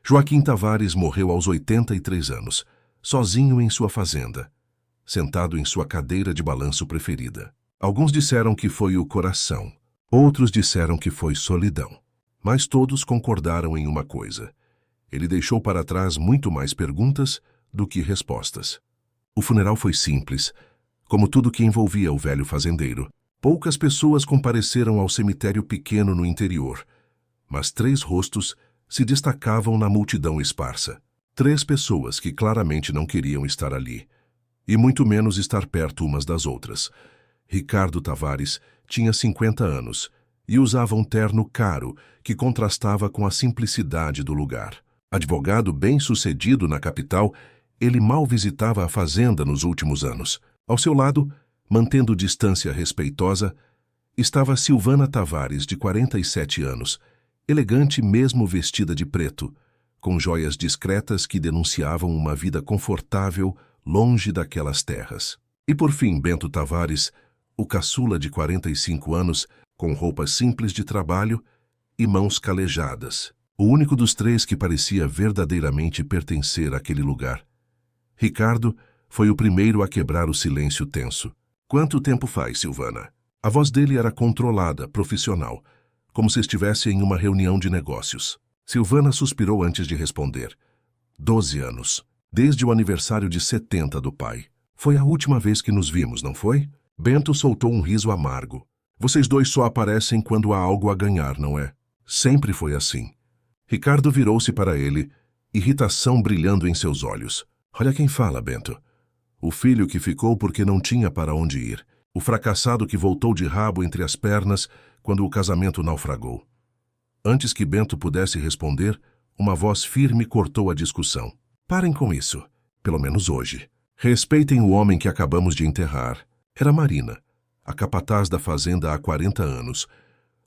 Joaquim Tavares morreu aos 83 anos, sozinho em sua fazenda, sentado em sua cadeira de balanço preferida. Alguns disseram que foi o coração, outros disseram que foi solidão. Mas todos concordaram em uma coisa: ele deixou para trás muito mais perguntas do que respostas. O funeral foi simples, como tudo que envolvia o velho fazendeiro. Poucas pessoas compareceram ao cemitério pequeno no interior, mas 3 rostos se destacavam na multidão esparsa. 3 pessoas que claramente não queriam estar ali, e muito menos estar perto umas das outras. Ricardo Tavares tinha 50 anos e usava um terno caro que contrastava com a simplicidade do lugar. Advogado bem-sucedido na capital, ele mal visitava a fazenda nos últimos anos. Ao seu lado, mantendo distância respeitosa, estava Silvana Tavares, de 47 anos, elegante mesmo vestida de preto, com joias discretas que denunciavam uma vida confortável longe daquelas terras. E por fim, Bento Tavares, o caçula de 45 anos, com roupas simples de trabalho e mãos calejadas, o único dos 3 que parecia verdadeiramente pertencer àquele lugar. Ricardo foi o primeiro a quebrar o silêncio tenso. "Quanto tempo faz, Silvana?" A voz dele era controlada, profissional, como se estivesse em uma reunião de negócios. Silvana suspirou antes de responder. 12 anos. Desde o aniversário de 70 do pai. Foi a última vez que nos vimos, não foi? Bento soltou um riso amargo. "Vocês 2 só aparecem quando há algo a ganhar, não é? Sempre foi assim." Ricardo virou-se para ele, irritação brilhando em seus olhos. "Olha quem fala, Bento. O filho que ficou porque não tinha para onde ir. O fracassado que voltou de rabo entre as pernas quando o casamento naufragou." Antes que Bento pudesse responder, uma voz firme cortou a discussão. "Parem com isso, pelo menos hoje. Respeitem o homem que acabamos de enterrar." Era Marina, a capataz da fazenda há 40 anos.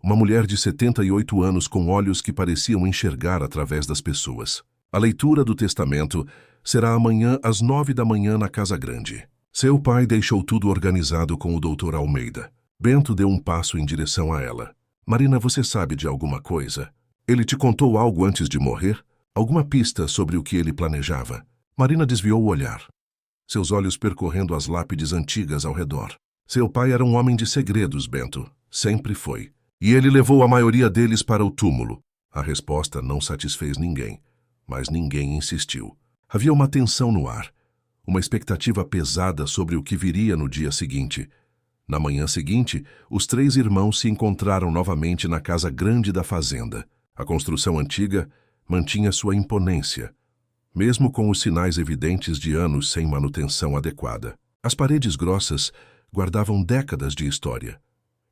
Uma mulher de 78 anos com olhos que pareciam enxergar através das pessoas. A leitura do testamento será amanhã às 9 da manhã na Casa Grande. Seu pai deixou tudo organizado com o Dr. Almeida. Bento deu um passo em direção a ela. "Marina, você sabe de alguma coisa? Ele te contou algo antes de morrer? Alguma pista sobre o que ele planejava?" Marina desviou o olhar, seus olhos percorrendo as lápides antigas ao redor. "Seu pai era um homem de segredos, Bento. Sempre foi. E ele levou a maioria deles para o túmulo." A resposta não satisfez ninguém, mas ninguém insistiu. Havia uma tensão no ar, uma expectativa pesada sobre o que viria no dia seguinte. Na manhã seguinte, os 3 irmãos se encontraram novamente na Casa Grande da fazenda. A construção antiga mantinha sua imponência, mesmo com os sinais evidentes de anos sem manutenção adequada. As paredes grossas guardavam décadas de história,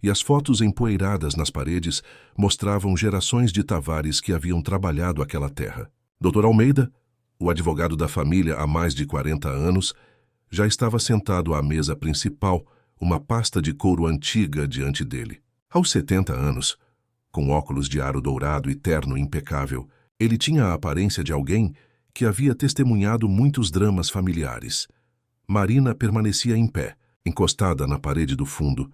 e as fotos empoeiradas nas paredes mostravam gerações de Tavares que haviam trabalhado aquela terra. Dr. Almeida, o advogado da família há mais de 40 anos, já estava sentado à mesa principal, uma pasta de couro antiga diante dele. Aos 70 anos, com óculos de aro dourado e terno impecável, ele tinha a aparência de alguém que havia testemunhado muitos dramas familiares. Marina permanecia em pé, encostada na parede do fundo,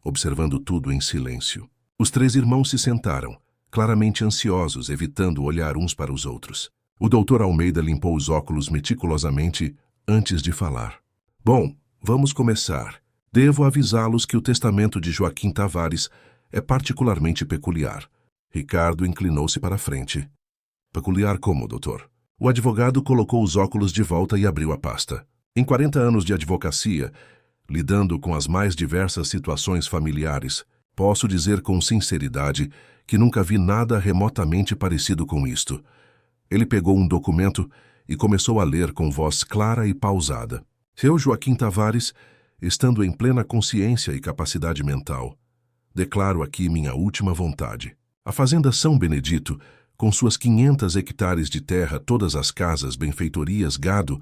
observando tudo em silêncio. Os 3 irmãos se sentaram, claramente ansiosos, evitando olhar uns para os outros. O Dr. Almeida limpou os óculos meticulosamente antes de falar. "Bom, vamos começar. Devo avisá-los que o testamento de Joaquim Tavares é particularmente peculiar." Ricardo inclinou-se para a frente. "Peculiar como, doutor?" O advogado colocou os óculos de volta e abriu a pasta. Em 40 anos de advocacia, lidando com as mais diversas situações familiares, posso dizer com sinceridade que nunca vi nada remotamente parecido com isto. Ele pegou um documento e começou a ler com voz clara e pausada. "Eu, Joaquim Tavares, estando em plena consciência e capacidade mental, declaro aqui minha última vontade. A Fazenda São Benedito, com suas 500 hectares de terra, todas as casas, benfeitorias, gado,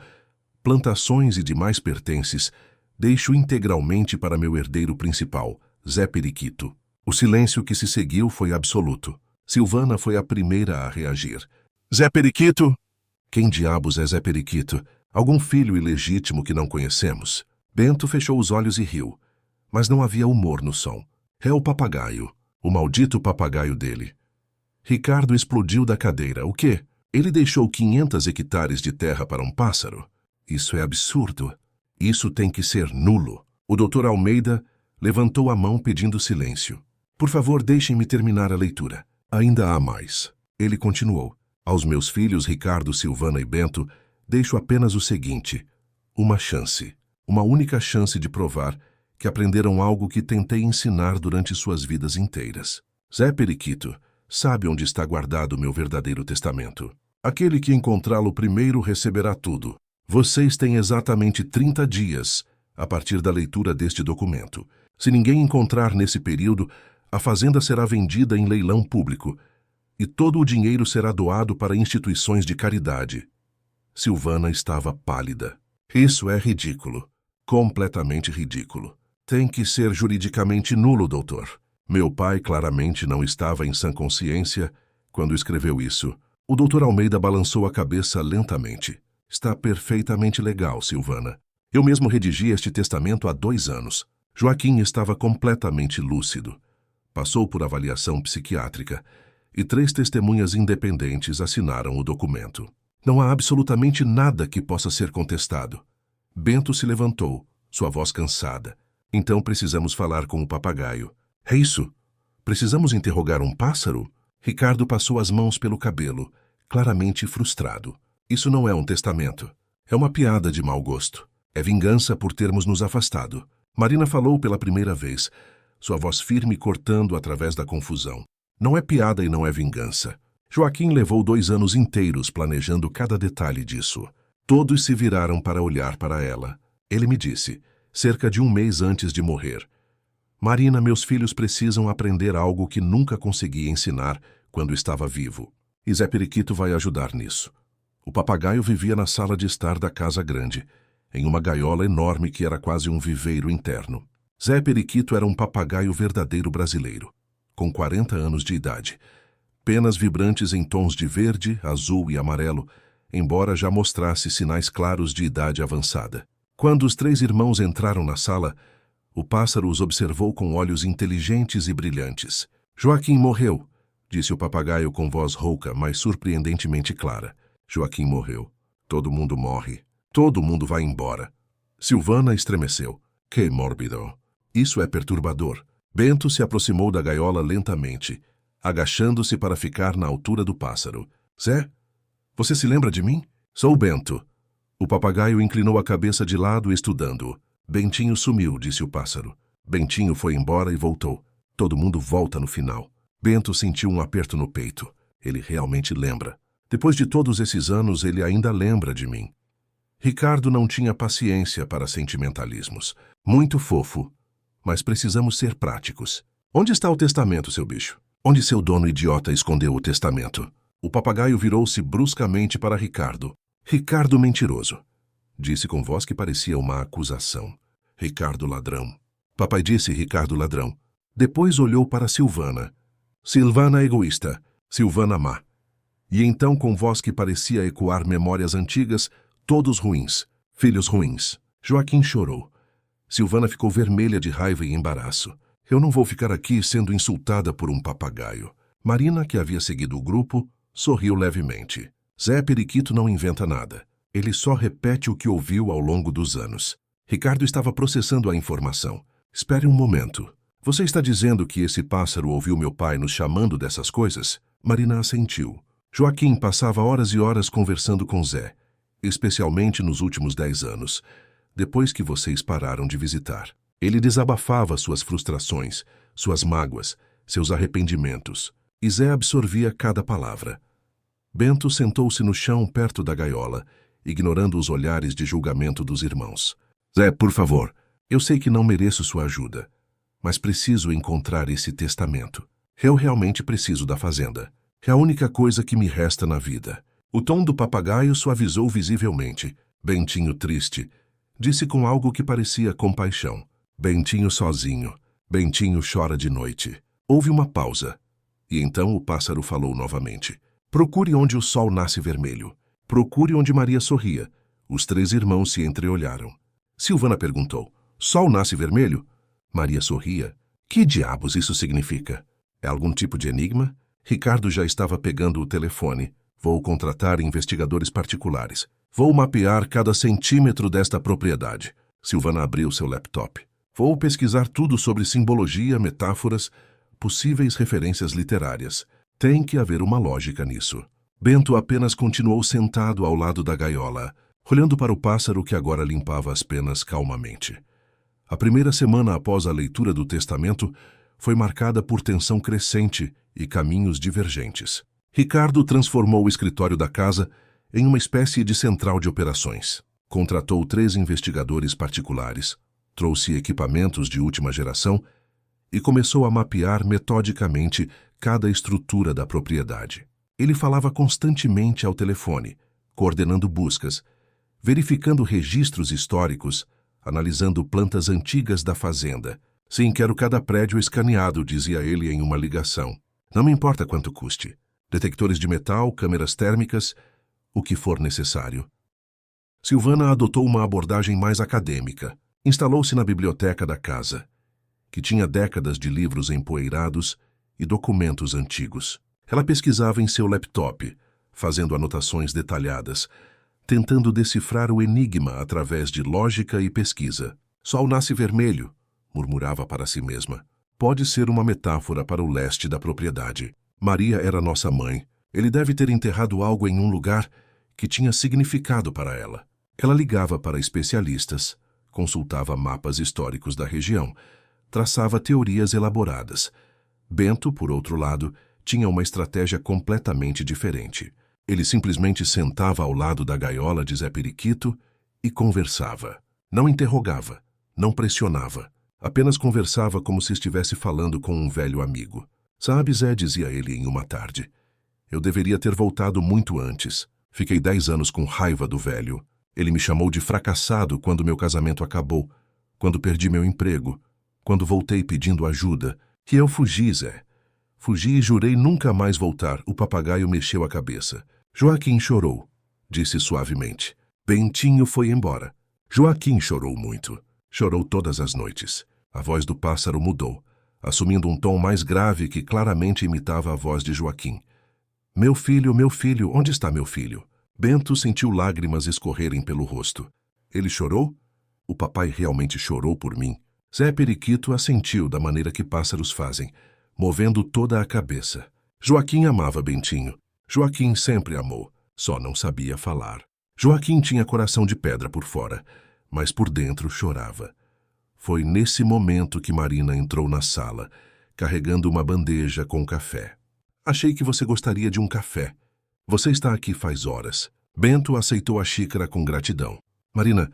plantações e demais pertences, deixo integralmente para meu herdeiro principal, Zé Periquito." O silêncio que se seguiu foi absoluto. Silvana foi a primeira a reagir. "Zé Periquito?" "Quem diabos é Zé Periquito? Algum filho ilegítimo que não conhecemos?" Bento fechou os olhos e riu, mas não havia humor no som. "É o papagaio, o maldito papagaio dele." Ricardo explodiu da cadeira. "O quê?" Ele deixou 500 hectares de terra para um pássaro? Isso é absurdo. Isso tem que ser nulo. O Dr. Almeida levantou a mão pedindo silêncio. Por favor, deixem-me terminar a leitura. Ainda há mais. Ele continuou. Aos meus filhos, Ricardo, Silvana e Bento, deixo apenas o seguinte: uma chance. Uma única chance de provar que aprenderam algo que tentei ensinar durante suas vidas inteiras. Zé Periquito sabe onde está guardado o meu verdadeiro testamento. Aquele que encontrá-lo primeiro receberá tudo. Vocês têm exatamente 30 dias a partir da leitura deste documento. Se ninguém encontrar nesse período, a fazenda será vendida em leilão público e todo o dinheiro será doado para instituições de caridade. Silvana estava pálida. Isso é ridículo. Completamente ridículo. Tem que ser juridicamente nulo, doutor. Meu pai claramente não estava em sã consciência quando escreveu isso. O doutor Almeida balançou a cabeça lentamente. Está perfeitamente legal, Silvana. Eu mesmo redigi este testamento há 2 anos. Joaquim estava completamente lúcido. Passou por avaliação psiquiátrica e 3 testemunhas independentes assinaram o documento. Não há absolutamente nada que possa ser contestado. Bento se levantou, sua voz cansada. Então precisamos falar com o papagaio. É isso? Precisamos interrogar um pássaro? Ricardo passou as mãos pelo cabelo, claramente frustrado. Isso não é um testamento. É uma piada de mau gosto. É vingança por termos nos afastado. Marina falou pela primeira vez, sua voz firme cortando através da confusão. Não é piada e não é vingança. Joaquim levou 2 anos inteiros planejando cada detalhe disso. Todos se viraram para olhar para ela. Ele me disse, cerca de 1 mês antes de morrer: Marina, meus filhos precisam aprender algo que nunca consegui ensinar quando estava vivo. E Zé Periquito vai ajudar nisso. O papagaio vivia na sala de estar da casa grande, em uma gaiola enorme que era quase um viveiro interno. Zé Periquito era um papagaio verdadeiro brasileiro, com 40 anos de idade. Penas vibrantes em tons de verde, azul e amarelo, embora já mostrasse sinais claros de idade avançada. Quando os 3 irmãos entraram na sala, o pássaro os observou com olhos inteligentes e brilhantes. Joaquim morreu, disse o papagaio com voz rouca, mas surpreendentemente clara. Joaquim morreu. Todo mundo morre. Todo mundo vai embora. Silvana estremeceu. Que mórbido. Isso é perturbador. Bento se aproximou da gaiola lentamente, agachando-se para ficar na altura do pássaro. Zé, você se lembra de mim? Sou Bento. O papagaio inclinou a cabeça de lado estudando-o. Bentinho sumiu, disse o pássaro. Bentinho foi embora e voltou. Todo mundo volta no final. Bento sentiu um aperto no peito. Ele realmente lembra. Depois de todos esses anos, ele ainda lembra de mim. Ricardo não tinha paciência para sentimentalismos. Muito fofo. Mas precisamos ser práticos. Onde está o testamento, seu bicho? Onde seu dono idiota escondeu o testamento? O papagaio virou-se bruscamente para Ricardo. Ricardo mentiroso, disse com voz que parecia uma acusação. Ricardo ladrão. Papai disse Ricardo ladrão. Depois olhou para Silvana. Silvana egoísta. Silvana má. E então, com voz que parecia ecoar memórias antigas, todos ruins, filhos ruins. Joaquim chorou. Silvana ficou vermelha de raiva e embaraço. Eu não vou ficar aqui sendo insultada por um papagaio. Marina, que havia seguido o grupo, sorriu levemente. Zé Periquito não inventa nada. Ele só repete o que ouviu ao longo dos anos. Ricardo estava processando a informação. Espere um momento. Você está dizendo que esse pássaro ouviu meu pai nos chamando dessas coisas? Marina assentiu. Joaquim passava horas e horas conversando com Zé, especialmente nos últimos 10 anos, depois que vocês pararam de visitar. Ele desabafava suas frustrações, suas mágoas, seus arrependimentos, e Zé absorvia cada palavra. Bento sentou-se no chão perto da gaiola, ignorando os olhares de julgamento dos irmãos. Zé, por favor, eu sei que não mereço sua ajuda, mas preciso encontrar esse testamento. Eu realmente preciso da fazenda. É a única coisa que me resta na vida. O tom do papagaio suavizou visivelmente. Bentinho triste, disse com algo que parecia compaixão. Bentinho sozinho. Bentinho chora de noite. Houve uma pausa. E então o pássaro falou novamente. Procure onde o sol nasce vermelho. Procure onde Maria sorria. Os 3 irmãos se entreolharam. Silvana perguntou. Sol nasce vermelho? Maria sorria. Que diabos isso significa? É algum tipo de enigma? Ricardo já estava pegando o telefone. Vou contratar investigadores particulares. Vou mapear cada centímetro desta propriedade. Silvana abriu seu laptop. Vou pesquisar tudo sobre simbologia, metáforas, possíveis referências literárias. Tem que haver uma lógica nisso. Bento apenas continuou sentado ao lado da gaiola, olhando para o pássaro que agora limpava as penas calmamente. A primeira semana após a leitura do testamento foi marcada por tensão crescente e caminhos divergentes. Ricardo transformou o escritório da casa em uma espécie de central de operações. Contratou 3 investigadores particulares, trouxe equipamentos de última geração e começou a mapear metodicamente cada estrutura da propriedade. Ele falava constantemente ao telefone, coordenando buscas, verificando registros históricos, analisando plantas antigas da fazenda. Sim, quero cada prédio escaneado, dizia ele em uma ligação. Não me importa quanto custe. Detectores de metal, câmeras térmicas, o que for necessário. Silvana adotou uma abordagem mais acadêmica. Instalou-se na biblioteca da casa, que tinha décadas de livros empoeirados e documentos antigos. Ela pesquisava em seu laptop, fazendo anotações detalhadas, tentando decifrar o enigma através de lógica e pesquisa. Sol nasce vermelho, murmurava para si mesma. Pode ser uma metáfora para o leste da propriedade. Maria era nossa mãe. Ele deve ter enterrado algo em um lugar que tinha significado para ela. Ela ligava para especialistas, consultava mapas históricos da região, traçava teorias elaboradas. Bento, por outro lado, tinha uma estratégia completamente diferente. Ele simplesmente sentava ao lado da gaiola de Zé Periquito e conversava. Não interrogava, não pressionava. Apenas conversava como se estivesse falando com um velho amigo. Sabe, Zé, dizia ele em uma tarde, eu deveria ter voltado muito antes. Fiquei 10 anos com raiva do velho. Ele me chamou de fracassado quando meu casamento acabou, quando perdi meu emprego, quando voltei pedindo ajuda. E eu fugi, Zé. Fugi e jurei nunca mais voltar. O papagaio mexeu a cabeça. Joaquim chorou, disse suavemente. Bentinho foi embora. Joaquim chorou muito. Chorou todas as noites. A voz do pássaro mudou, assumindo um tom mais grave que claramente imitava a voz de Joaquim. Meu filho, onde está meu filho? Bento sentiu lágrimas escorrerem pelo rosto. Ele chorou? O papai realmente chorou por mim? Zé Periquito assentiu da maneira que pássaros fazem, movendo toda a cabeça. Joaquim amava Bentinho. Joaquim sempre amou, só não sabia falar. Joaquim tinha coração de pedra por fora, mas por dentro chorava. Foi nesse momento que Marina entrou na sala, carregando uma bandeja com café. Achei que você gostaria de um café. Você está aqui faz horas. Bento aceitou a xícara com gratidão. Marina,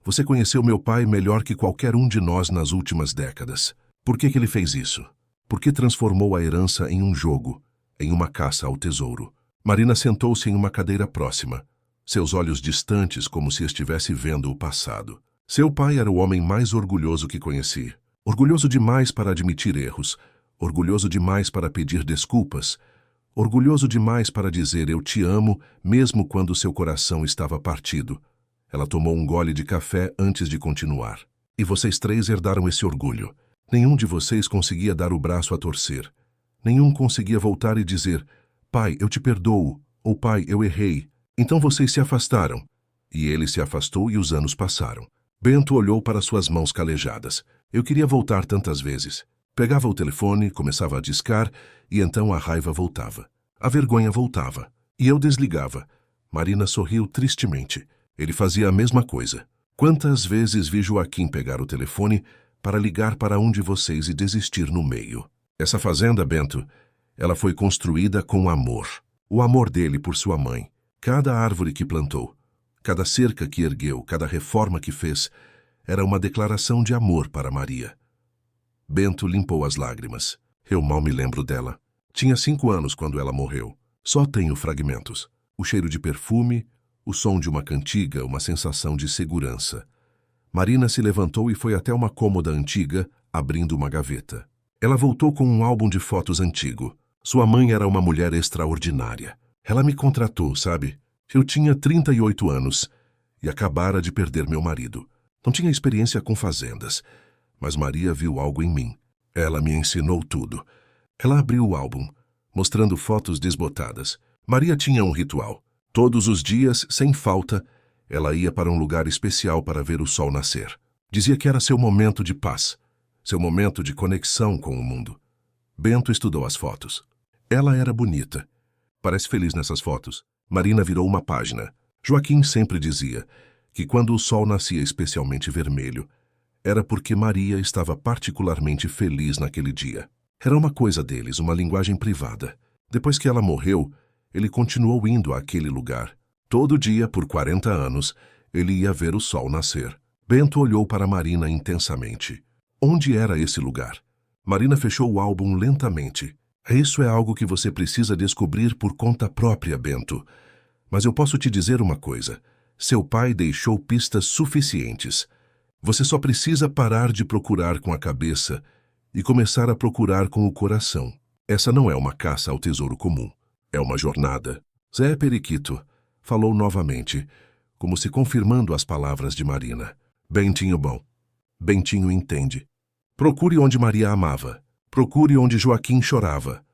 você conheceu meu pai melhor que qualquer um de nós nas últimas décadas. Por que ele fez isso? Por que transformou a herança em um jogo, em uma caça ao tesouro? Marina sentou-se em uma cadeira próxima, seus olhos distantes como se estivesse vendo o passado. Seu pai era o homem mais orgulhoso que conheci. Orgulhoso demais para admitir erros, orgulhoso demais para pedir desculpas, orgulhoso demais para dizer eu te amo mesmo quando seu coração estava partido. Ela tomou um gole de café antes de continuar. E vocês 3 herdaram esse orgulho. Nenhum de vocês conseguia dar o braço a torcer. Nenhum conseguia voltar e dizer, pai, eu te perdoo, ou pai, eu errei. Então vocês se afastaram. E ele se afastou e os anos passaram. Bento olhou para suas mãos calejadas. Eu queria voltar tantas vezes. Pegava o telefone, começava a discar, e então a raiva voltava. A vergonha voltava. E eu desligava. Marina sorriu tristemente. Ele fazia a mesma coisa. Quantas vezes vi Joaquim pegar o telefone para ligar para um de vocês e desistir no meio? Essa fazenda, Bento, ela foi construída com amor. O amor dele por sua mãe. Cada árvore que plantou, cada cerca que ergueu, cada reforma que fez, era uma declaração de amor para Maria. Bento limpou as lágrimas. Eu mal me lembro dela. Tinha 5 anos quando ela morreu. Só tenho fragmentos. O cheiro de perfume, o som de uma cantiga, uma sensação de segurança. Marina se levantou e foi até uma cômoda antiga, abrindo uma gaveta. Ela voltou com um álbum de fotos antigo. Sua mãe era uma mulher extraordinária. Ela me contratou, sabe? Eu tinha 38 anos e acabara de perder meu marido. Não tinha experiência com fazendas, mas Maria viu algo em mim. Ela me ensinou tudo. Ela abriu o álbum, mostrando fotos desbotadas. Maria tinha um ritual. Todos os dias, sem falta, ela ia para um lugar especial para ver o sol nascer. Dizia que era seu momento de paz, seu momento de conexão com o mundo. Bento estudou as fotos. Ela era bonita. Parece feliz nessas fotos. Marina virou uma página. Joaquim sempre dizia que quando o sol nascia especialmente vermelho, era porque Maria estava particularmente feliz naquele dia. Era uma coisa deles, uma linguagem privada. Depois que ela morreu, ele continuou indo àquele lugar. Todo dia, por 40 anos, ele ia ver o sol nascer. Bento olhou para Marina intensamente. Onde era esse lugar? Marina fechou o álbum lentamente. Isso é algo que você precisa descobrir por conta própria, Bento. Mas eu posso te dizer uma coisa. Seu pai deixou pistas suficientes. Você só precisa parar de procurar com a cabeça e começar a procurar com o coração. Essa não é uma caça ao tesouro comum. É uma jornada. Zé Periquito falou novamente, como se confirmando as palavras de Marina. Bentinho bom. Bentinho entende. Procure onde Maria amava. Procure onde Joaquim chorava.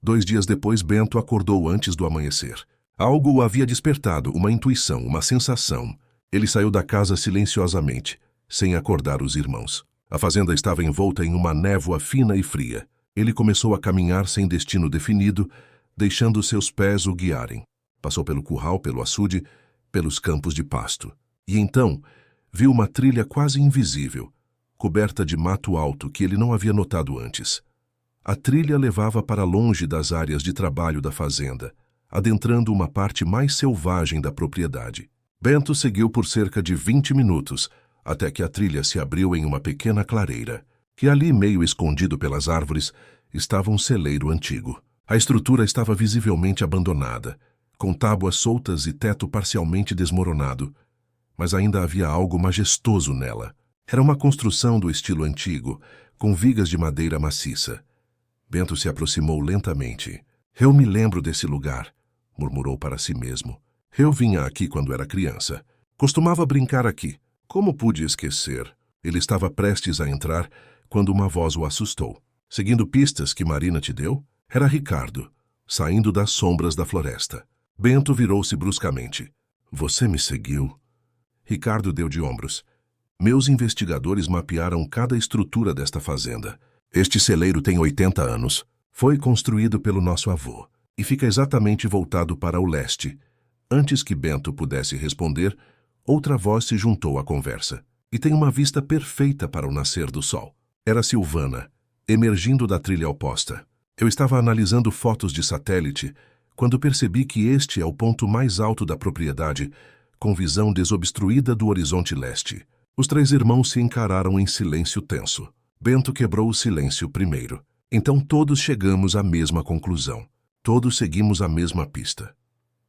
2 dias depois, Bento acordou antes do amanhecer. Algo o havia despertado, uma intuição, uma sensação. Ele saiu da casa silenciosamente, sem acordar os irmãos. A fazenda estava envolta em uma névoa fina e fria. Ele começou a caminhar sem destino definido, deixando seus pés o guiarem. Passou pelo curral, pelo açude, pelos campos de pasto. E então, viu uma trilha quase invisível, coberta de mato alto que ele não havia notado antes. A trilha levava para longe das áreas de trabalho da fazenda, adentrando uma parte mais selvagem da propriedade. Bento seguiu por cerca de 20 minutos, até que a trilha se abriu em uma pequena clareira, que ali, meio escondido pelas árvores, estava um celeiro antigo. A estrutura estava visivelmente abandonada, com tábuas soltas e teto parcialmente desmoronado, mas ainda havia algo majestoso nela. Era uma construção do estilo antigo, com vigas de madeira maciça. Bento se aproximou lentamente. Eu me lembro desse lugar, murmurou para si mesmo. Eu vinha aqui quando era criança. Costumava brincar aqui. Como pude esquecer? Ele estava prestes a entrar quando uma voz o assustou. Seguindo pistas que Marina te deu, era Ricardo, saindo das sombras da floresta. Bento virou-se bruscamente. Você me seguiu? Ricardo deu de ombros. Meus investigadores mapearam cada estrutura desta fazenda. Este celeiro tem 80 anos. Foi construído pelo nosso avô e fica exatamente voltado para o leste. Antes que Bento pudesse responder, outra voz se juntou à conversa. E tem uma vista perfeita para o nascer do sol. Era Silvana, emergindo da trilha oposta. Eu estava analisando fotos de satélite quando percebi que este é o ponto mais alto da propriedade, com visão desobstruída do horizonte leste. Os 3 irmãos se encararam em silêncio tenso. Bento quebrou o silêncio primeiro. Então todos chegamos à mesma conclusão. Todos seguimos a mesma pista.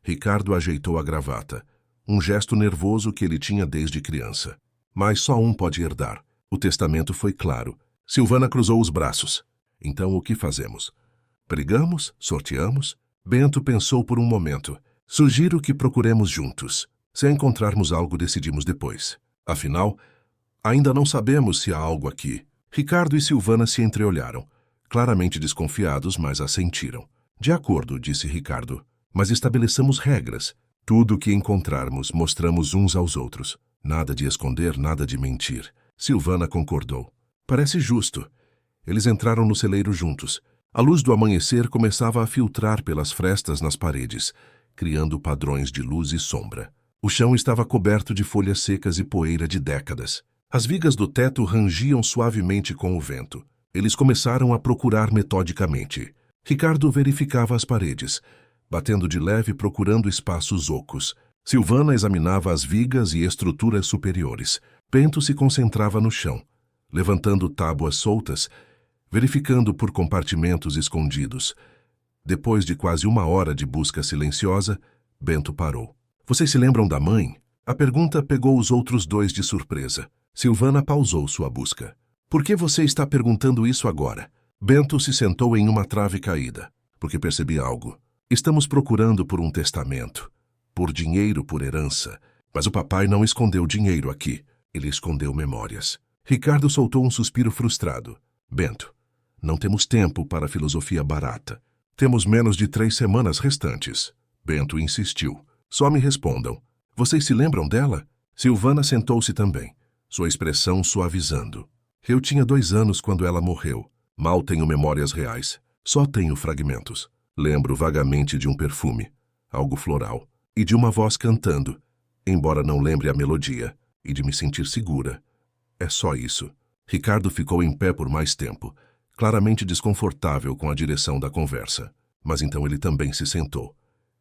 Ricardo ajeitou a gravata, um gesto nervoso que ele tinha desde criança. Mas só um pode herdar. O testamento foi claro. Silvana cruzou os braços. Então o que fazemos? Brigamos? Sorteamos? Bento pensou por um momento. Sugiro que procuremos juntos. Se encontrarmos algo, decidimos depois. Afinal, ainda não sabemos se há algo aqui. Ricardo e Silvana se entreolharam, claramente desconfiados, mas assentiram. De acordo, disse Ricardo, mas estabeleçamos regras. Tudo o que encontrarmos, mostramos uns aos outros. Nada de esconder, nada de mentir. Silvana concordou. Parece justo. Eles entraram no celeiro juntos. A luz do amanhecer começava a filtrar pelas frestas nas paredes, criando padrões de luz e sombra. O chão estava coberto de folhas secas e poeira de décadas. As vigas do teto rangiam suavemente com o vento. Eles começaram a procurar metodicamente. Ricardo verificava as paredes, batendo de leve procurando espaços ocos. Silvana examinava as vigas e estruturas superiores. Bento se concentrava no chão, levantando tábuas soltas, verificando por compartimentos escondidos. Depois de quase 1 hora de busca silenciosa, Bento parou. Vocês se lembram da mãe? A pergunta pegou os outros 2 de surpresa. Silvana pausou sua busca. Por que você está perguntando isso agora? Bento se sentou em uma trave caída, porque percebi algo. Estamos procurando por um testamento, por dinheiro, por herança. Mas o papai não escondeu dinheiro aqui. Ele escondeu memórias. Ricardo soltou um suspiro frustrado. Bento, não temos tempo para filosofia barata. Temos menos de 3 semanas restantes. Bento insistiu. Só me respondam. Vocês se lembram dela? Silvana sentou-se também, sua expressão suavizando. Eu tinha 2 anos quando ela morreu. Mal tenho memórias reais. Só tenho fragmentos. Lembro vagamente de um perfume, algo floral, e de uma voz cantando, embora não lembre a melodia, e de me sentir segura. É só isso. Ricardo ficou em pé por mais tempo, claramente desconfortável com a direção da conversa. Mas então ele também se sentou.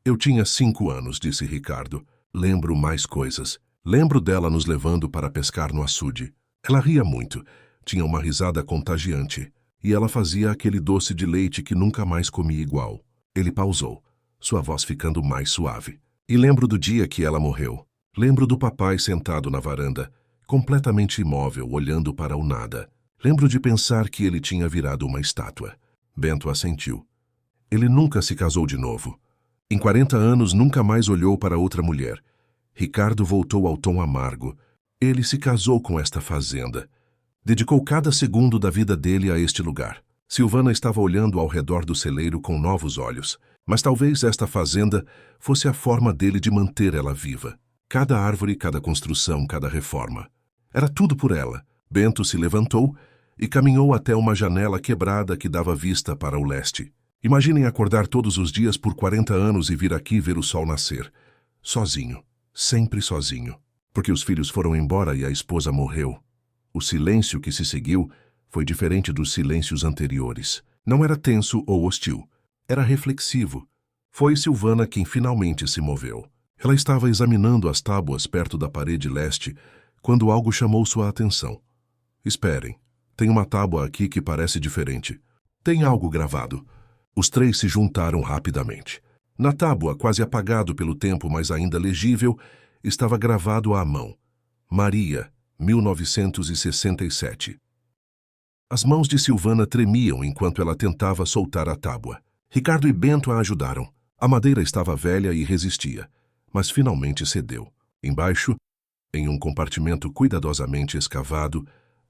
Eu tinha 5 anos, disse Ricardo. Lembro mais coisas. Lembro dela nos levando para pescar no açude. Ela ria muito, tinha uma risada contagiante, e ela fazia aquele doce de leite que nunca mais comi igual. Ele pausou, sua voz ficando mais suave. E lembro do dia que ela morreu. Lembro do papai sentado na varanda, completamente imóvel, olhando para o nada. Lembro de pensar que ele tinha virado uma estátua. Bento assentiu. Ele nunca se casou de novo. Em 40 anos nunca mais olhou para outra mulher. Ricardo voltou ao tom amargo. Ele se casou com esta fazenda. Dedicou cada segundo da vida dele a este lugar. Silvana estava olhando ao redor do celeiro com novos olhos. Mas talvez esta fazenda fosse a forma dele de manter ela viva. Cada árvore, cada construção, cada reforma. Era tudo por ela. Bento se levantou e caminhou até uma janela quebrada que dava vista para o leste. Imaginem acordar todos os dias por 40 anos e vir aqui ver o sol nascer. Sozinho. Sempre sozinho. Porque os filhos foram embora e a esposa morreu. O silêncio que se seguiu foi diferente dos silêncios anteriores. Não era tenso ou hostil. Era reflexivo. Foi Silvana quem finalmente se moveu. Ela estava examinando as tábuas perto da parede leste quando algo chamou sua atenção. Esperem. Tem uma tábua aqui que parece diferente. Tem algo gravado. Os 3 se juntaram rapidamente. Na tábua, quase apagado pelo tempo, mas ainda legível, estava gravado à mão. Maria, 1967. As mãos de Silvana tremiam enquanto ela tentava soltar a tábua. Ricardo e Bento a ajudaram. A madeira estava velha e resistia, mas finalmente cedeu. Embaixo, em um compartimento cuidadosamente escavado,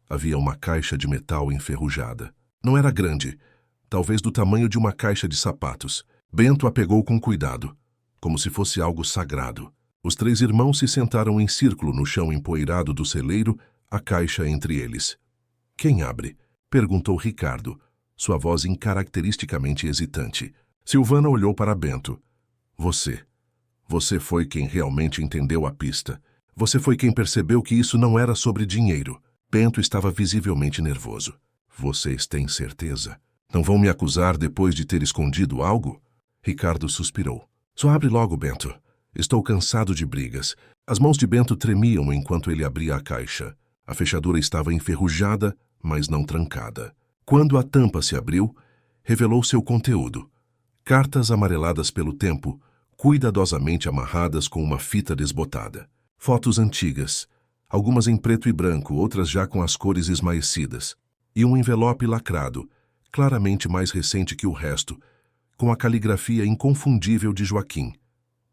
havia uma caixa de metal enferrujada. Não era grande, talvez do tamanho de uma caixa de sapatos. Bento a pegou com cuidado, como se fosse algo sagrado. Os 3 irmãos se sentaram em círculo no chão empoeirado do celeiro, a caixa entre eles. Quem abre? Perguntou Ricardo, sua voz incaracteristicamente hesitante. Silvana olhou para Bento. Você. Você foi quem realmente entendeu a pista. Você foi quem percebeu que isso não era sobre dinheiro. Bento estava visivelmente nervoso. Vocês têm certeza? Não vão me acusar depois de ter escondido algo? Ricardo suspirou. Só abre logo, Bento. Estou cansado de brigas. As mãos de Bento tremiam enquanto ele abria a caixa. A fechadura estava enferrujada, mas não trancada. Quando a tampa se abriu, revelou seu conteúdo. Cartas amareladas pelo tempo, cuidadosamente amarradas com uma fita desbotada. Fotos antigas, algumas em preto e branco, outras já com as cores esmaecidas. E um envelope lacrado, claramente mais recente que o resto, com a caligrafia inconfundível de Joaquim.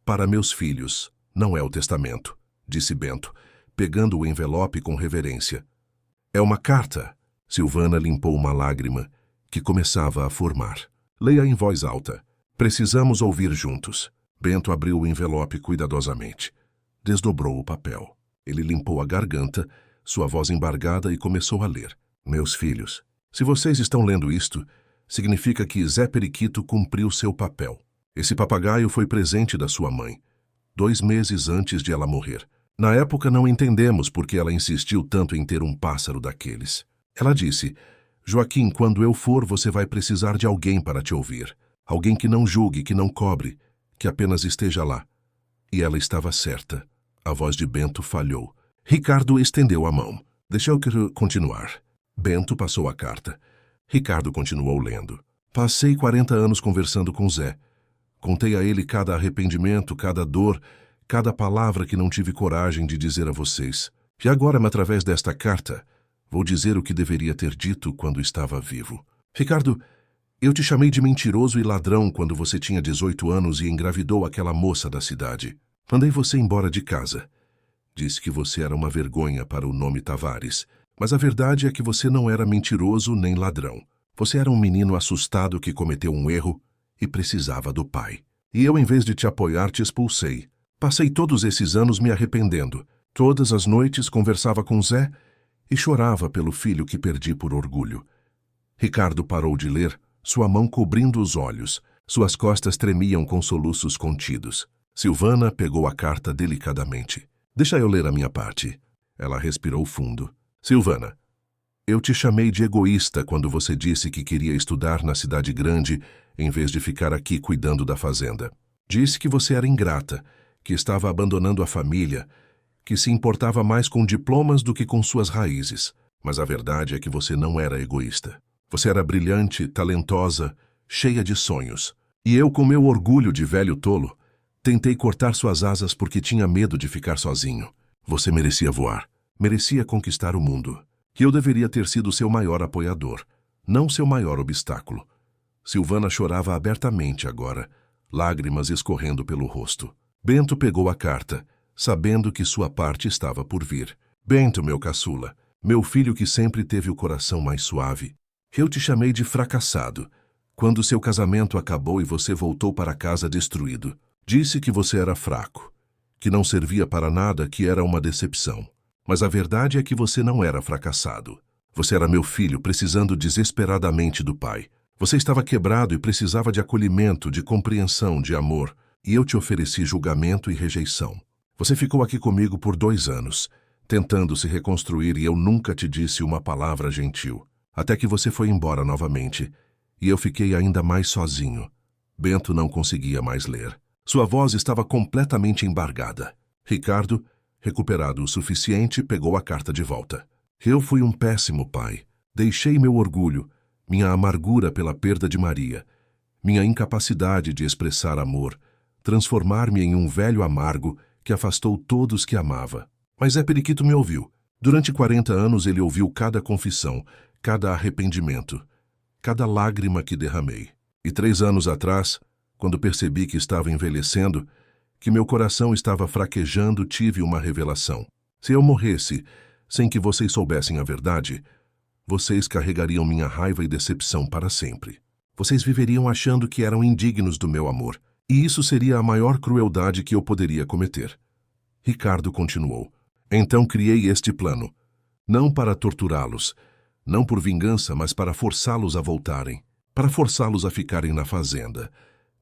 Para meus filhos, não é o testamento, disse Bento, pegando o envelope com reverência. É uma carta. Silvana limpou uma lágrima que começava a formar. Leia em voz alta. Precisamos ouvir juntos. Bento abriu o envelope cuidadosamente. Desdobrou o papel. Ele limpou a garganta, sua voz embargada, e começou a ler. Meus filhos, se vocês estão lendo isto, significa que Zé Periquito cumpriu seu papel. Esse papagaio foi presente da sua mãe, 2 meses antes de ela morrer. Na época não entendemos por que ela insistiu tanto em ter um pássaro daqueles. Ela disse, Joaquim, quando eu for, você vai precisar de alguém para te ouvir. Alguém que não julgue, que não cobre, que apenas esteja lá. E ela estava certa. A voz de Bento falhou. Ricardo estendeu a mão. Deixa eu continuar. Bento passou a carta. Ricardo continuou lendo. Passei 40 anos conversando com Zé. Contei a ele cada arrependimento, cada dor, cada palavra que não tive coragem de dizer a vocês. E agora, através desta carta, vou dizer o que deveria ter dito quando estava vivo. Ricardo, eu te chamei de mentiroso e ladrão quando você tinha 18 anos e engravidou aquela moça da cidade. Mandei você embora de casa. Disse que você era uma vergonha para o nome Tavares. Mas a verdade é que você não era mentiroso nem ladrão. Você era um menino assustado que cometeu um erro e precisava do pai. E eu, em vez de te apoiar, te expulsei. Passei todos esses anos me arrependendo. Todas as noites conversava com Zé e chorava pelo filho que perdi por orgulho. Ricardo parou de ler, sua mão cobrindo os olhos. Suas costas tremiam com soluços contidos. Silvana pegou a carta delicadamente. Deixa eu ler a minha parte. Ela respirou fundo. Silvana, eu te chamei de egoísta quando você disse que queria estudar na cidade grande em vez de ficar aqui cuidando da fazenda. Disse que você era ingrata, que estava abandonando a família, que se importava mais com diplomas do que com suas raízes. Mas a verdade é que você não era egoísta. Você era brilhante, talentosa, cheia de sonhos. E eu, com meu orgulho de velho tolo, tentei cortar suas asas porque tinha medo de ficar sozinho. Você merecia voar, merecia conquistar o mundo. E eu deveria ter sido seu maior apoiador, não seu maior obstáculo. Silvana chorava abertamente agora, lágrimas escorrendo pelo rosto. Bento pegou a carta, sabendo que sua parte estava por vir. Bento, meu caçula, meu filho que sempre teve o coração mais suave. Eu te chamei de fracassado, quando seu casamento acabou e você voltou para casa destruído. Disse que você era fraco, que não servia para nada, que era uma decepção. Mas a verdade é que você não era fracassado. Você era meu filho, precisando desesperadamente do pai. Você estava quebrado e precisava de acolhimento, de compreensão, de amor. E eu te ofereci julgamento e rejeição. Você ficou aqui comigo por 2 anos, tentando se reconstruir, e eu nunca te disse uma palavra gentil. Até que você foi embora novamente, e eu fiquei ainda mais sozinho. Bento não conseguia mais ler. Sua voz estava completamente embargada. Ricardo, recuperado o suficiente, pegou a carta de volta. Eu fui um péssimo pai. Deixei meu orgulho, minha amargura pela perda de Maria, minha incapacidade de expressar amor, transformar-me em um velho amargo que afastou todos que amava. Mas Zé Periquito me ouviu. Durante 40 anos ele ouviu cada confissão, cada arrependimento, cada lágrima que derramei. E 3 anos atrás, quando percebi que estava envelhecendo, que meu coração estava fraquejando, tive uma revelação. Se eu morresse, sem que vocês soubessem a verdade, vocês carregariam minha raiva e decepção para sempre. Vocês viveriam achando que eram indignos do meu amor, e isso seria a maior crueldade que eu poderia cometer. Ricardo continuou. Então criei este plano, não para torturá-los, não por vingança, mas para forçá-los a voltarem, para forçá-los a ficarem na fazenda,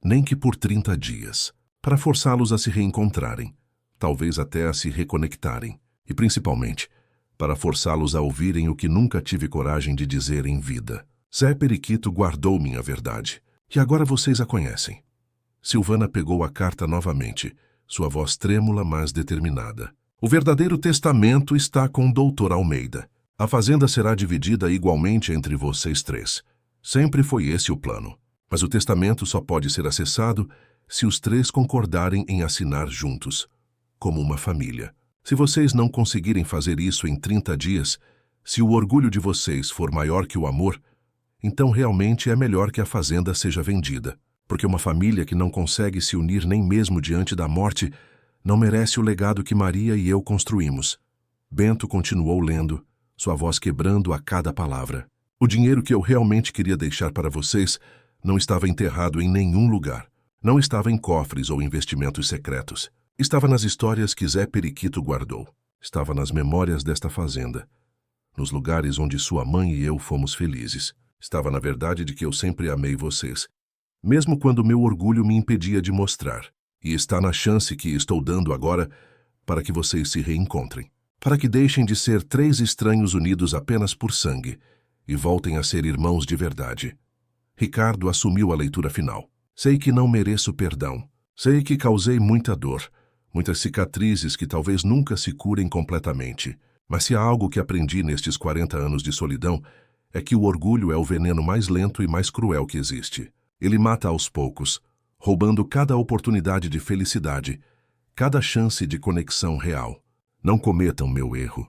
nem que por 30 dias, para forçá-los a se reencontrarem, talvez até a se reconectarem, e principalmente, para forçá-los a ouvirem o que nunca tive coragem de dizer em vida. Zé Periquito guardou minha verdade, e agora vocês a conhecem. Silvana pegou a carta novamente, sua voz trêmula, mas determinada. O verdadeiro testamento está com o Dr. Almeida. A fazenda será dividida igualmente entre vocês 3. Sempre foi esse o plano. Mas o testamento só pode ser acessado se os 3 concordarem em assinar juntos, como uma família. Se vocês não conseguirem fazer isso em 30 dias, se o orgulho de vocês for maior que o amor, então realmente é melhor que a fazenda seja vendida, porque uma família que não consegue se unir nem mesmo diante da morte não merece o legado que Maria e eu construímos. Bento continuou lendo, sua voz quebrando a cada palavra. O dinheiro que eu realmente queria deixar para vocês não estava enterrado em nenhum lugar. Não estava em cofres ou investimentos secretos. Estava nas histórias que Zé Periquito guardou. Estava nas memórias desta fazenda, nos lugares onde sua mãe e eu fomos felizes. Estava na verdade de que eu sempre amei vocês, mesmo quando meu orgulho me impedia de mostrar. E está na chance que estou dando agora para que vocês se reencontrem, para que deixem de ser 3 estranhos unidos apenas por sangue e voltem a ser irmãos de verdade. Ricardo assumiu a leitura final. Sei que não mereço perdão. Sei que causei muita dor, muitas cicatrizes que talvez nunca se curem completamente. Mas se há algo que aprendi nestes 40 anos de solidão, é que o orgulho é o veneno mais lento e mais cruel que existe. Ele mata aos poucos, roubando cada oportunidade de felicidade, cada chance de conexão real. Não cometam meu erro.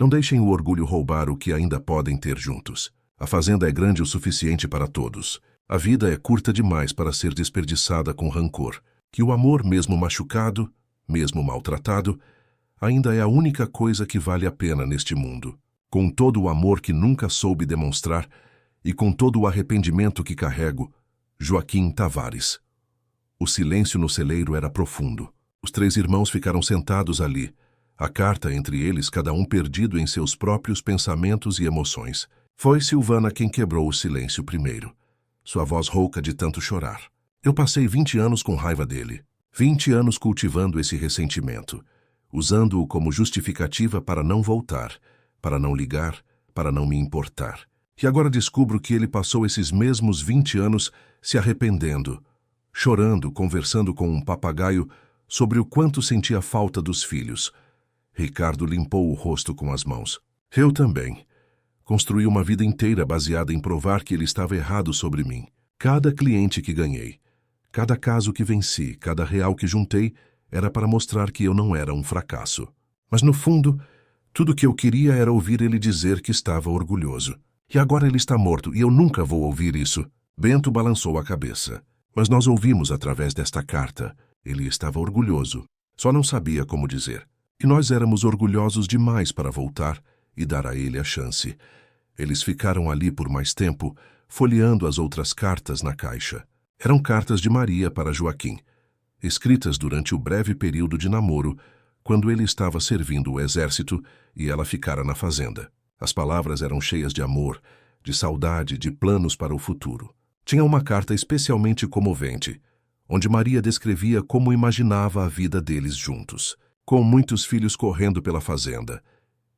Não deixem o orgulho roubar o que ainda podem ter juntos. A fazenda é grande o suficiente para todos. A vida é curta demais para ser desperdiçada com rancor. Que o amor, mesmo machucado, mesmo maltratado, ainda é a única coisa que vale a pena neste mundo. Com todo o amor que nunca soube demonstrar e com todo o arrependimento que carrego, Joaquim Tavares. O silêncio no celeiro era profundo. Os 3 irmãos ficaram sentados ali, a carta entre eles, cada um perdido em seus próprios pensamentos e emoções. Foi Silvana quem quebrou o silêncio primeiro, sua voz rouca de tanto chorar. Eu passei 20 anos com raiva dele, 20 anos cultivando esse ressentimento, usando-o como justificativa para não voltar, para não ligar, para não me importar. E agora descubro que ele passou esses mesmos 20 anos se arrependendo, chorando, conversando com um papagaio sobre o quanto sentia falta dos filhos. Ricardo limpou o rosto com as mãos. Eu também. Construí uma vida inteira baseada em provar que ele estava errado sobre mim. Cada cliente que ganhei, cada caso que venci, cada real que juntei, era para mostrar que eu não era um fracasso. Mas no fundo, tudo que eu queria era ouvir ele dizer que estava orgulhoso. E agora ele está morto e eu nunca vou ouvir isso. Bento balançou a cabeça. Mas nós ouvimos através desta carta. Ele estava orgulhoso. Só não sabia como dizer. E nós éramos orgulhosos demais para voltar e dar a ele a chance. Eles ficaram ali por mais tempo, folheando as outras cartas na caixa. Eram cartas de Maria para Joaquim, escritas durante o breve período de namoro, quando ele estava servindo o exército e ela ficara na fazenda. As palavras eram cheias de amor, de saudade, de planos para o futuro. Tinha uma carta especialmente comovente, onde Maria descrevia como imaginava a vida deles juntos, com muitos filhos correndo pela fazenda,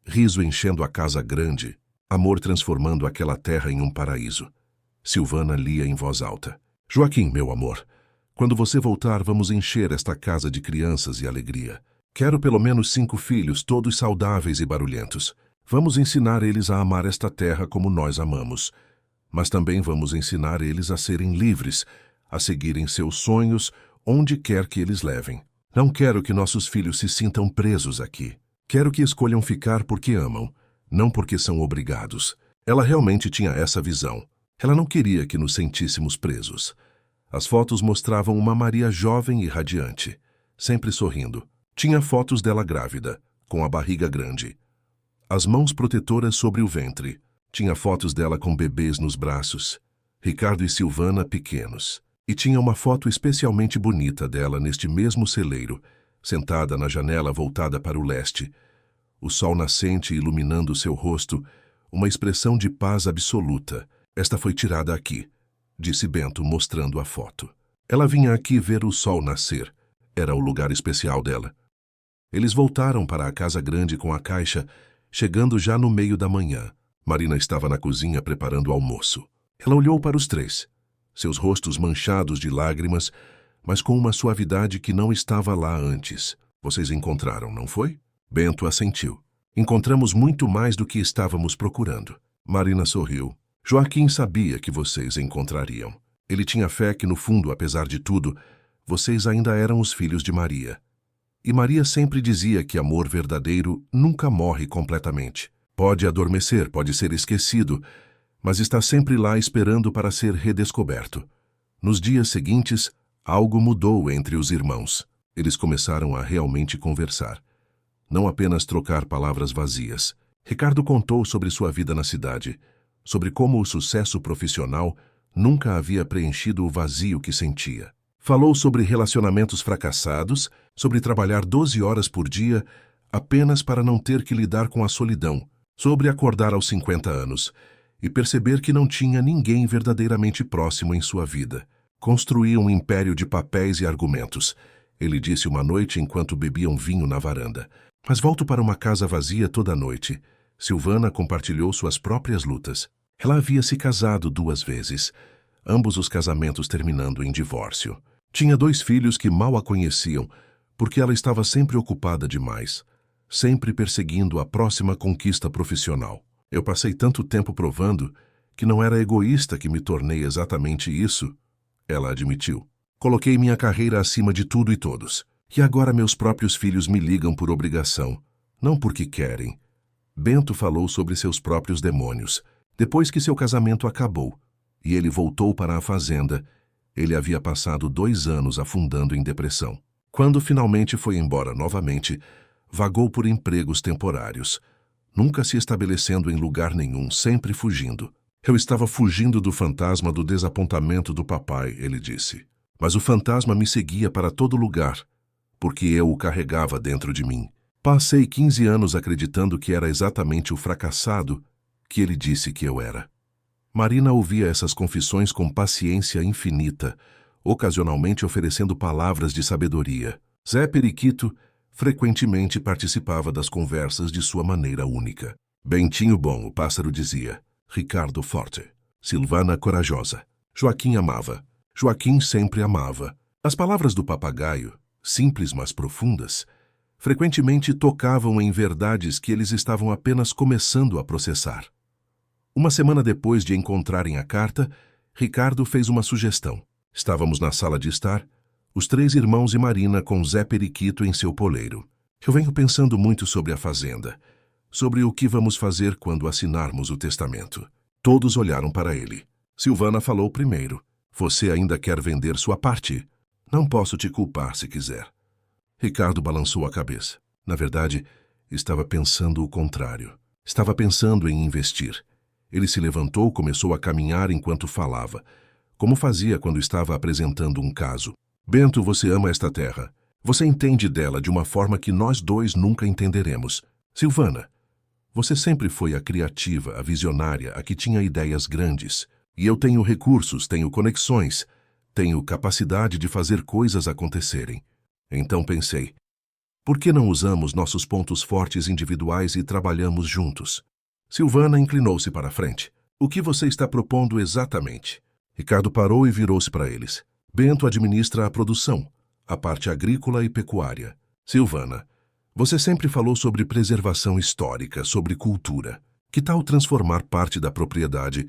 riso enchendo a casa grande, amor transformando aquela terra em um paraíso. Silvana lia em voz alta. Joaquim, meu amor, quando você voltar, vamos encher esta casa de crianças e alegria. Quero pelo menos 5 filhos, todos saudáveis e barulhentos. Vamos ensinar eles a amar esta terra como nós amamos. Mas também vamos ensinar eles a serem livres, a seguirem seus sonhos onde quer que eles levem. Não quero que nossos filhos se sintam presos aqui. Quero que escolham ficar porque amam, não porque são obrigados. Ela realmente tinha essa visão. Ela não queria que nos sentíssemos presos. As fotos mostravam uma Maria jovem e radiante, sempre sorrindo. Tinha fotos dela grávida, com a barriga grande, as mãos protetoras sobre o ventre. Tinha fotos dela com bebês nos braços, Ricardo e Silvana pequenos. E tinha uma foto especialmente bonita dela neste mesmo celeiro, sentada na janela voltada para o leste, o sol nascente iluminando seu rosto, uma expressão de paz absoluta. Esta foi tirada aqui, disse Bento, mostrando a foto. Ela vinha aqui ver o sol nascer. Era o lugar especial dela. Eles voltaram para a casa grande com a caixa, chegando já no meio da manhã. Marina estava na cozinha preparando o almoço. Ela olhou para os 3, seus rostos manchados de lágrimas, mas com uma suavidade que não estava lá antes. Vocês encontraram, não foi? Bento assentiu. Encontramos muito mais do que estávamos procurando. Marina sorriu. Joaquim sabia que vocês encontrariam. Ele tinha fé que, no fundo, apesar de tudo, vocês ainda eram os filhos de Maria. E Maria sempre dizia que amor verdadeiro nunca morre completamente. Pode adormecer, pode ser esquecido, mas está sempre lá esperando para ser redescoberto. Nos dias seguintes, algo mudou entre os irmãos. Eles começaram a realmente conversar. Não apenas trocar palavras vazias. Ricardo contou sobre sua vida na cidade, sobre como o sucesso profissional nunca havia preenchido o vazio que sentia. Falou sobre relacionamentos fracassados, sobre trabalhar 12 horas por dia apenas para não ter que lidar com a solidão, sobre acordar aos 50 anos e perceber que não tinha ninguém verdadeiramente próximo em sua vida. Construía um império de papéis e argumentos, ele disse uma noite enquanto bebiam vinho na varanda. Mas volto para uma casa vazia toda noite. Silvana compartilhou suas próprias lutas. Ela havia se casado 2 vezes, ambos os casamentos terminando em divórcio. Tinha 2 filhos que mal a conheciam, porque ela estava sempre ocupada demais, sempre perseguindo a próxima conquista profissional. Eu passei tanto tempo provando que não era egoísta que me tornei exatamente isso, ela admitiu. Coloquei minha carreira acima de tudo e todos. E agora meus próprios filhos me ligam por obrigação, não porque querem. Bento falou sobre seus próprios demônios. Depois que seu casamento acabou e ele voltou para a fazenda, ele havia passado 2 anos afundando em depressão. Quando finalmente foi embora novamente, vagou por empregos temporários, nunca se estabelecendo em lugar nenhum, sempre fugindo. Eu estava fugindo do fantasma do desapontamento do papai, ele disse. Mas o fantasma me seguia para todo lugar, porque eu o carregava dentro de mim. Passei 15 anos acreditando que era exatamente o fracassado que ele disse que eu era. Marina ouvia essas confissões com paciência infinita, ocasionalmente oferecendo palavras de sabedoria. Zé Periquito frequentemente participava das conversas de sua maneira única. Bentinho bom, o pássaro dizia. Ricardo forte. Silvana corajosa. Joaquim amava. Joaquim sempre amava. As palavras do papagaio, simples mas profundas, frequentemente tocavam em verdades que eles estavam apenas começando a processar. Uma semana depois de encontrarem a carta, Ricardo fez uma sugestão. Estávamos na sala de estar, os 3 irmãos e Marina com Zé Periquito em seu poleiro. Eu venho pensando muito sobre a fazenda, sobre o que vamos fazer quando assinarmos o testamento. Todos olharam para ele. Silvana falou primeiro. Você ainda quer vender sua parte? Não posso te culpar se quiser. Ricardo balançou a cabeça. Na verdade, estava pensando o contrário. Estava pensando em investir. Ele se levantou e começou a caminhar enquanto falava, como fazia quando estava apresentando um caso. Bento, você ama esta terra. Você entende dela de uma forma que nós 2 nunca entenderemos. Silvana, você sempre foi a criativa, a visionária, a que tinha ideias grandes. E eu tenho recursos, tenho conexões, tenho capacidade de fazer coisas acontecerem. Então pensei, por que não usamos nossos pontos fortes individuais e trabalhamos juntos? Silvana inclinou-se para a frente. O que você está propondo exatamente? Ricardo parou e virou-se para eles. Bento administra a produção, a parte agrícola e pecuária. Silvana, você sempre falou sobre preservação histórica, sobre cultura. Que tal transformar parte da propriedade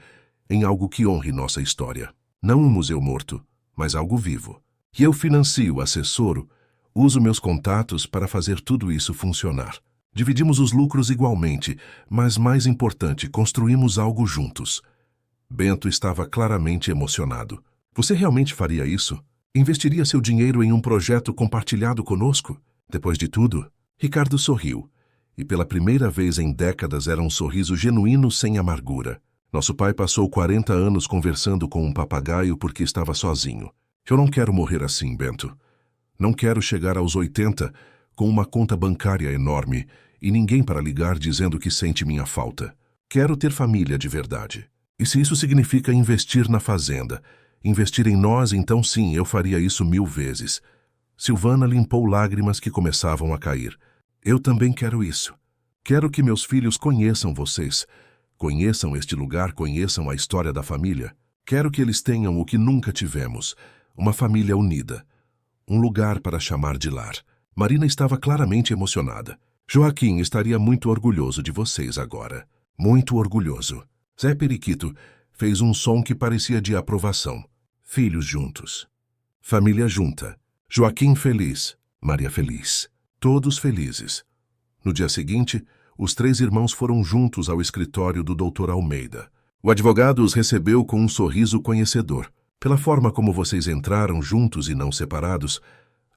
em algo que honre nossa história? Não um museu morto, mas algo vivo. E eu financio, assessoro, uso meus contatos para fazer tudo isso funcionar. Dividimos os lucros igualmente, mas mais importante, construímos algo juntos. Bento estava claramente emocionado. Você realmente faria isso? Investiria seu dinheiro em um projeto compartilhado conosco? Depois de tudo, Ricardo sorriu. E pela primeira vez em décadas era um sorriso genuíno sem amargura. Nosso pai passou 40 anos conversando com um papagaio porque estava sozinho. Eu não quero morrer assim, Bento. Não quero chegar aos 80 com uma conta bancária enorme e ninguém para ligar dizendo que sente minha falta. Quero ter família de verdade. E se isso significa investir na fazenda, investir em nós, então sim, eu faria isso 1000 vezes. Silvana limpou lágrimas que começavam a cair. Eu também quero isso. Quero que meus filhos conheçam vocês, conheçam este lugar, conheçam a história da família. Quero que eles tenham o que nunca tivemos, uma família unida, um lugar para chamar de lar. Marina estava claramente emocionada. Joaquim estaria muito orgulhoso de vocês agora. Muito orgulhoso. Zé Periquito fez um som que parecia de aprovação. Filhos juntos. Família junta. Joaquim feliz. Maria feliz. Todos felizes. No dia seguinte, os 3 irmãos foram juntos ao escritório do Dr. Almeida. O advogado os recebeu com um sorriso conhecedor. Pela forma como vocês entraram juntos e não separados,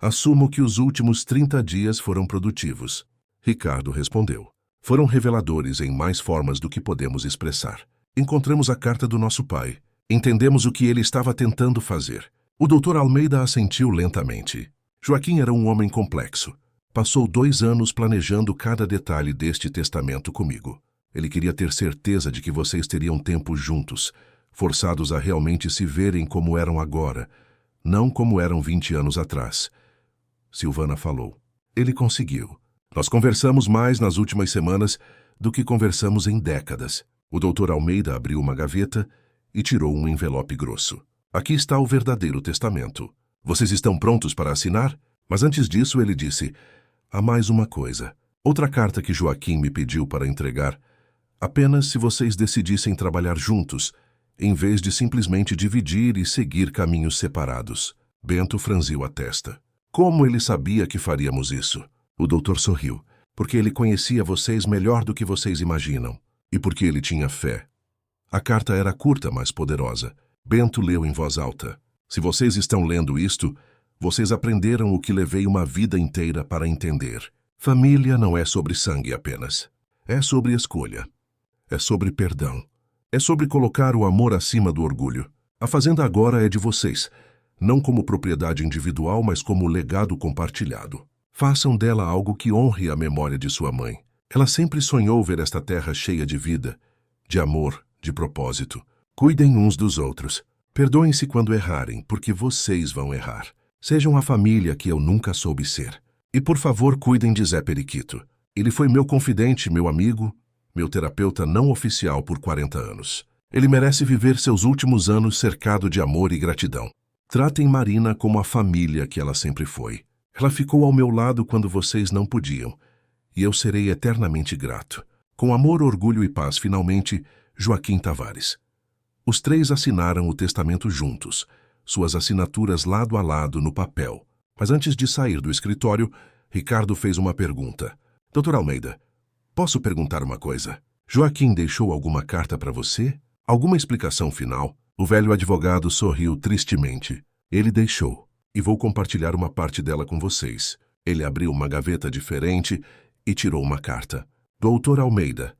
assumo que os últimos 30 dias foram produtivos. Ricardo respondeu. Foram reveladores em mais formas do que podemos expressar. Encontramos a carta do nosso pai. Entendemos o que ele estava tentando fazer. O Dr. Almeida assentiu lentamente. Joaquim era um homem complexo. Passou 2 anos planejando cada detalhe deste testamento comigo. Ele queria ter certeza de que vocês teriam tempo juntos, forçados a realmente se verem como eram agora, não como eram 20 anos atrás. Silvana falou. Ele conseguiu. Nós conversamos mais nas últimas semanas do que conversamos em décadas. O Dr. Almeida abriu uma gaveta e tirou um envelope grosso. Aqui está o verdadeiro testamento. Vocês estão prontos para assinar? Mas antes disso ele disse, há mais uma coisa. Outra carta que Joaquim me pediu para entregar, apenas se vocês decidissem trabalhar juntos, em vez de simplesmente dividir e seguir caminhos separados. Bento franziu a testa. Como ele sabia que faríamos isso? O doutor sorriu, porque ele conhecia vocês melhor do que vocês imaginam, e porque ele tinha fé. A carta era curta, mas poderosa. Bento leu em voz alta. Se vocês estão lendo isto, vocês aprenderam o que levei uma vida inteira para entender. Família não é sobre sangue apenas. É sobre escolha. É sobre perdão. É sobre colocar o amor acima do orgulho. A fazenda agora é de vocês. não como propriedade individual, mas como legado compartilhado. Façam dela algo que honre a memória de sua mãe. Ela sempre sonhou ver esta terra cheia de vida, de amor, de propósito. Cuidem uns dos outros. Perdoem-se quando errarem, porque vocês vão errar. Sejam a família que eu nunca soube ser. E por favor, cuidem de Zé Periquito. Ele foi meu confidente, meu amigo, meu terapeuta não oficial por 40 anos. Ele merece viver seus últimos anos cercado de amor e gratidão. Tratem Marina como a família que ela sempre foi. Ela ficou ao meu lado quando vocês não podiam, e eu serei eternamente grato. Com amor, orgulho e paz, finalmente, Joaquim Tavares. Os três assinaram o testamento juntos, suas assinaturas lado a lado no papel. Mas antes de sair do escritório, Ricardo fez uma pergunta. Dr. Almeida, posso perguntar uma coisa? Joaquim deixou alguma carta para você? Alguma explicação final? O velho advogado sorriu tristemente. Ele deixou, e vou compartilhar uma parte dela com vocês. Ele abriu uma gaveta diferente e tirou uma carta. Doutor Almeida,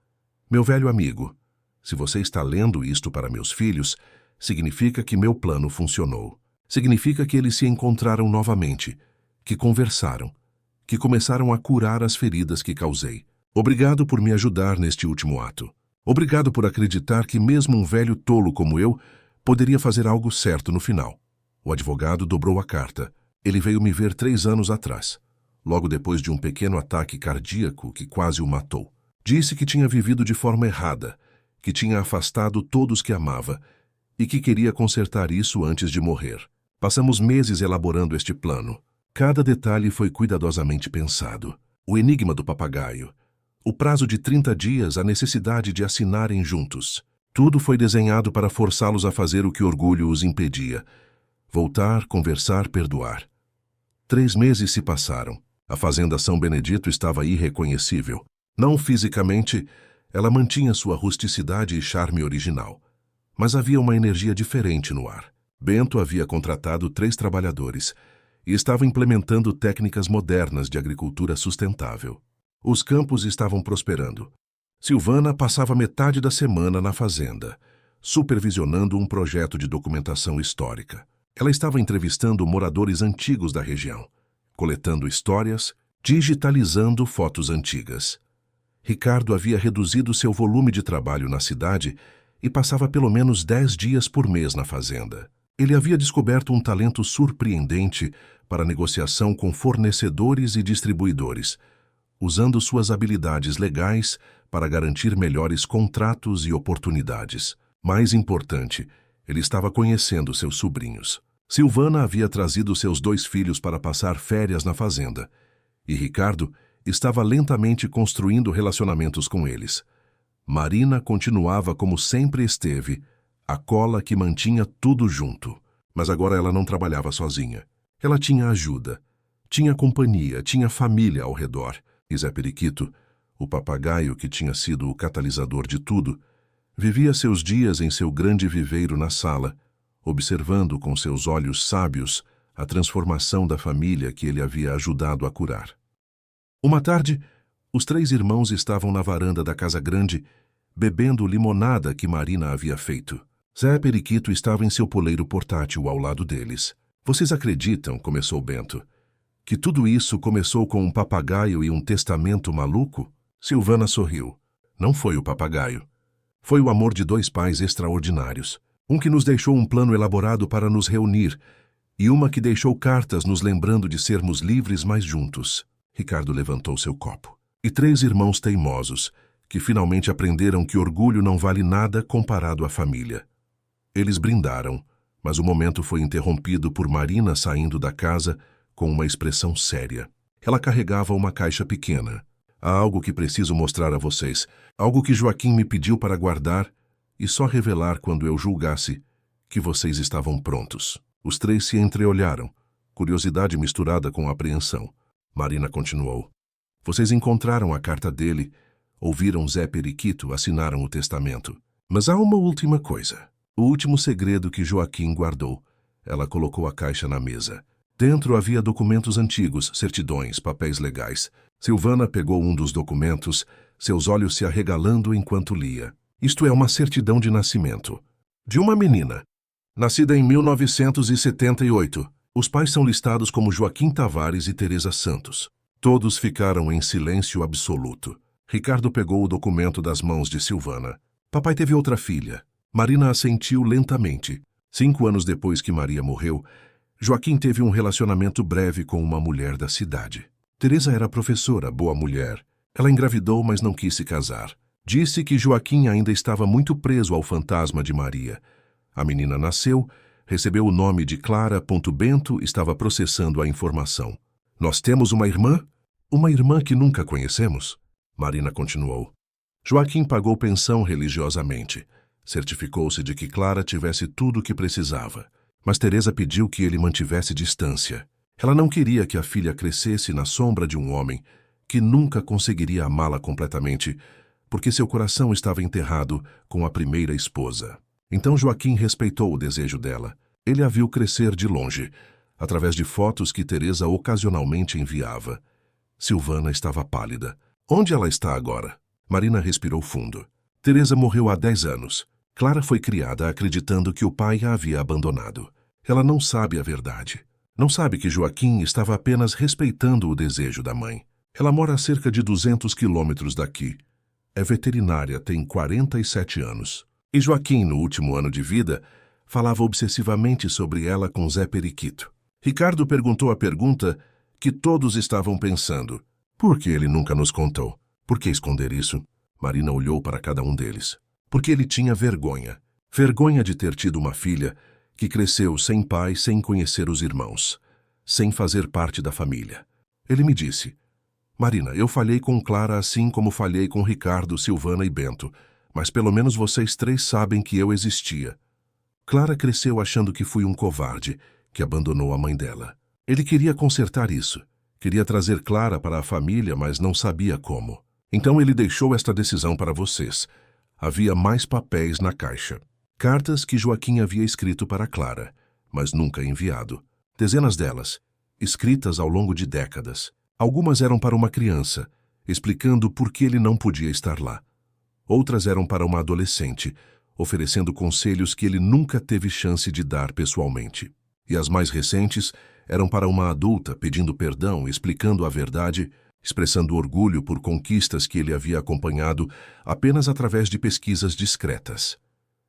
meu velho amigo, se você está lendo isto para meus filhos, significa que meu plano funcionou. Significa que eles se encontraram novamente, que conversaram, que começaram a curar as feridas que causei. Obrigado por me ajudar neste último ato. Obrigado por acreditar que mesmo um velho tolo como eu poderia fazer algo certo no final. O advogado dobrou a carta. Ele veio me ver 3 anos atrás, logo depois de um pequeno ataque cardíaco que quase o matou. Disse que tinha vivido de forma errada, que tinha afastado todos que amava e que queria consertar isso antes de morrer. Passamos meses elaborando este plano. Cada detalhe foi cuidadosamente pensado. O enigma do papagaio, o prazo de 30 dias, a necessidade de assinarem juntos. Tudo foi desenhado para forçá-los a fazer o que orgulho os impedia. Voltar, conversar, perdoar. 3 meses se passaram. A fazenda São Benedito estava irreconhecível. Não fisicamente, ela mantinha sua rusticidade e charme original. Mas havia uma energia diferente no ar. Bento havia contratado 3 trabalhadores e estava implementando técnicas modernas de agricultura sustentável. Os campos estavam prosperando. Silvana passava metade da semana na fazenda, supervisionando um projeto de documentação histórica. Ela estava entrevistando moradores antigos da região, coletando histórias, digitalizando fotos antigas. Ricardo havia reduzido seu volume de trabalho na cidade e passava pelo menos 10 dias por mês na fazenda. Ele havia descoberto um talento surpreendente para negociação com fornecedores e distribuidores, usando suas habilidades legais para garantir melhores contratos e oportunidades. Mais importante, ele estava conhecendo seus sobrinhos. Silvana havia trazido seus 2 filhos para passar férias na fazenda, e Ricardo estava lentamente construindo relacionamentos com eles. Marina continuava como sempre esteve, a cola que mantinha tudo junto. Mas agora ela não trabalhava sozinha. Ela tinha ajuda, tinha companhia, tinha família ao redor. E Zé Periquito, o papagaio que tinha sido o catalisador de tudo, vivia seus dias em seu grande viveiro na sala, observando com seus olhos sábios a transformação da família que ele havia ajudado a curar. Uma tarde, os 3 irmãos estavam na varanda da casa grande, bebendo limonada que Marina havia feito. Zé Periquito estava em seu poleiro portátil ao lado deles. Vocês acreditam, começou Bento, que tudo isso começou com um papagaio e um testamento maluco? Silvana sorriu. Não foi o papagaio. Foi o amor de 2 pais extraordinários. Um que nos deixou um plano elaborado para nos reunir e uma que deixou cartas nos lembrando de sermos livres mais juntos. Ricardo levantou seu copo. E 3 irmãos teimosos, que finalmente aprenderam que orgulho não vale nada comparado à família. Eles brindaram, mas o momento foi interrompido por Marina saindo da casa com uma expressão séria. Ela carregava uma caixa pequena. Há algo que preciso mostrar a vocês, algo que Joaquim me pediu para guardar e só revelar quando eu julgasse que vocês estavam prontos. Os 3 se entreolharam, curiosidade misturada com apreensão. Marina continuou. Vocês encontraram a carta dele, ouviram Zé Periquito, assinaram o testamento. Mas há uma última coisa. O último segredo que Joaquim guardou. Ela colocou a caixa na mesa. Dentro havia documentos antigos, certidões, papéis legais. Silvana pegou um dos documentos, seus olhos se arregalando enquanto lia. Isto é uma certidão de nascimento. De uma menina. Nascida em 1978. Os pais são listados como Joaquim Tavares e Teresa Santos. Todos ficaram em silêncio absoluto. Ricardo pegou o documento das mãos de Silvana. Papai teve outra filha. Marina assentiu lentamente. 5 anos depois que Maria morreu, Joaquim teve um relacionamento breve com uma mulher da cidade. Teresa era professora, boa mulher. Ela engravidou, mas não quis se casar. Disse que Joaquim ainda estava muito preso ao fantasma de Maria. A menina nasceu, recebeu o nome de Clara. Bento estava processando a informação. Nós temos uma irmã? Uma irmã que nunca conhecemos? Marina continuou. Joaquim pagou pensão religiosamente. Certificou-se de que Clara tivesse tudo o que precisava. Mas Teresa pediu que ele mantivesse distância. Ela não queria que a filha crescesse na sombra de um homem que nunca conseguiria amá-la completamente, porque seu coração estava enterrado com a primeira esposa. Então Joaquim respeitou o desejo dela. Ele a viu crescer de longe, através de fotos que Teresa ocasionalmente enviava. Silvana estava pálida. Onde ela está agora? Marina respirou fundo. Teresa morreu há 10 anos. Clara foi criada acreditando que o pai a havia abandonado. Ela não sabe a verdade. Não sabe que Joaquim estava apenas respeitando o desejo da mãe. Ela mora a cerca de 200 quilômetros daqui. É veterinária, tem 47 anos. E Joaquim, no último ano de vida, falava obsessivamente sobre ela com Zé Periquito. Ricardo perguntou a pergunta que todos estavam pensando. Por que ele nunca nos contou? Por que esconder isso? Marina olhou para cada um deles. Porque ele tinha vergonha. Vergonha de ter tido uma filha que cresceu sem pai, sem conhecer os irmãos, sem fazer parte da família. Ele me disse: Marina, eu falhei com Clara assim como falhei com Ricardo, Silvana e Bento, mas pelo menos vocês 3 sabem que eu existia. Clara cresceu achando que fui um covarde, que abandonou a mãe dela. Ele queria consertar isso. Queria trazer Clara para a família, mas não sabia como. Então ele deixou esta decisão para vocês. Havia mais papéis na caixa. Cartas que Joaquim havia escrito para Clara, mas nunca enviado. Dezenas delas, escritas ao longo de décadas. Algumas eram para uma criança, explicando por que ele não podia estar lá. Outras eram para uma adolescente, oferecendo conselhos que ele nunca teve chance de dar pessoalmente. E as mais recentes eram para uma adulta, pedindo perdão, explicando a verdade, expressando orgulho por conquistas que ele havia acompanhado apenas através de pesquisas discretas.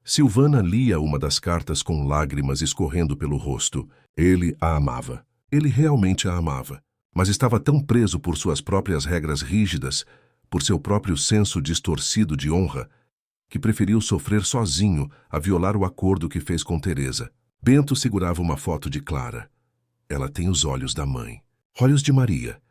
Silvana lia uma das cartas com lágrimas escorrendo pelo rosto. Ele a amava. Ele realmente a amava. Mas estava tão preso por suas próprias regras rígidas, por seu próprio senso distorcido de honra, que preferiu sofrer sozinho a violar o acordo que fez com Teresa. Bento segurava uma foto de Clara. Ela tem os olhos da mãe. Olhos de Maria.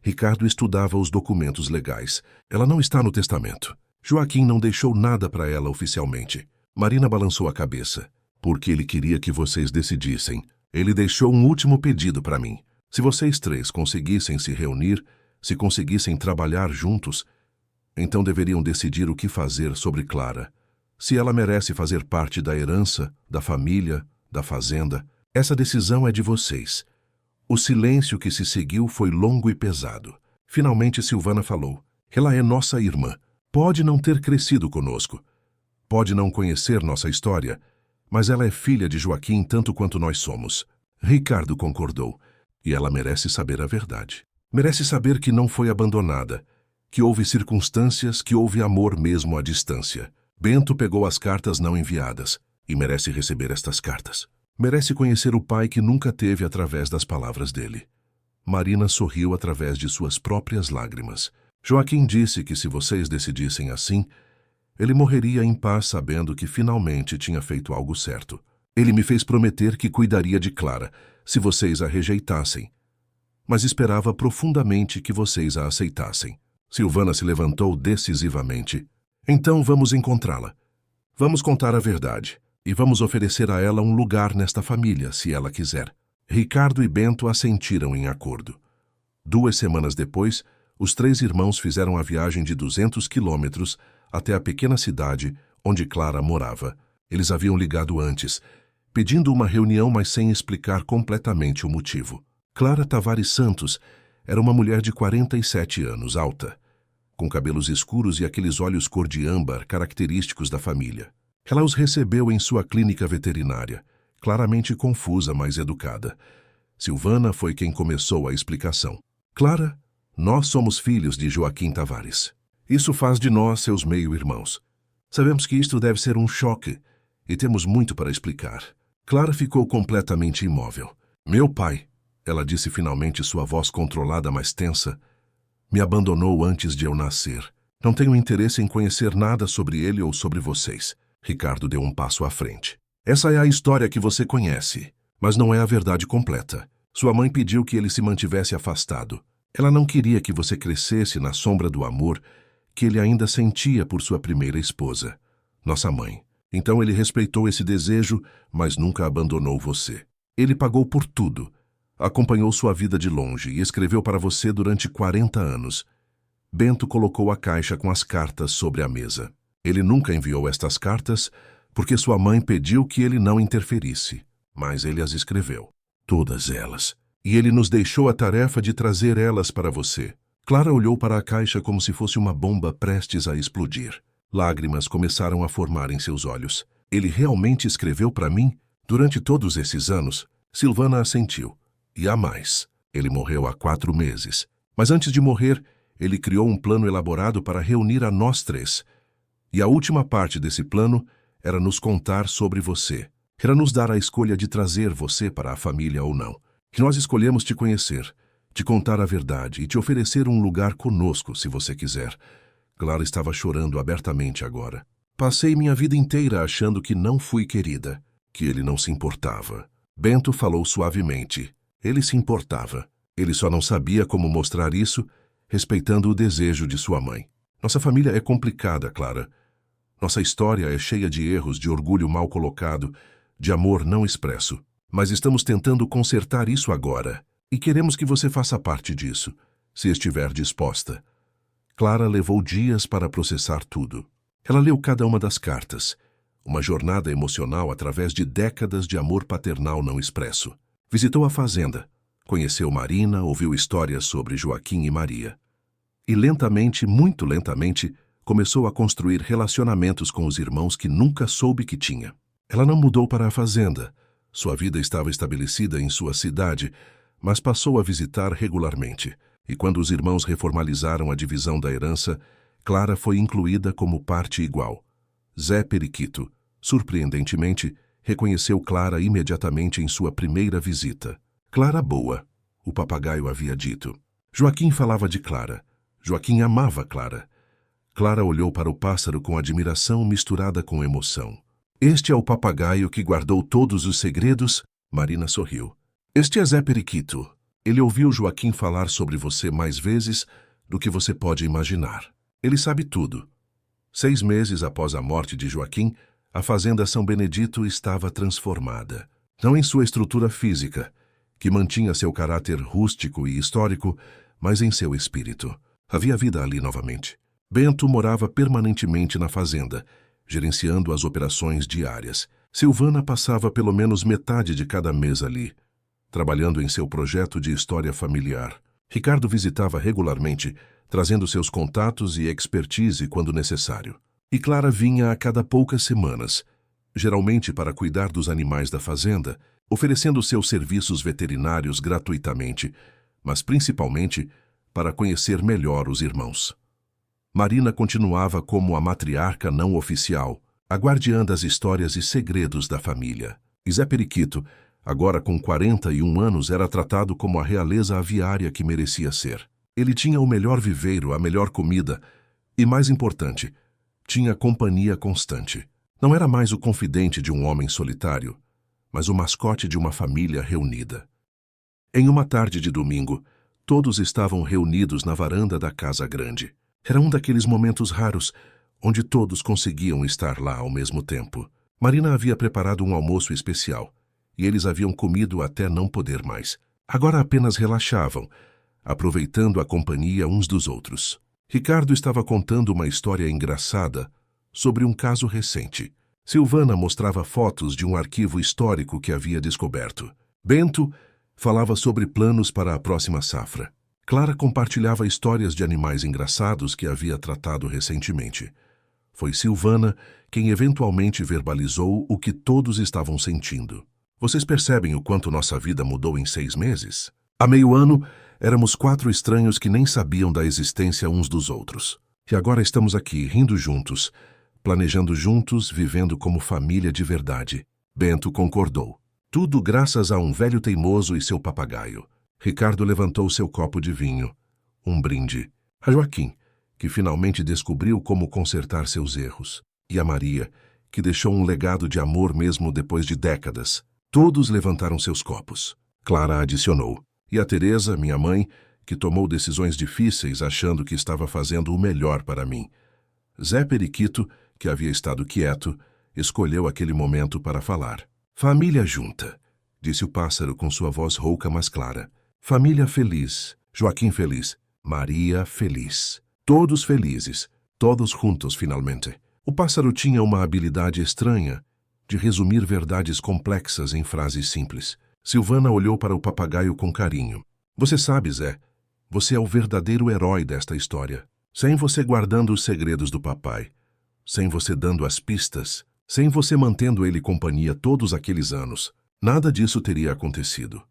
Ricardo estudava os documentos legais. Ela não está no testamento. Joaquim não deixou nada para ela oficialmente. Marina balançou a cabeça. Porque ele queria que vocês decidissem. Ele deixou um último pedido para mim. Se vocês 3 conseguissem se reunir, se conseguissem trabalhar juntos, então deveriam decidir o que fazer sobre Clara. Se ela merece fazer parte da herança, da família, da fazenda, essa decisão é de vocês. O silêncio que se seguiu foi longo e pesado. Finalmente Silvana falou. Ela é nossa irmã. Pode não ter crescido conosco. Pode não conhecer nossa história, mas ela é filha de Joaquim tanto quanto nós somos. Ricardo concordou. E ela merece saber a verdade. Merece saber que não foi abandonada, que houve circunstâncias, que houve amor mesmo à distância. Bento pegou as cartas não enviadas e merece receber estas cartas. Merece conhecer o pai que nunca teve através das palavras dele. Marina sorriu através de suas próprias lágrimas. Joaquim disse que se vocês decidissem assim, ele morreria em paz sabendo que finalmente tinha feito algo certo. Ele me fez prometer que cuidaria de Clara, se vocês a rejeitassem, mas esperava profundamente que vocês a aceitassem. Silvana se levantou decisivamente. Então vamos encontrá-la. Vamos contar a verdade. E vamos oferecer a ela um lugar nesta família, se ela quiser. Ricardo e Bento assentiram em acordo. 2 semanas depois, os 3 irmãos fizeram a viagem de 200 quilômetros até a pequena cidade onde Clara morava. Eles haviam ligado antes, pedindo uma reunião, mas sem explicar completamente o motivo. Clara Tavares Santos era uma mulher de 47 anos, alta, com cabelos escuros e aqueles olhos cor de âmbar característicos da família. Ela os recebeu em sua clínica veterinária. claramente confusa, mas educada. Silvana foi quem começou a explicação. Clara, nós somos filhos de Joaquim Tavares. Isso faz de nós seus meio-irmãos. Sabemos que isto deve ser um choque e temos muito para explicar. Clara ficou completamente imóvel. Meu pai, ela disse finalmente, sua voz controlada, mas tensa, me abandonou antes de eu nascer. Não tenho interesse em conhecer nada sobre ele ou sobre vocês. Ricardo deu um passo à frente. Essa é a história que você conhece, mas não é a verdade completa. Sua mãe pediu que ele se mantivesse afastado. Ela não queria que você crescesse na sombra do amor que ele ainda sentia por sua primeira esposa, nossa mãe. Então ele respeitou esse desejo, mas nunca abandonou você. Ele pagou por tudo, acompanhou sua vida de longe e escreveu para você durante 40 anos. Bento colocou a caixa com as cartas sobre a mesa. Ele nunca enviou estas cartas porque sua mãe pediu que ele não interferisse, mas ele as escreveu, todas elas. E ele nos deixou a tarefa de trazer elas para você. Clara olhou para a caixa como se fosse uma bomba prestes a explodir. Lágrimas começaram a formar em seus olhos. Ele realmente escreveu para mim? Durante todos esses anos, Silvana assentiu. E há mais. Ele morreu há 4 meses. Mas antes de morrer, ele criou um plano elaborado para reunir a nós 3. E a última parte desse plano era nos contar sobre você. Era nos dar a escolha de trazer você para a família ou não. Que nós escolhemos te conhecer, te contar a verdade e te oferecer um lugar conosco, se você quiser. Clara estava chorando abertamente agora. Passei minha vida inteira achando que não fui querida, que ele não se importava. Bento falou suavemente. Ele se importava. Ele só não sabia como mostrar isso, respeitando o desejo de sua mãe. Nossa família é complicada, Clara. Nossa história é cheia de erros, de orgulho mal colocado, de amor não expresso. Mas estamos tentando consertar isso agora. E queremos que você faça parte disso, se estiver disposta. Clara levou dias para processar tudo. Ela leu cada uma das cartas. Uma jornada emocional através de décadas de amor paternal não expresso. Visitou a fazenda. Conheceu Marina, ouviu histórias sobre Joaquim e Maria. E lentamente, muito lentamente, começou a construir relacionamentos com os irmãos que nunca soube que tinha. Ela não mudou para a fazenda. Sua vida estava estabelecida em sua cidade, mas passou a visitar regularmente. E quando os irmãos reformalizaram a divisão da herança, Clara foi incluída como parte igual. Zé Periquito, surpreendentemente, reconheceu Clara imediatamente em sua primeira visita. Clara boa, o papagaio havia dito. Joaquim falava de Clara. Joaquim amava Clara. Clara olhou para o pássaro com admiração misturada com emoção. Este é o papagaio que guardou todos os segredos? Marina sorriu. Este é Zé Periquito. Ele ouviu Joaquim falar sobre você mais vezes do que você pode imaginar. Ele sabe tudo. 6 meses após a morte de Joaquim, a fazenda São Benedito estava transformada. Não em sua estrutura física, que mantinha seu caráter rústico e histórico, mas em seu espírito. Havia vida ali novamente. Bento morava permanentemente na fazenda, gerenciando as operações diárias. Silvana passava pelo menos metade de cada mês ali, trabalhando em seu projeto de história familiar. Ricardo visitava regularmente, trazendo seus contatos e expertise quando necessário. E Clara vinha a cada poucas semanas, geralmente para cuidar dos animais da fazenda, oferecendo seus serviços veterinários gratuitamente, mas principalmente para conhecer melhor os irmãos. Marina continuava como a matriarca não oficial, a guardiã das histórias e segredos da família. E Zé Periquito, agora com 41 anos, era tratado como a realeza aviária que merecia ser. Ele tinha o melhor viveiro, a melhor comida e, mais importante, tinha companhia constante. Não era mais o confidente de um homem solitário, mas o mascote de uma família reunida. Em uma tarde de domingo, todos estavam reunidos na varanda da casa grande. Era um daqueles momentos raros onde todos conseguiam estar lá ao mesmo tempo. Marina havia preparado um almoço especial e eles haviam comido até não poder mais. Agora apenas relaxavam, aproveitando a companhia uns dos outros. Ricardo estava contando uma história engraçada sobre um caso recente. Silvana mostrava fotos de um arquivo histórico que havia descoberto. Bento falava sobre planos para a próxima safra. Clara compartilhava histórias de animais engraçados que havia tratado recentemente. Foi Silvana quem eventualmente verbalizou o que todos estavam sentindo. Vocês percebem o quanto nossa vida mudou em 6 meses? Há meio ano, éramos 4 estranhos que nem sabiam da existência uns dos outros. E agora estamos aqui, rindo juntos, planejando juntos, vivendo como família de verdade. Bento concordou. Tudo graças a um velho teimoso e seu papagaio. Ricardo levantou seu copo de vinho. Um brinde. A Joaquim, que finalmente descobriu como consertar seus erros. E a Maria, que deixou um legado de amor mesmo depois de décadas. Todos levantaram seus copos. Clara adicionou. E a Teresa, minha mãe, que tomou decisões difíceis achando que estava fazendo o melhor para mim. Zé Periquito, que havia estado quieto, escolheu aquele momento para falar. Família junta, disse o pássaro com sua voz rouca mas clara. Família feliz, Joaquim feliz, Maria feliz. Todos felizes, todos juntos finalmente. O pássaro tinha uma habilidade estranha de resumir verdades complexas em frases simples. Silvana olhou para o papagaio com carinho. Você sabe, Zé, você é o verdadeiro herói desta história. Sem você guardando os segredos do papai, sem você dando as pistas, sem você mantendo ele companhia todos aqueles anos, nada disso teria acontecido.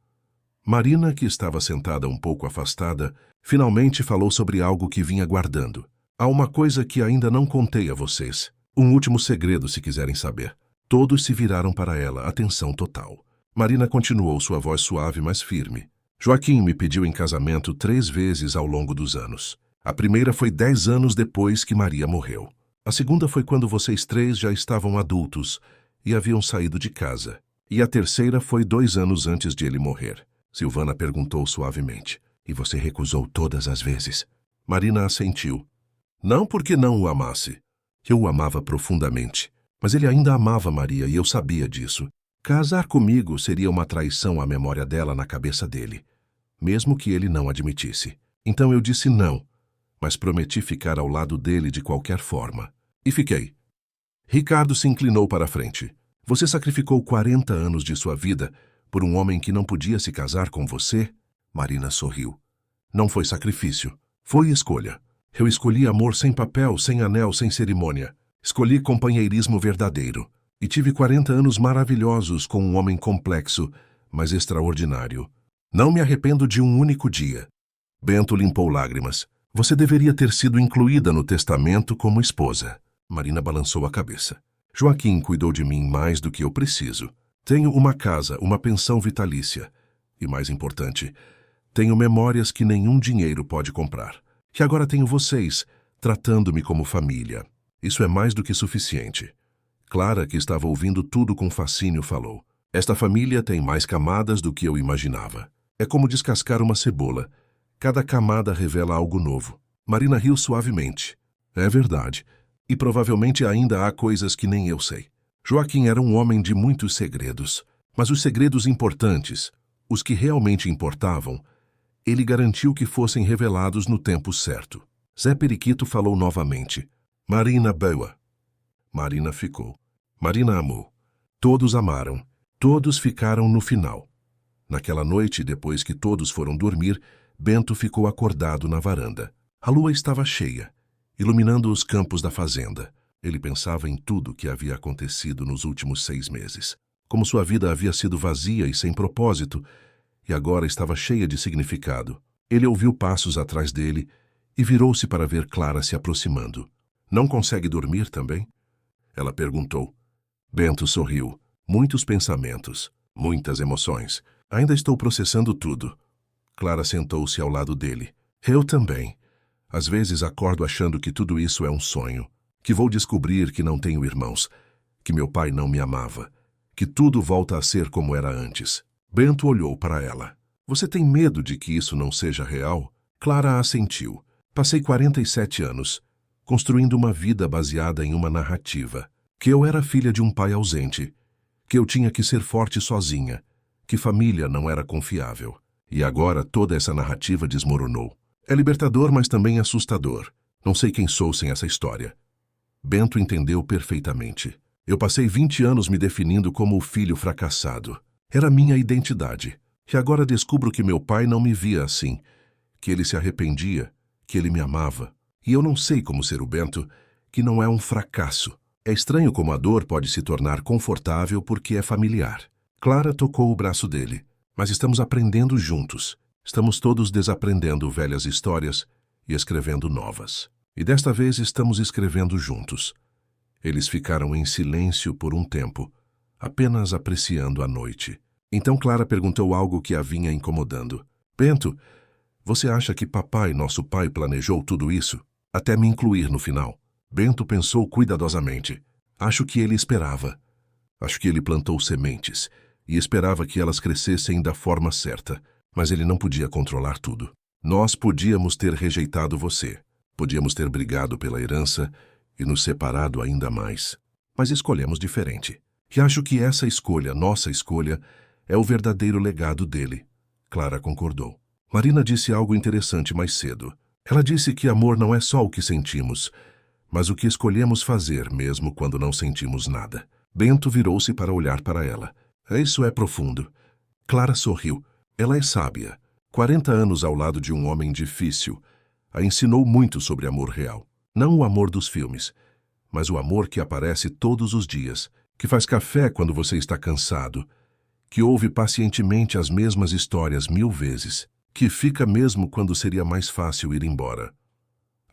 Marina, que estava sentada um pouco afastada, finalmente falou sobre algo que vinha guardando. Há uma coisa que ainda não contei a vocês. Um último segredo, se quiserem saber. Todos se viraram para ela, atenção total. Marina continuou, sua voz suave, mas firme. Joaquim me pediu em casamento 3 vezes ao longo dos anos. A primeira foi 10 anos depois que Maria morreu. A segunda foi quando vocês 3 já estavam adultos e haviam saído de casa. E a terceira foi 2 anos antes de ele morrer. Silvana perguntou suavemente. E você recusou todas as vezes? Marina assentiu. Não porque não o amasse. Eu o amava profundamente. Mas ele ainda amava Maria e eu sabia disso. Casar comigo seria uma traição à memória dela na cabeça dele, mesmo que ele não admitisse. Então eu disse não, mas prometi ficar ao lado dele de qualquer forma. E fiquei. Ricardo se inclinou para a frente. Você sacrificou 40 anos de sua vida por um homem que não podia se casar com você? Marina sorriu. Não foi sacrifício, foi escolha. Eu escolhi amor sem papel, sem anel, sem cerimônia. Escolhi companheirismo verdadeiro. E tive 40 anos maravilhosos com um homem complexo, mas extraordinário. Não me arrependo de um único dia. Bento limpou lágrimas. Você deveria ter sido incluída no testamento como esposa. Marina balançou a cabeça. Joaquim cuidou de mim mais do que eu preciso. Tenho uma casa, uma pensão vitalícia. E mais importante, tenho memórias que nenhum dinheiro pode comprar. E agora tenho vocês, tratando-me como família. Isso é mais do que suficiente. Clara, que estava ouvindo tudo com fascínio, falou. Esta família tem mais camadas do que eu imaginava. É como descascar uma cebola. Cada camada revela algo novo. Marina riu suavemente. É verdade. E provavelmente ainda há coisas que nem eu sei. Joaquim era um homem de muitos segredos. Mas os segredos importantes, os que realmente importavam, ele garantiu que fossem revelados no tempo certo. Zé Periquito falou novamente. Marina boa. Marina ficou. Marina amou. Todos amaram. Todos ficaram no final. Naquela noite, depois que todos foram dormir, Bento ficou acordado na varanda. A lua estava cheia, iluminando os campos da fazenda. Ele pensava em tudo que havia acontecido nos últimos 6 meses. Como sua vida havia sido vazia e sem propósito, e agora estava cheia de significado. Ele ouviu passos atrás dele e virou-se para ver Clara se aproximando. Não consegue dormir também? Ela perguntou. Bento sorriu. Muitos pensamentos, muitas emoções. Ainda estou processando tudo. Clara sentou-se ao lado dele. Eu também. Às vezes acordo achando que tudo isso é um sonho, que vou descobrir que não tenho irmãos, que meu pai não me amava, que tudo volta a ser como era antes. Bento olhou para ela. Você tem medo de que isso não seja real? Clara assentiu. Passei 47 anos, construindo uma vida baseada em uma narrativa. Que eu era filha de um pai ausente, que eu tinha que ser forte sozinha, que família não era confiável. E agora toda essa narrativa desmoronou. É libertador, mas também assustador. Não sei quem sou sem essa história. Bento entendeu perfeitamente. Eu passei 20 anos me definindo como o filho fracassado. Era minha identidade. E agora descubro que meu pai não me via assim, que ele se arrependia, que ele me amava. E eu não sei como ser o Bento, que não é um fracasso. É estranho como a dor pode se tornar confortável porque é familiar. Clara tocou o braço dele. Mas estamos aprendendo juntos. Estamos todos desaprendendo velhas histórias e escrevendo novas. E desta vez estamos escrevendo juntos. Eles ficaram em silêncio por um tempo, apenas apreciando a noite. Então Clara perguntou algo que a vinha incomodando. Bento, você acha que papai, nosso pai, planejou tudo isso? Até me incluir no final. Bento pensou cuidadosamente. Acho que ele esperava. Acho que ele plantou sementes e esperava que elas crescessem da forma certa, mas ele não podia controlar tudo. Nós podíamos ter rejeitado você, podíamos ter brigado pela herança e nos separado ainda mais, mas escolhemos diferente. E acho que essa escolha, nossa escolha, é o verdadeiro legado dele. Clara concordou. Marina disse algo interessante mais cedo. Ela disse que amor não é só o que sentimos, mas o que escolhemos fazer mesmo quando não sentimos nada. Bento virou-se para olhar para ela. Isso é profundo. Clara sorriu. Ela é sábia. 40 anos ao lado de um homem difícil. A ensinou muito sobre amor real. Não o amor dos filmes, mas o amor que aparece todos os dias, que faz café quando você está cansado, que ouve pacientemente as mesmas histórias 1000 vezes, que fica mesmo quando seria mais fácil ir embora.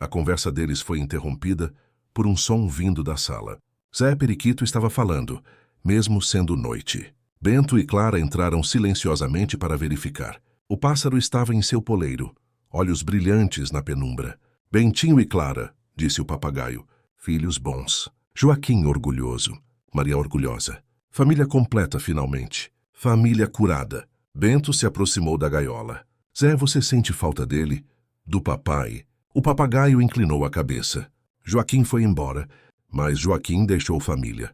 A conversa deles foi interrompida por um som vindo da sala. Zé Periquito estava falando, mesmo sendo noite. Bento e Clara entraram silenciosamente para verificar. O pássaro estava em seu poleiro, olhos brilhantes na penumbra. Bentinho e Clara, disse o papagaio, filhos bons. Joaquim orgulhoso, Maria orgulhosa. Família completa finalmente. Família curada. Bento se aproximou da gaiola. Zé, você sente falta dele? Do papai? O papagaio inclinou a cabeça. Joaquim foi embora, mas Joaquim deixou família.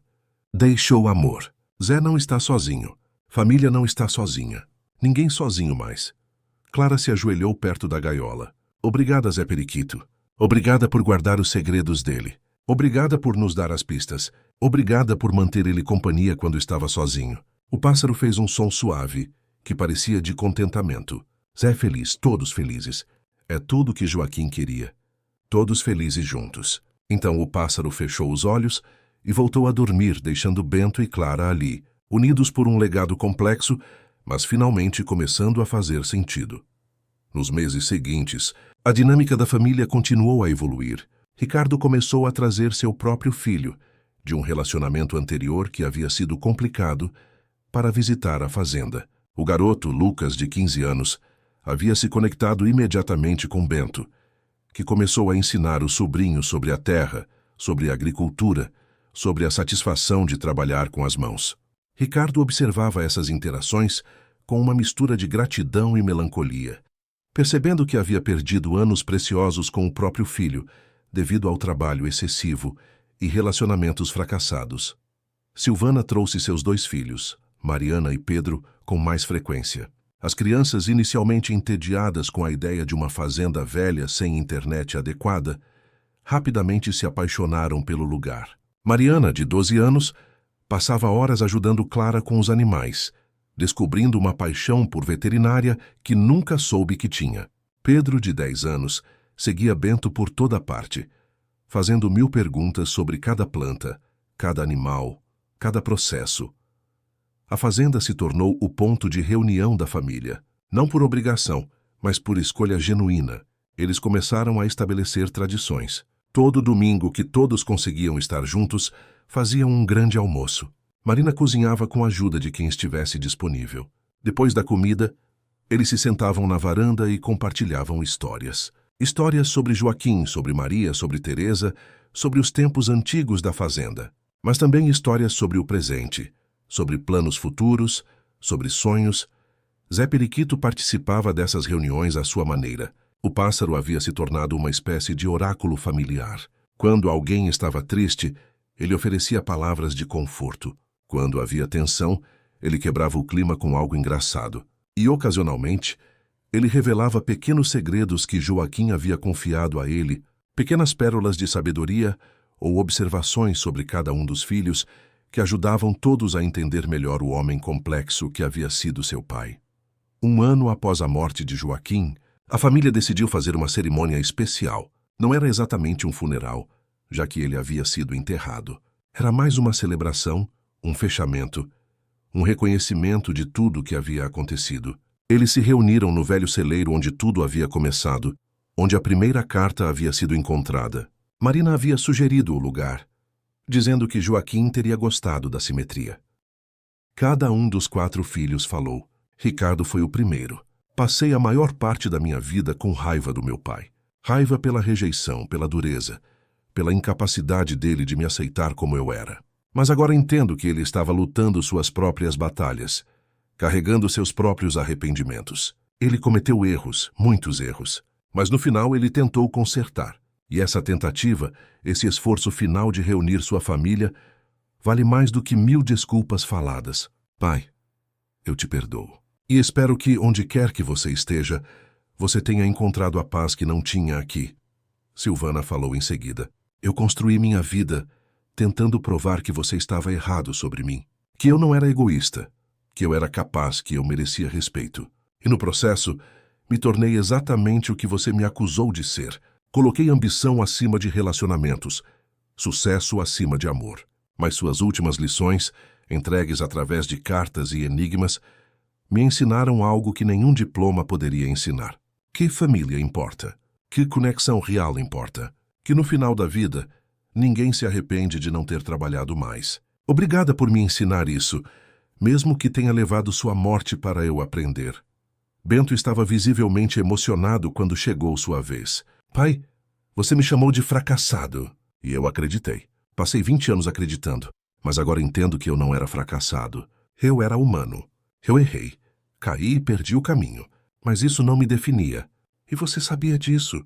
Deixou amor. Zé não está sozinho. Família não está sozinha. Ninguém sozinho mais. Clara se ajoelhou perto da gaiola. Obrigada, Zé Periquito. Obrigada por guardar os segredos dele. Obrigada por nos dar as pistas. Obrigada por manter ele companhia quando estava sozinho. O pássaro fez um som suave, que parecia de contentamento. Zé feliz, todos felizes. É tudo que Joaquim queria. Todos felizes juntos. Então o pássaro fechou os olhos e voltou a dormir, deixando Bento e Clara ali, unidos por um legado complexo, mas finalmente começando a fazer sentido. Nos meses seguintes, a dinâmica da família continuou a evoluir. Ricardo começou a trazer seu próprio filho, de um relacionamento anterior que havia sido complicado, para visitar a fazenda. O garoto, Lucas, de 15 anos, havia se conectado imediatamente com Bento, que começou a ensinar o sobrinho sobre a terra, sobre a agricultura, sobre a satisfação de trabalhar com as mãos. Ricardo observava essas interações com uma mistura de gratidão e melancolia, percebendo que havia perdido anos preciosos com o próprio filho, devido ao trabalho excessivo e relacionamentos fracassados. Silvana trouxe seus 2 filhos, Mariana e Pedro, com mais frequência. As crianças, inicialmente entediadas com a ideia de uma fazenda velha sem internet adequada, rapidamente se apaixonaram pelo lugar. Mariana, de 12 anos, passava horas ajudando Clara com os animais, descobrindo uma paixão por veterinária que nunca soube que tinha. Pedro, de 10 anos, seguia Bento por toda parte, fazendo 1000 perguntas sobre cada planta, cada animal, cada processo. A fazenda se tornou o ponto de reunião da família, não por obrigação, mas por escolha genuína. Eles começaram a estabelecer tradições. Todo domingo que todos conseguiam estar juntos, faziam um grande almoço. Marina cozinhava com a ajuda de quem estivesse disponível. Depois da comida, eles se sentavam na varanda e compartilhavam histórias. Histórias sobre Joaquim, sobre Maria, sobre Teresa, sobre os tempos antigos da fazenda. Mas também histórias sobre o presente, sobre planos futuros, sobre sonhos. Zé Periquito participava dessas reuniões à sua maneira. O pássaro havia se tornado uma espécie de oráculo familiar. Quando alguém estava triste, ele oferecia palavras de conforto. Quando havia tensão, ele quebrava o clima com algo engraçado. E, ocasionalmente, ele revelava pequenos segredos que Joaquim havia confiado a ele, pequenas pérolas de sabedoria ou observações sobre cada um dos filhos que ajudavam todos a entender melhor o homem complexo que havia sido seu pai. 1 ano após a morte de Joaquim, a família decidiu fazer uma cerimônia especial. Não era exatamente um funeral, já que ele havia sido enterrado. Era mais uma celebração, um fechamento, um reconhecimento de tudo o que havia acontecido. Eles se reuniram no velho celeiro onde tudo havia começado, onde a primeira carta havia sido encontrada. Marina havia sugerido o lugar, dizendo que Joaquim teria gostado da simetria. Cada um dos 4 filhos falou. Ricardo foi o primeiro. Passei a maior parte da minha vida com raiva do meu pai. Raiva pela rejeição, pela dureza, pela incapacidade dele de me aceitar como eu era. Mas agora entendo que ele estava lutando suas próprias batalhas, carregando seus próprios arrependimentos. Ele cometeu erros, muitos erros, mas no final ele tentou consertar. E essa tentativa, esse esforço final de reunir sua família, vale mais do que 1000 desculpas faladas. Pai, eu te perdoo. E espero que, onde quer que você esteja, você tenha encontrado a paz que não tinha aqui. Silvana falou em seguida. Eu construí minha vida tentando provar que você estava errado sobre mim, que eu não era egoísta, que eu era capaz, que eu merecia respeito. E no processo, me tornei exatamente o que você me acusou de ser. Coloquei ambição acima de relacionamentos, sucesso acima de amor. Mas suas últimas lições, entregues através de cartas e enigmas, me ensinaram algo que nenhum diploma poderia ensinar. Que família importa? Que conexão real importa? Que no final da vida, ninguém se arrepende de não ter trabalhado mais. Obrigada por me ensinar isso, mesmo que tenha levado sua morte para eu aprender. Bento estava visivelmente emocionado quando chegou sua vez. Pai, você me chamou de fracassado. E eu acreditei. Passei 20 anos acreditando, mas agora entendo que eu não era fracassado. Eu era humano. Eu errei. Caí e perdi o caminho. Mas isso não me definia. E você sabia disso.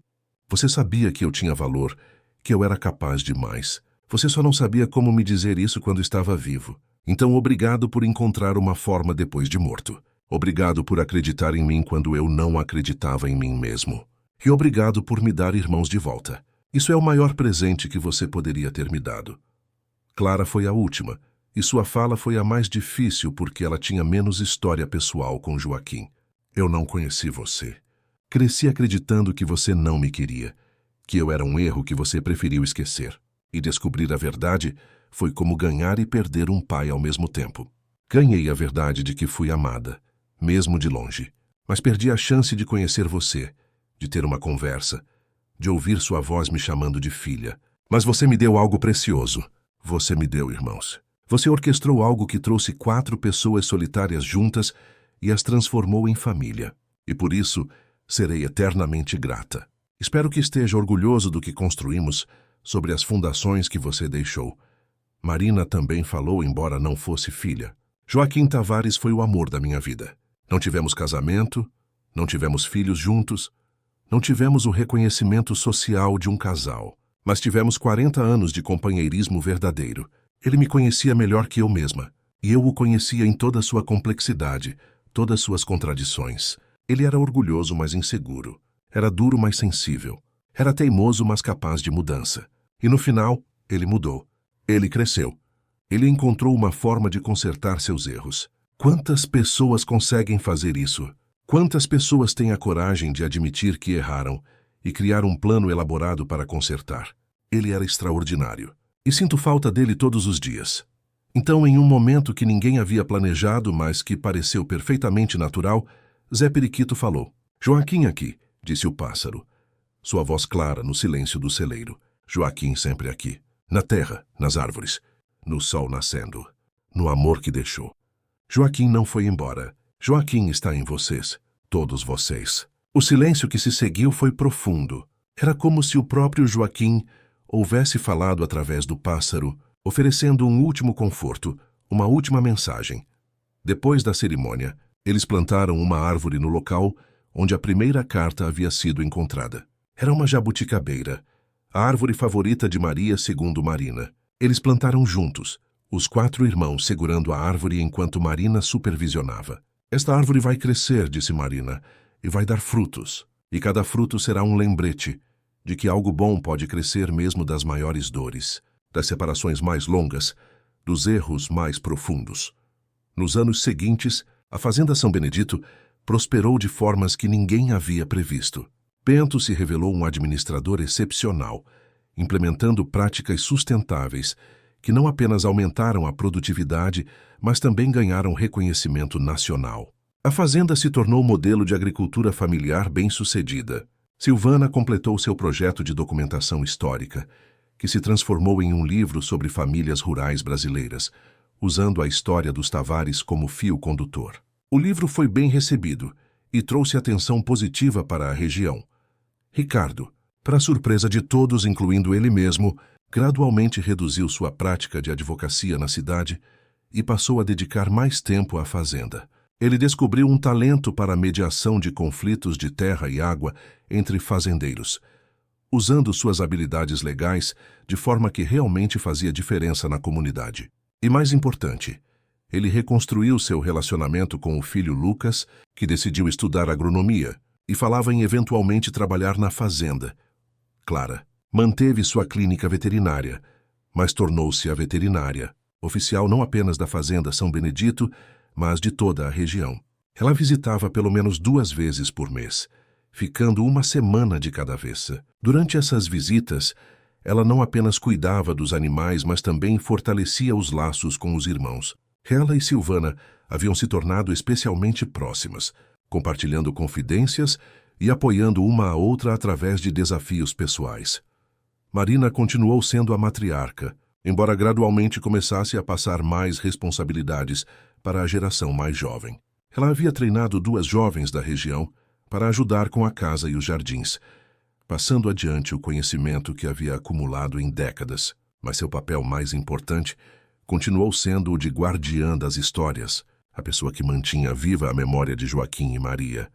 Você sabia que eu tinha valor, que eu era capaz de mais. Você só não sabia como me dizer isso quando estava vivo. Então, obrigado por encontrar uma forma depois de morto. Obrigado por acreditar em mim quando eu não acreditava em mim mesmo. E obrigado por me dar irmãos de volta. Isso é o maior presente que você poderia ter me dado. Clara foi a última, e sua fala foi a mais difícil porque ela tinha menos história pessoal com Joaquim. Eu não conheci você. Cresci acreditando que você não me queria, que eu era um erro que você preferiu esquecer. E descobrir a verdade foi como ganhar e perder um pai ao mesmo tempo. Ganhei a verdade de que fui amada, mesmo de longe, mas perdi a chance de conhecer você, de ter uma conversa, de ouvir sua voz me chamando de filha. Mas você me deu algo precioso. Você me deu irmãos. Você orquestrou algo que trouxe 4 pessoas solitárias juntas e as transformou em família. E por isso, serei eternamente grata. Espero que esteja orgulhoso do que construímos sobre as fundações que você deixou. Marina também falou, embora não fosse filha. Joaquim Tavares foi o amor da minha vida. Não tivemos casamento, não tivemos filhos juntos, não tivemos o reconhecimento social de um casal, mas tivemos 40 anos de companheirismo verdadeiro. Ele me conhecia melhor que eu mesma, e eu o conhecia em toda a sua complexidade, todas suas contradições. Ele era orgulhoso, mas inseguro. Era duro, mas sensível. Era teimoso, mas capaz de mudança. E no final, ele mudou. Ele cresceu. Ele encontrou uma forma de consertar seus erros. Quantas pessoas conseguem fazer isso? Quantas pessoas têm a coragem de admitir que erraram e criar um plano elaborado para consertar? Ele era extraordinário. E sinto falta dele todos os dias. Então, em um momento que ninguém havia planejado, mas que pareceu perfeitamente natural, Zé Periquito falou. Joaquim aqui, disse o pássaro. Sua voz clara no silêncio do celeiro. Joaquim sempre aqui. Na terra, nas árvores, no sol nascendo, no amor que deixou. Joaquim não foi embora. Joaquim está em vocês, todos vocês. O silêncio que se seguiu foi profundo. Era como se o próprio Joaquim houvesse falado através do pássaro, oferecendo um último conforto, uma última mensagem. Depois da cerimônia, eles plantaram uma árvore no local onde a primeira carta havia sido encontrada. Era uma jabuticabeira, a árvore favorita de Maria segundo Marina. Eles plantaram juntos, os 4 irmãos segurando a árvore enquanto Marina supervisionava. Esta árvore vai crescer, disse Marina, e vai dar frutos. E cada fruto será um lembrete de que algo bom pode crescer mesmo das maiores dores, das separações mais longas, dos erros mais profundos. Nos anos seguintes, a Fazenda São Benedito prosperou de formas que ninguém havia previsto. Bento se revelou um administrador excepcional, implementando práticas sustentáveis que não apenas aumentaram a produtividade, mas também ganharam reconhecimento nacional. A fazenda se tornou modelo de agricultura familiar bem-sucedida. Silvana completou seu projeto de documentação histórica, que se transformou em um livro sobre famílias rurais brasileiras, usando a história dos Tavares como fio condutor. O livro foi bem recebido e trouxe atenção positiva para a região. Ricardo, para surpresa de todos, incluindo ele mesmo, gradualmente reduziu sua prática de advocacia na cidade e passou a dedicar mais tempo à fazenda. Ele descobriu um talento para a mediação de conflitos de terra e água entre fazendeiros, usando suas habilidades legais de forma que realmente fazia diferença na comunidade. E mais importante, ele reconstruiu seu relacionamento com o filho Lucas, que decidiu estudar agronomia e falava em eventualmente trabalhar na fazenda. Clara manteve sua clínica veterinária, mas tornou-se a veterinária, oficial não apenas da fazenda São Benedito, mas de toda a região. Ela visitava pelo menos 2 vezes por mês, ficando 1 semana de cada vez. Durante essas visitas, ela não apenas cuidava dos animais, mas também fortalecia os laços com os irmãos. Ela e Silvana haviam se tornado especialmente próximas, compartilhando confidências e apoiando uma a outra através de desafios pessoais. Marina continuou sendo a matriarca, embora gradualmente começasse a passar mais responsabilidades para a geração mais jovem. Ela havia treinado 2 jovens da região para ajudar com a casa e os jardins, passando adiante o conhecimento que havia acumulado em décadas. Mas seu papel mais importante continuou sendo o de guardiã das histórias, a pessoa que mantinha viva a memória de Joaquim e Maria.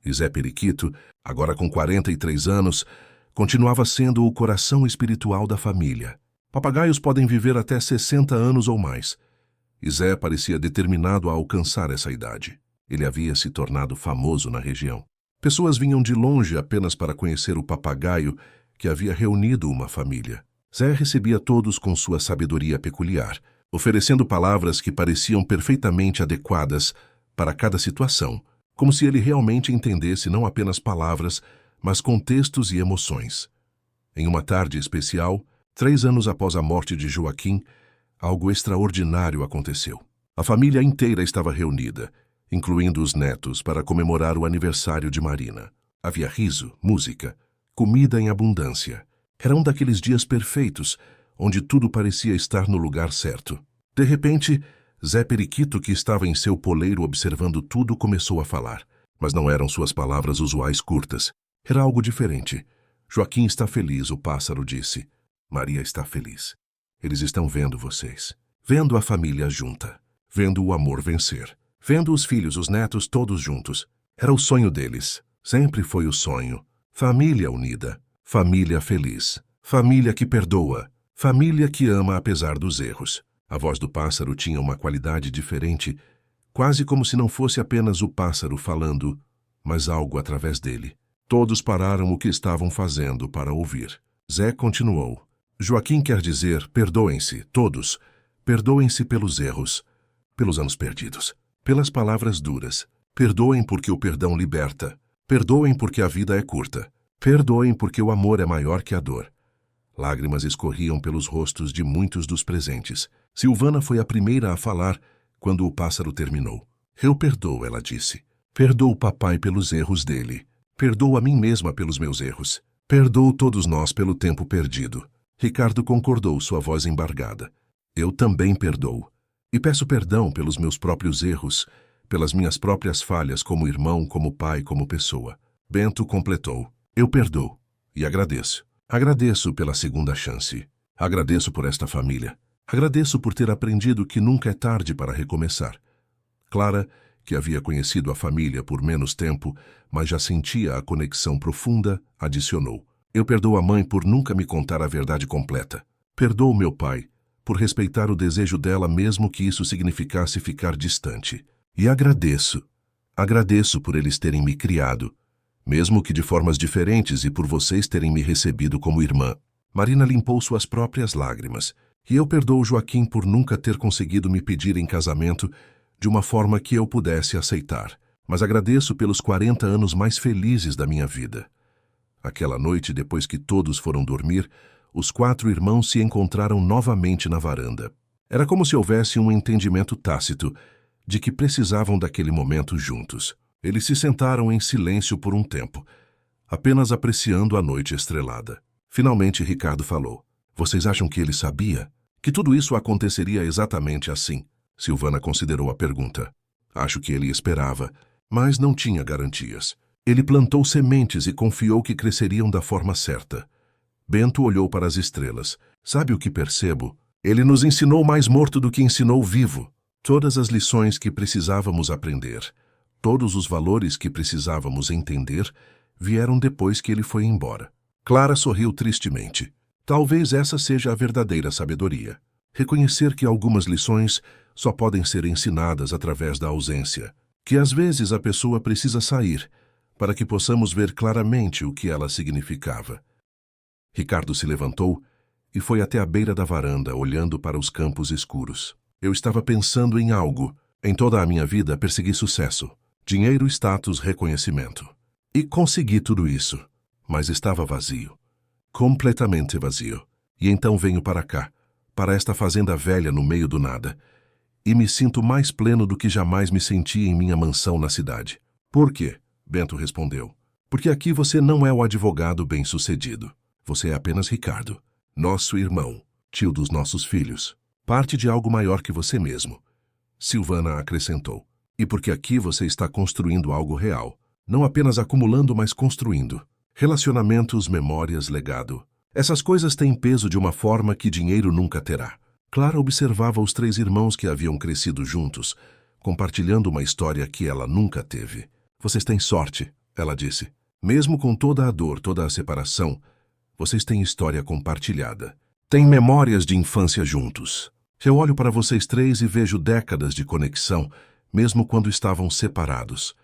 E Zé Periquito, agora com 43 anos, continuava sendo o coração espiritual da família. Papagaios podem viver até 60 anos ou mais, e Zé parecia determinado a alcançar essa idade. Ele havia se tornado famoso na região. Pessoas vinham de longe apenas para conhecer o papagaio que havia reunido uma família. Zé recebia todos com sua sabedoria peculiar, oferecendo palavras que pareciam perfeitamente adequadas para cada situação, como se ele realmente entendesse não apenas palavras, mas contextos e emoções. Em uma tarde especial, 3 anos após a morte de Joaquim, algo extraordinário aconteceu. A família inteira estava reunida, incluindo os netos, para comemorar o aniversário de Marina. Havia riso, música, comida em abundância. Era um daqueles dias perfeitos, onde tudo parecia estar no lugar certo. De repente, Zé Periquito, que estava em seu poleiro observando tudo, começou a falar. Mas não eram suas palavras usuais curtas. Era algo diferente. Joaquim está feliz, o pássaro disse. Maria está feliz. Eles estão vendo vocês. Vendo a família junta. Vendo o amor vencer. Vendo os filhos, os netos, todos juntos. Era o sonho deles. Sempre foi o sonho. Família unida. Família feliz. Família que perdoa. Família que ama apesar dos erros. A voz do pássaro tinha uma qualidade diferente, quase como se não fosse apenas o pássaro falando, mas algo através dele. Todos pararam o que estavam fazendo para ouvir. Zé continuou. Joaquim quer dizer, perdoem-se, todos. Perdoem-se pelos erros, pelos anos perdidos, pelas palavras duras. Perdoem porque o perdão liberta. Perdoem porque a vida é curta. Perdoem porque o amor é maior que a dor. Lágrimas escorriam pelos rostos de muitos dos presentes. Silvana foi a primeira a falar quando o pássaro terminou. Eu perdoo, ela disse. Perdoo o papai pelos erros dele. Perdoo a mim mesma pelos meus erros. Perdoo todos nós pelo tempo perdido. Ricardo concordou, sua voz embargada. Eu também perdoo. E peço perdão pelos meus próprios erros, pelas minhas próprias falhas como irmão, como pai, como pessoa. Bento completou. Eu perdoo. E agradeço. Agradeço pela segunda chance. Agradeço por esta família. Agradeço por ter aprendido que nunca é tarde para recomeçar. Clara, que havia conhecido a família por menos tempo, mas já sentia a conexão profunda, adicionou. Eu perdoo a mãe por nunca me contar a verdade completa. Perdoo meu pai por respeitar o desejo dela mesmo que isso significasse ficar distante. E agradeço. Agradeço por eles terem me criado, mesmo que de formas diferentes, e por vocês terem me recebido como irmã. Marina limpou suas próprias lágrimas. E eu perdoo Joaquim por nunca ter conseguido me pedir em casamento de uma forma que eu pudesse aceitar. Mas agradeço pelos 40 anos mais felizes da minha vida. Aquela noite, depois que todos foram dormir, Os 4 irmãos se encontraram novamente na varanda. Era como se houvesse um entendimento tácito de que precisavam daquele momento juntos. Eles se sentaram em silêncio por um tempo, apenas apreciando a noite estrelada. Finalmente, Ricardo falou. Vocês acham que ele sabia? Que tudo isso aconteceria exatamente assim? Silvana considerou a pergunta. Acho que ele esperava, mas não tinha garantias. Ele plantou sementes e confiou que cresceriam da forma certa. Bento olhou para as estrelas. Sabe o que percebo? Ele nos ensinou mais morto do que ensinou vivo. Todas as lições que precisávamos aprender, todos os valores que precisávamos entender, vieram depois que ele foi embora. Clara sorriu tristemente. Talvez essa seja a verdadeira sabedoria. Reconhecer que algumas lições só podem ser ensinadas através da ausência. Que às vezes a pessoa precisa sair, para que possamos ver claramente o que ela significava. Ricardo se levantou e foi até a beira da varanda, olhando para os campos escuros. Eu estava pensando em algo. Em toda a minha vida persegui sucesso, dinheiro, status, reconhecimento. E consegui tudo isso, mas estava vazio. Completamente vazio. E então venho para cá, para esta fazenda velha no meio do nada, e me sinto mais pleno do que jamais me senti em minha mansão na cidade. Por quê? Bento respondeu. Porque aqui você não é o advogado bem-sucedido. Você é apenas Ricardo, nosso irmão, tio dos nossos filhos, parte de algo maior que você mesmo. Silvana acrescentou. E porque aqui você está construindo algo real, não apenas acumulando, mas construindo. Relacionamentos, memórias, legado. Essas coisas têm peso de uma forma que dinheiro nunca terá. Clara observava os 3 irmãos que haviam crescido juntos, compartilhando uma história que ela nunca teve. Vocês têm sorte, ela disse. Mesmo com toda a dor, toda a separação, vocês têm história compartilhada. Têm memórias de infância juntos. Eu olho para vocês 3 e vejo décadas de conexão, mesmo quando estavam separados.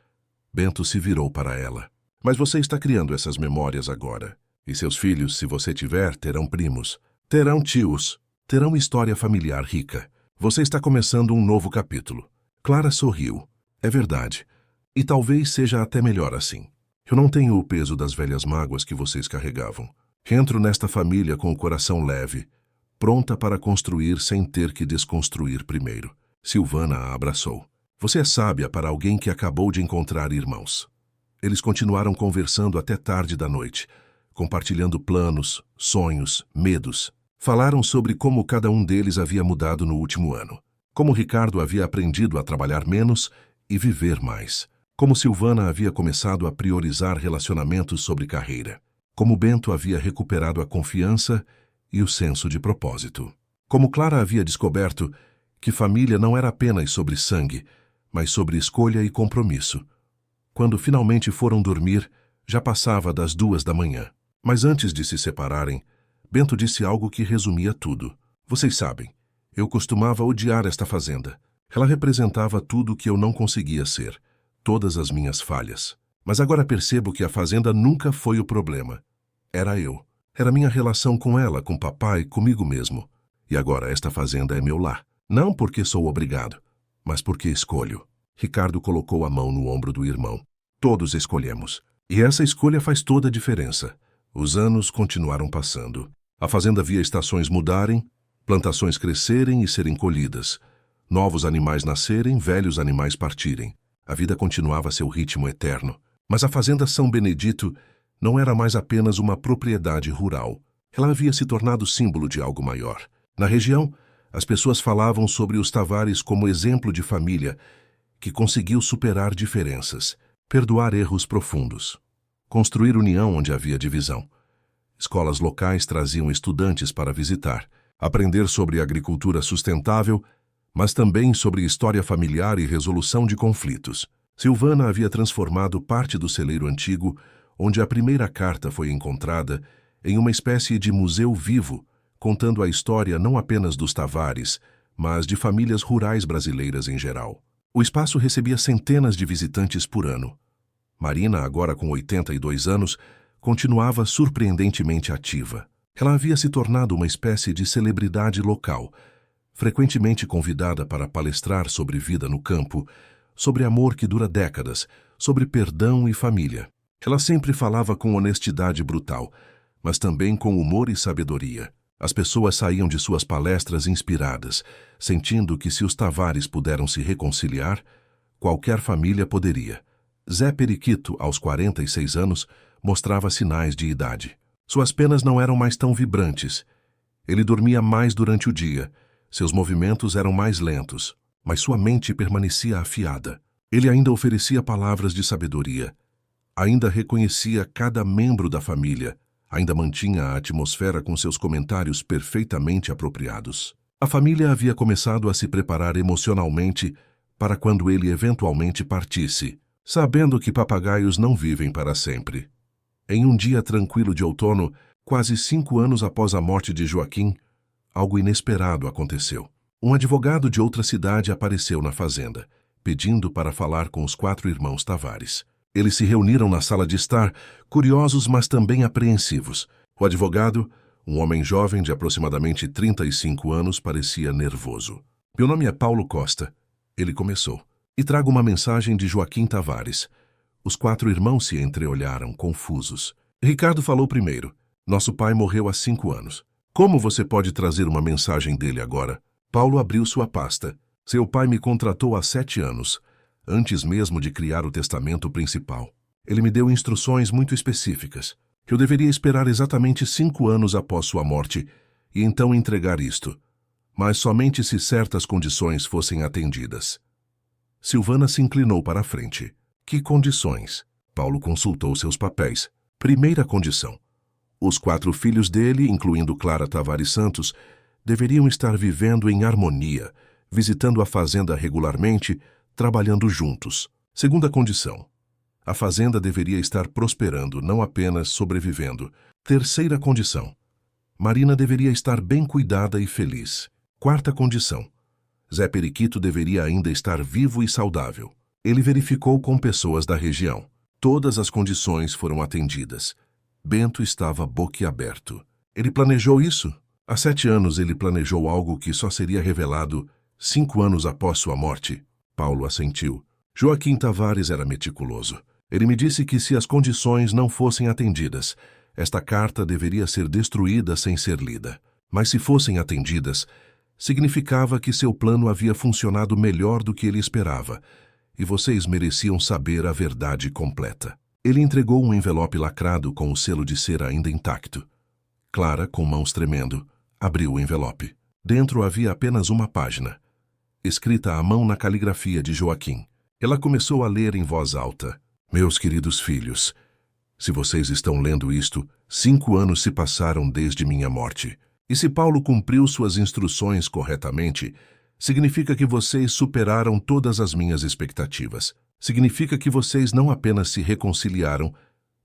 Bento se virou para ela. Mas você está criando essas memórias agora. E seus filhos, se você tiver, terão primos. Terão tios. Terão história familiar rica. Você está começando um novo capítulo. Clara sorriu. É verdade. E talvez seja até melhor assim. Eu não tenho o peso das velhas mágoas que vocês carregavam. Entro nesta família com o coração leve, pronta para construir sem ter que desconstruir primeiro. Silvana a abraçou. Você é sábia para alguém que acabou de encontrar irmãos. Eles continuaram conversando até tarde da noite, compartilhando planos, sonhos, medos. Falaram sobre como cada um deles havia mudado no último ano. Como Ricardo havia aprendido a trabalhar menos e viver mais. Como Silvana havia começado a priorizar relacionamentos sobre carreira. Como Bento havia recuperado a confiança e o senso de propósito. Como Clara havia descoberto que família não era apenas sobre sangue, mas sobre escolha e compromisso. Quando finalmente foram dormir, já passava das 2 da manhã. Mas antes de se separarem, Bento disse algo que resumia tudo. Vocês sabem, eu costumava odiar esta fazenda. Ela representava tudo o que eu não conseguia ser, todas as minhas falhas. Mas agora percebo que a fazenda nunca foi o problema. Era eu. Era minha relação com ela, com papai, comigo mesmo. E agora esta fazenda é meu lar. Não porque sou obrigado, mas porque escolho. Ricardo colocou a mão no ombro do irmão. Todos escolhemos. E essa escolha faz toda a diferença. Os anos continuaram passando. A fazenda via estações mudarem, plantações crescerem e serem colhidas. Novos animais nascerem, velhos animais partirem. A vida continuava a seu ritmo eterno. Mas a fazenda São Benedito não era mais apenas uma propriedade rural. Ela havia se tornado símbolo de algo maior. Na região, as pessoas falavam sobre os Tavares como exemplo de família que conseguiu superar diferenças, perdoar erros profundos, construir união onde havia divisão. Escolas locais traziam estudantes para visitar, aprender sobre agricultura sustentável, mas também sobre história familiar e resolução de conflitos. Silvana havia transformado parte do celeiro antigo, onde a primeira carta foi encontrada, em uma espécie de museu vivo, contando a história não apenas dos Tavares, mas de famílias rurais brasileiras em geral. O espaço recebia centenas de visitantes por ano. Marina, agora com 82 anos, continuava surpreendentemente ativa. Ela havia se tornado uma espécie de celebridade local, frequentemente convidada para palestrar sobre vida no campo, sobre amor que dura décadas, sobre perdão e família. Ela sempre falava com honestidade brutal, mas também com humor e sabedoria. As pessoas saíam de suas palestras inspiradas, sentindo que se os Tavares puderam se reconciliar, qualquer família poderia. Zé Periquito, aos 46 anos, mostrava sinais de idade. Suas penas não eram mais tão vibrantes. Ele dormia mais durante o dia, seus movimentos eram mais lentos, mas sua mente permanecia afiada. Ele ainda oferecia palavras de sabedoria, ainda reconhecia cada membro da família, ainda mantinha a atmosfera com seus comentários perfeitamente apropriados. A família havia começado a se preparar emocionalmente para quando ele eventualmente partisse, sabendo que papagaios não vivem para sempre. Em um dia tranquilo de outono, quase 5 anos após a morte de Joaquim, algo inesperado aconteceu. Um advogado de outra cidade apareceu na fazenda, pedindo para falar com os 4 irmãos Tavares. Eles se reuniram na sala de estar, curiosos, mas também apreensivos. O advogado, um homem jovem de aproximadamente 35 anos, parecia nervoso. Meu nome é Paulo Costa. Ele começou. E trago uma mensagem de Joaquim Tavares. Os 4 irmãos se entreolharam, confusos. Ricardo falou primeiro. Nosso pai morreu há 5 anos. Como você pode trazer uma mensagem dele agora? Paulo abriu sua pasta. Seu pai me contratou há 7 anos, antes mesmo de criar o testamento principal. Ele me deu instruções muito específicas. Eu deveria esperar exatamente 5 anos após sua morte e então entregar isto, mas somente se certas condições fossem atendidas. Silvana se inclinou para a frente. Que condições? Paulo consultou seus papéis. Primeira condição. Os 4 filhos dele, incluindo Clara Tavares Santos, deveriam estar vivendo em harmonia, visitando a fazenda regularmente, trabalhando juntos. Segunda condição. A fazenda deveria estar prosperando, não apenas sobrevivendo. Terceira condição. Marina deveria estar bem cuidada e feliz. Quarta condição. Zé Periquito deveria ainda estar vivo e saudável. Ele verificou com pessoas da região. Todas as condições foram atendidas. Bento estava boquiaberto. Ele planejou isso? Há 7 anos ele planejou algo que só seria revelado 5 anos após sua morte. Paulo assentiu. Joaquim Tavares era meticuloso. Ele me disse que se as condições não fossem atendidas, esta carta deveria ser destruída sem ser lida. Mas se fossem atendidas, significava que seu plano havia funcionado melhor do que ele esperava, e vocês mereciam saber a verdade completa. Ele entregou um envelope lacrado com o selo de cera ainda intacto. Clara, com mãos tremendo, abriu o envelope. Dentro havia apenas uma página, escrita à mão na caligrafia de Joaquim. Ela começou a ler em voz alta. Meus queridos filhos, se vocês estão lendo isto, 5 anos se passaram desde minha morte. E se Paulo cumpriu suas instruções corretamente, significa que vocês superaram todas as minhas expectativas. Significa que vocês não apenas se reconciliaram,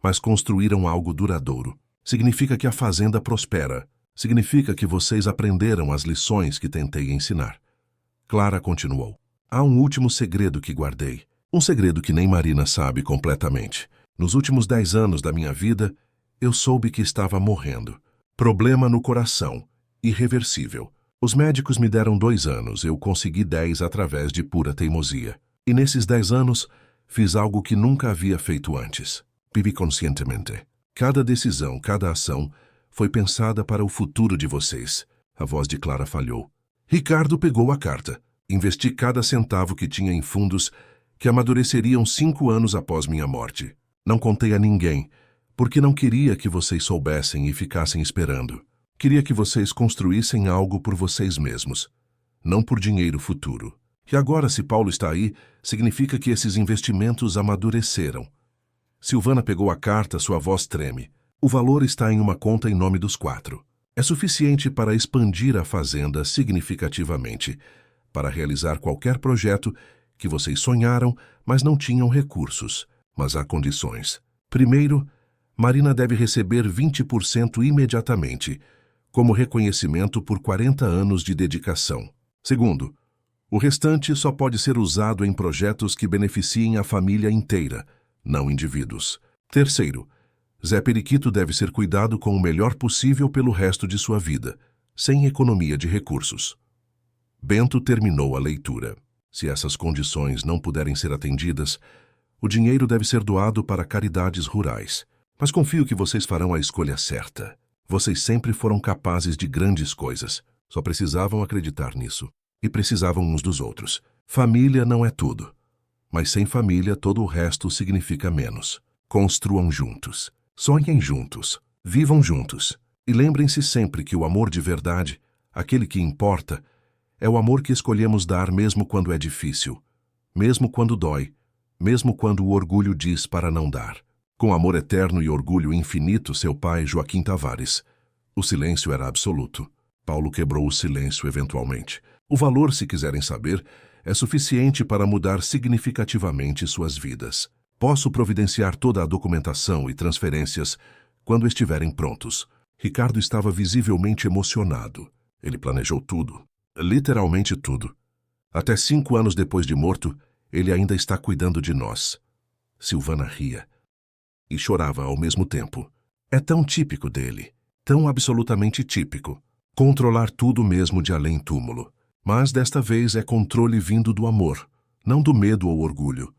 mas construíram algo duradouro. Significa que a fazenda prospera. Significa que vocês aprenderam as lições que tentei ensinar. Clara continuou. Há um último segredo que guardei. Um segredo que nem Marina sabe completamente. Nos últimos 10 anos da minha vida, eu soube que estava morrendo. Problema no coração. Irreversível. Os médicos me deram 2 anos, eu consegui 10 através de pura teimosia. E nesses 10 anos, fiz algo que nunca havia feito antes. Vivi conscientemente. Cada decisão, cada ação, foi pensada para o futuro de vocês. A voz de Clara falhou. Ricardo pegou a carta. Investi cada centavo que tinha em fundos que amadureceriam 5 anos após minha morte. Não contei a ninguém, porque não queria que vocês soubessem e ficassem esperando. Queria que vocês construíssem algo por vocês mesmos, não por dinheiro futuro. E agora, se Paulo está aí, significa que esses investimentos amadureceram. Silvana pegou a carta, sua voz treme. O valor está em uma conta em nome dos 4. É suficiente para expandir a fazenda significativamente, para realizar qualquer projeto que vocês sonharam, mas não tinham recursos. Mas há condições. Primeiro, Marina deve receber 20% imediatamente, como reconhecimento por 40 anos de dedicação. Segundo, o restante só pode ser usado em projetos que beneficiem a família inteira, não indivíduos. Terceiro, Zé Periquito deve ser cuidado com o melhor possível pelo resto de sua vida, sem economia de recursos. Bento terminou a leitura. Se essas condições não puderem ser atendidas, o dinheiro deve ser doado para caridades rurais. Mas confio que vocês farão a escolha certa. Vocês sempre foram capazes de grandes coisas. Só precisavam acreditar nisso. E precisavam uns dos outros. Família não é tudo. Mas sem família, todo o resto significa menos. Construam juntos. Sonhem juntos. Vivam juntos. E lembrem-se sempre que o amor de verdade, aquele que importa, é o amor que escolhemos dar mesmo quando é difícil, mesmo quando dói, mesmo quando o orgulho diz para não dar. Com amor eterno e orgulho infinito, seu pai, Joaquim Tavares. O silêncio era absoluto. Paulo quebrou o silêncio eventualmente. O valor, se quiserem saber, é suficiente para mudar significativamente suas vidas. Posso providenciar toda a documentação e transferências quando estiverem prontos. Ricardo estava visivelmente emocionado. Ele planejou tudo. Literalmente tudo. Até 5 anos depois de morto, ele ainda está cuidando de nós. Silvana ria. E chorava ao mesmo tempo. É tão típico dele. Tão absolutamente típico. Controlar tudo mesmo de além-túmulo. Mas desta vez é controle vindo do amor, não do medo ou orgulho.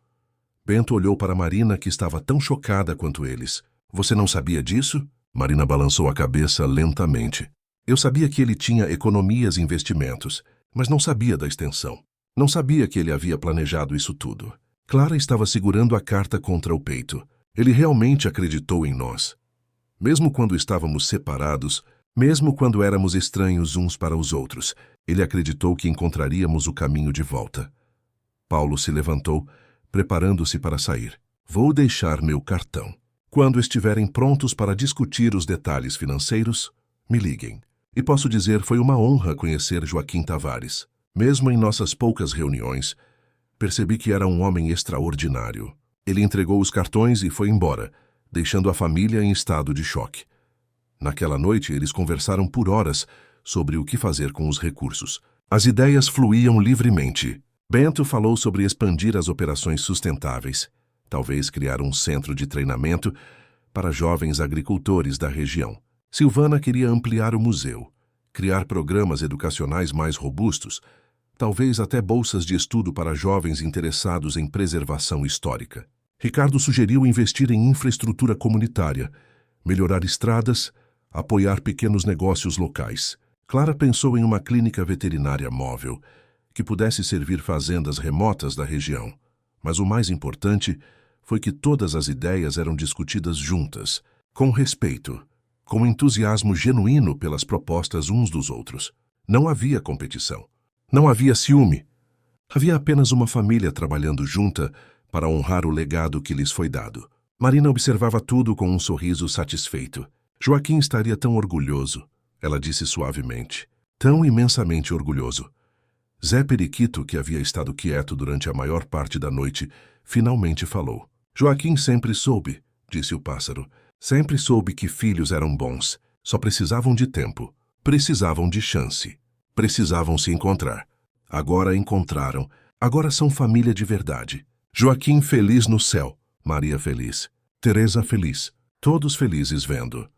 Bento olhou para Marina, que estava tão chocada quanto eles. Você não sabia disso? Marina balançou a cabeça lentamente. Eu sabia que ele tinha economias e investimentos, mas não sabia da extensão. Não sabia que ele havia planejado isso tudo. Clara estava segurando a carta contra o peito. Ele realmente acreditou em nós. Mesmo quando estávamos separados, mesmo quando éramos estranhos uns para os outros, ele acreditou que encontraríamos o caminho de volta. Paulo se levantou, preparando-se para sair. Vou deixar meu cartão. Quando estiverem prontos para discutir os detalhes financeiros, me liguem. E posso dizer, foi uma honra conhecer Joaquim Tavares. Mesmo em nossas poucas reuniões, percebi que era um homem extraordinário. Ele entregou os cartões e foi embora, deixando a família em estado de choque. Naquela noite, eles conversaram por horas sobre o que fazer com os recursos. As ideias fluíam livremente. Bento falou sobre expandir as operações sustentáveis, talvez criar um centro de treinamento para jovens agricultores da região. Silvana queria ampliar o museu, criar programas educacionais mais robustos, talvez até bolsas de estudo para jovens interessados em preservação histórica. Ricardo sugeriu investir em infraestrutura comunitária, melhorar estradas, apoiar pequenos negócios locais. Clara pensou em uma clínica veterinária móvel, que pudesse servir fazendas remotas da região. Mas o mais importante foi que todas as ideias eram discutidas juntas, com respeito, com entusiasmo genuíno pelas propostas uns dos outros. Não havia competição. Não havia ciúme. Havia apenas uma família trabalhando junta para honrar o legado que lhes foi dado. Marina observava tudo com um sorriso satisfeito. Joaquim estaria tão orgulhoso, ela disse suavemente. Tão imensamente orgulhoso. Zé Periquito, que havia estado quieto durante a maior parte da noite, finalmente falou. Joaquim sempre soube, disse o pássaro. Sempre soube que filhos eram bons. Só precisavam de tempo. Precisavam de chance. Precisavam se encontrar. Agora encontraram. Agora são família de verdade. Joaquim feliz no céu. Maria feliz. Teresa feliz. Todos felizes vendo.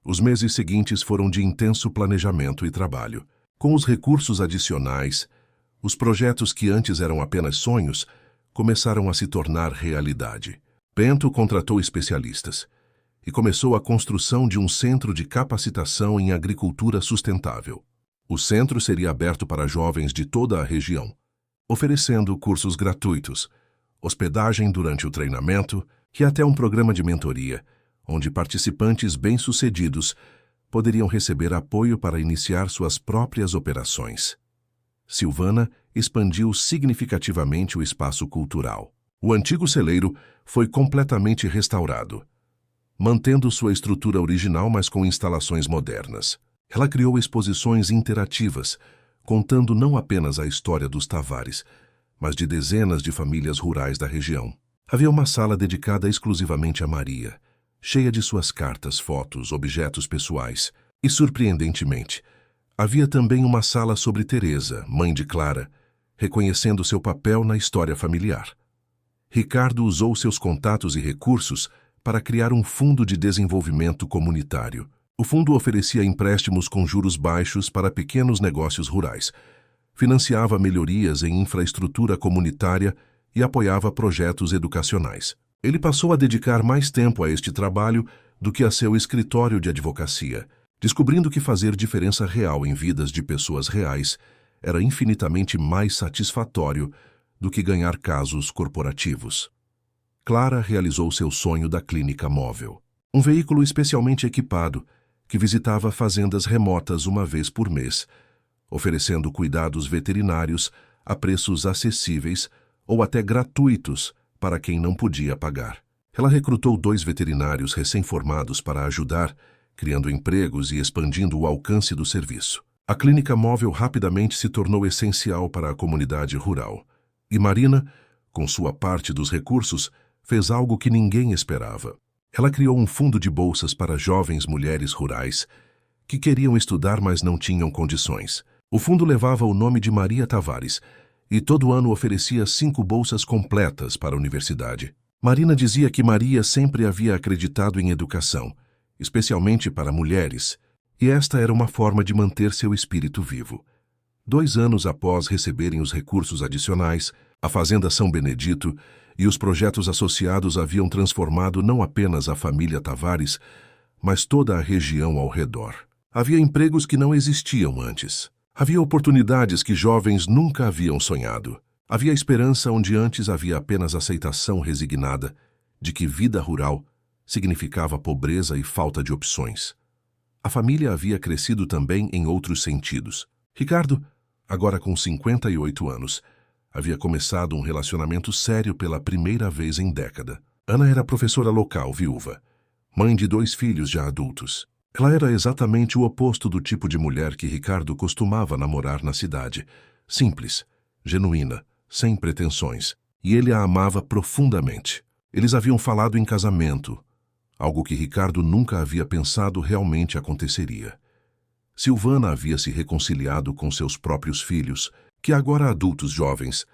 Os meses seguintes foram de intenso planejamento e trabalho. Com os recursos adicionais, os projetos que antes eram apenas sonhos começaram a se tornar realidade. Bento contratou especialistas e começou a construção de um centro de capacitação em agricultura sustentável. O centro seria aberto para jovens de toda a região, oferecendo cursos gratuitos, hospedagem durante o treinamento e até um programa de mentoria, onde participantes bem-sucedidos poderiam receber apoio para iniciar suas próprias operações. Silvana expandiu significativamente o espaço cultural. O antigo celeiro foi completamente restaurado, mantendo sua estrutura original, mas com instalações modernas. Ela criou exposições interativas, contando não apenas a história dos Tavares, mas de dezenas de famílias rurais da região. Havia uma sala dedicada exclusivamente a Maria, cheia de suas cartas, fotos, objetos pessoais. E, surpreendentemente, havia também uma sala sobre Teresa, mãe de Clara, reconhecendo seu papel na história familiar. Ricardo usou seus contatos e recursos para criar um fundo de desenvolvimento comunitário. O fundo oferecia empréstimos com juros baixos para pequenos negócios rurais, financiava melhorias em infraestrutura comunitária e apoiava projetos educacionais. Ele passou a dedicar mais tempo a este trabalho do que a seu escritório de advocacia, descobrindo que fazer diferença real em vidas de pessoas reais era infinitamente mais satisfatório do que ganhar casos corporativos. Clara realizou seu sonho da clínica móvel, um veículo especialmente equipado que visitava fazendas remotas uma vez por mês, oferecendo cuidados veterinários a preços acessíveis ou até gratuitos para quem não podia pagar. Ela recrutou 2 veterinários recém-formados para ajudar, criando empregos e expandindo o alcance do serviço. A clínica móvel rapidamente se tornou essencial para a comunidade rural. E Marina, com sua parte dos recursos, fez algo que ninguém esperava. Ela criou um fundo de bolsas para jovens mulheres rurais que queriam estudar, mas não tinham condições. O fundo levava o nome de Maria Tavares e todo ano oferecia 5 bolsas completas para a universidade. Marina dizia que Maria sempre havia acreditado em educação, especialmente para mulheres, e esta era uma forma de manter seu espírito vivo. 2 anos após receberem os recursos adicionais, a Fazenda São Benedito e os projetos associados haviam transformado não apenas a família Tavares, mas toda a região ao redor. Havia empregos que não existiam antes. Havia oportunidades que jovens nunca haviam sonhado. Havia esperança onde antes havia apenas aceitação resignada de que vida rural significava pobreza e falta de opções. A família havia crescido também em outros sentidos. Ricardo, agora com 58 anos, havia começado um relacionamento sério pela primeira vez em década. Ana era professora local, viúva, mãe de 2 filhos já adultos. Ela era exatamente o oposto do tipo de mulher que Ricardo costumava namorar na cidade. Simples, genuína, sem pretensões. E ele a amava profundamente. Eles haviam falado em casamento, algo que Ricardo nunca havia pensado realmente aconteceria. Silvana havia se reconciliado com seus próprios filhos, que agora adultos jovens,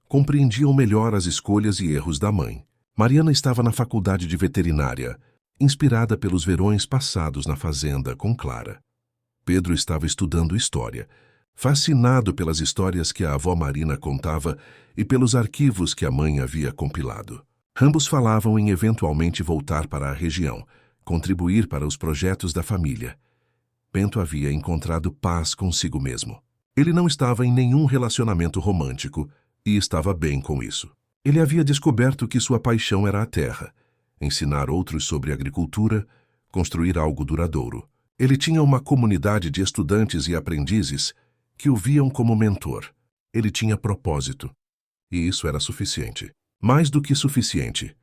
compreendiam melhor as escolhas e erros da mãe. Mariana estava na faculdade de veterinária, inspirada pelos verões passados na fazenda com Clara. Pedro estava estudando história, fascinado pelas histórias que a avó Marina contava e pelos arquivos que a mãe havia compilado. Ambos falavam em eventualmente voltar para a região, contribuir para os projetos da família. Bento havia encontrado paz consigo mesmo. Ele não estava em nenhum relacionamento romântico e estava bem com isso. Ele havia descoberto que sua paixão era a terra, ensinar outros sobre agricultura, construir algo duradouro. Ele tinha uma comunidade de estudantes e aprendizes que o viam como mentor. Ele tinha propósito. E isso era suficiente. Mais do que suficiente.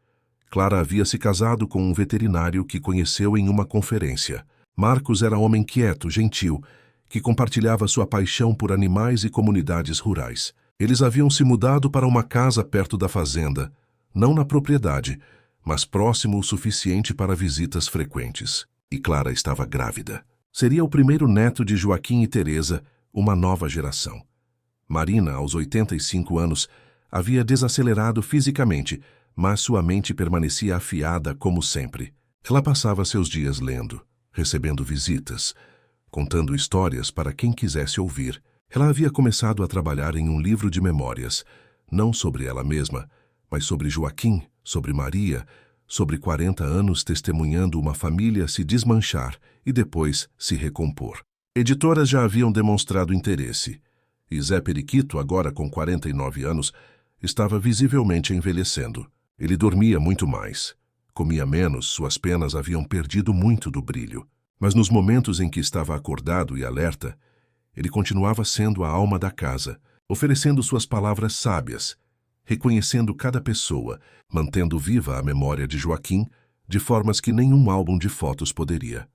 Clara havia se casado com um veterinário que conheceu em uma conferência. Marcos era homem quieto, gentil, que compartilhava sua paixão por animais e comunidades rurais. Eles haviam se mudado para uma casa perto da fazenda, não na propriedade, mas próximo o suficiente para visitas frequentes. E Clara estava grávida. Seria o primeiro neto de Joaquim e Teresa, uma nova geração. Marina, aos 85 anos, havia desacelerado fisicamente, mas sua mente permanecia afiada como sempre. Ela passava seus dias lendo, recebendo visitas, contando histórias para quem quisesse ouvir. Ela havia começado a trabalhar em um livro de memórias, não sobre ela mesma, mas sobre Joaquim, sobre Maria, sobre 40 anos testemunhando uma família se desmanchar e depois se recompor. Editoras já haviam demonstrado interesse, e Zé Periquito, agora com 49 anos, estava visivelmente envelhecendo. Ele dormia muito mais, comia menos, suas penas haviam perdido muito do brilho. Mas nos momentos em que estava acordado e alerta, ele continuava sendo a alma da casa, oferecendo suas palavras sábias, reconhecendo cada pessoa, mantendo viva a memória de Joaquim, de formas que nenhum álbum de fotos poderia.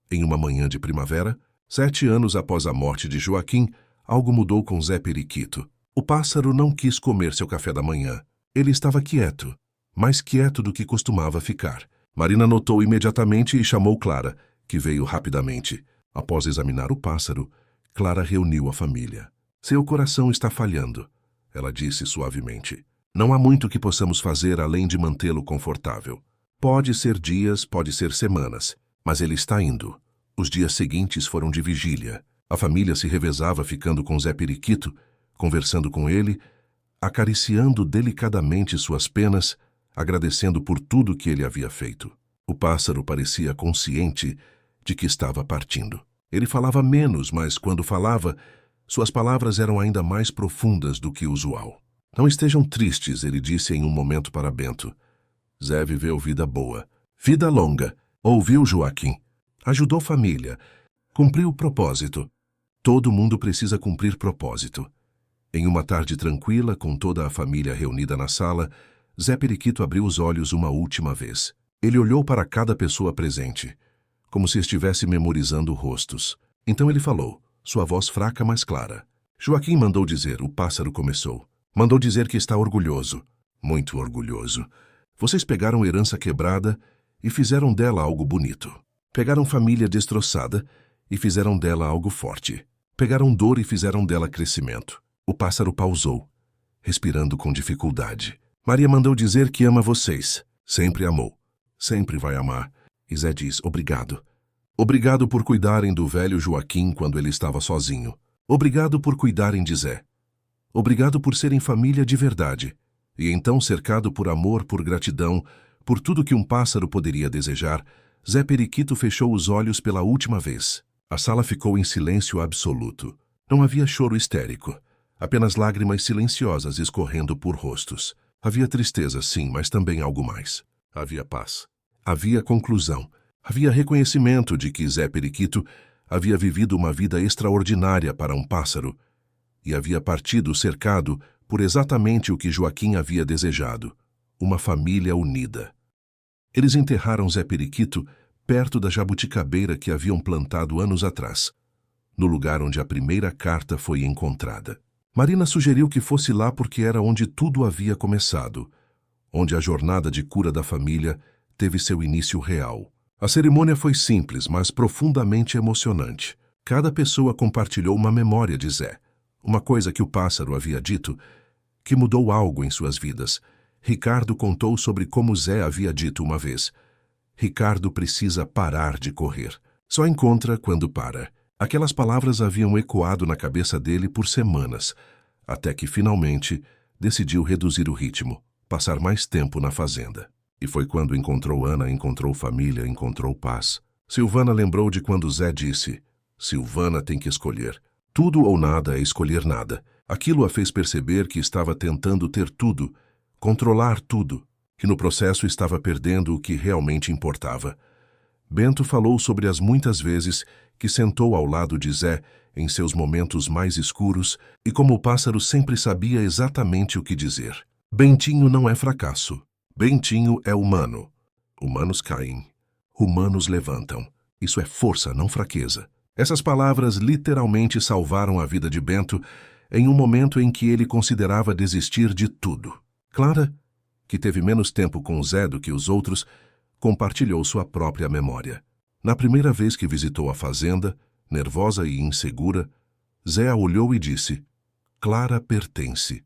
Em uma manhã de primavera, 7 anos após a morte de Joaquim, algo mudou com Zé Periquito. O pássaro não quis comer seu café da manhã. Ele estava quieto, mais quieto do que costumava ficar. Marina notou imediatamente e chamou Clara, que veio rapidamente. Após examinar o pássaro, Clara reuniu a família. Seu coração está falhando, ela disse suavemente. Não há muito que possamos fazer além de mantê-lo confortável. Pode ser dias, pode ser semanas, mas ele está indo. Os dias seguintes foram de vigília. A família se revezava ficando com Zé Periquito, conversando com ele, acariciando delicadamente suas penas, agradecendo por tudo que ele havia feito. O pássaro parecia consciente de que estava partindo. Ele falava menos, mas quando falava, suas palavras eram ainda mais profundas do que o usual. Não estejam tristes, ele disse em um momento para Bento. Zé viveu vida boa, vida longa, ouviu Joaquim, ajudou família, cumpriu propósito. Todo mundo precisa cumprir propósito. Em uma tarde tranquila, com toda a família reunida na sala, Zé Periquito abriu os olhos uma última vez. Ele olhou para cada pessoa presente, como se estivesse memorizando rostos. Então ele falou, sua voz fraca, mas clara. Joaquim mandou dizer, o pássaro começou. Mandou dizer que está orgulhoso, muito orgulhoso. Vocês pegaram herança quebrada e fizeram dela algo bonito. Pegaram família destroçada e fizeram dela algo forte. Pegaram dor e fizeram dela crescimento. O pássaro pausou, respirando com dificuldade. Maria mandou dizer que ama vocês. Sempre amou. Sempre vai amar. E Zé diz, obrigado. Obrigado por cuidarem do velho Joaquim quando ele estava sozinho. Obrigado por cuidarem de Zé. Obrigado por serem família de verdade. E então, cercado por amor, por gratidão, por tudo que um pássaro poderia desejar, Zé Periquito fechou os olhos pela última vez. A sala ficou em silêncio absoluto. Não havia choro histérico. Apenas lágrimas silenciosas escorrendo por rostos. Havia tristeza, sim, mas também algo mais. Havia paz. Havia conclusão. Havia reconhecimento de que Zé Periquito havia vivido uma vida extraordinária para um pássaro e havia partido cercado por exatamente o que Joaquim havia desejado, uma família unida. Eles enterraram Zé Periquito perto da jabuticabeira que haviam plantado anos atrás, no lugar onde a primeira carta foi encontrada. Marina sugeriu que fosse lá porque era onde tudo havia começado, onde a jornada de cura da família teve seu início real. A cerimônia foi simples, mas profundamente emocionante. Cada pessoa compartilhou uma memória de Zé, uma coisa que o pássaro havia dito, que mudou algo em suas vidas. Ricardo contou sobre como Zé havia dito uma vez. Ricardo precisa parar de correr. Só encontra quando para. Aquelas palavras haviam ecoado na cabeça dele por semanas, até que finalmente decidiu reduzir o ritmo, passar mais tempo na fazenda. E foi quando encontrou Ana, encontrou família, encontrou paz. Silvana lembrou de quando Zé disse, Silvana tem que escolher. Tudo ou nada é escolher nada. Aquilo a fez perceber que estava tentando ter tudo, controlar tudo, que no processo estava perdendo o que realmente importava. Bento falou sobre as muitas vezes que sentou ao lado de Zé em seus momentos mais escuros e como o pássaro sempre sabia exatamente o que dizer. Bentinho não é fracasso. Bentinho é humano. Humanos caem. Humanos levantam. Isso é força, não fraqueza. Essas palavras literalmente salvaram a vida de Bento em um momento em que ele considerava desistir de tudo. Clara, que teve menos tempo com Zé do que os outros, compartilhou sua própria memória. Na primeira vez que visitou a fazenda, nervosa e insegura, Zé a olhou e disse, Clara pertence.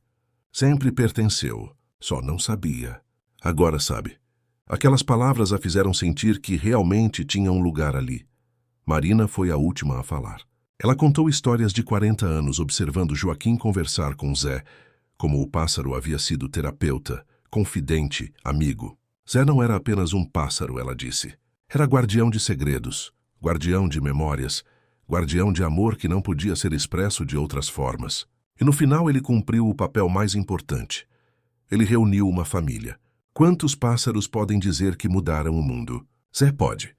Sempre pertenceu, só não sabia. Agora sabe. Aquelas palavras a fizeram sentir que realmente tinha um lugar ali. Marina foi a última a falar. Ela contou histórias de 40 anos observando Joaquim conversar com Zé, como o pássaro havia sido terapeuta, confidente, amigo. Zé não era apenas um pássaro, ela disse. Era guardião de segredos, guardião de memórias, guardião de amor que não podia ser expresso de outras formas. E no final ele cumpriu o papel mais importante. Ele reuniu uma família. Quantos pássaros podem dizer que mudaram o mundo? Zé pode.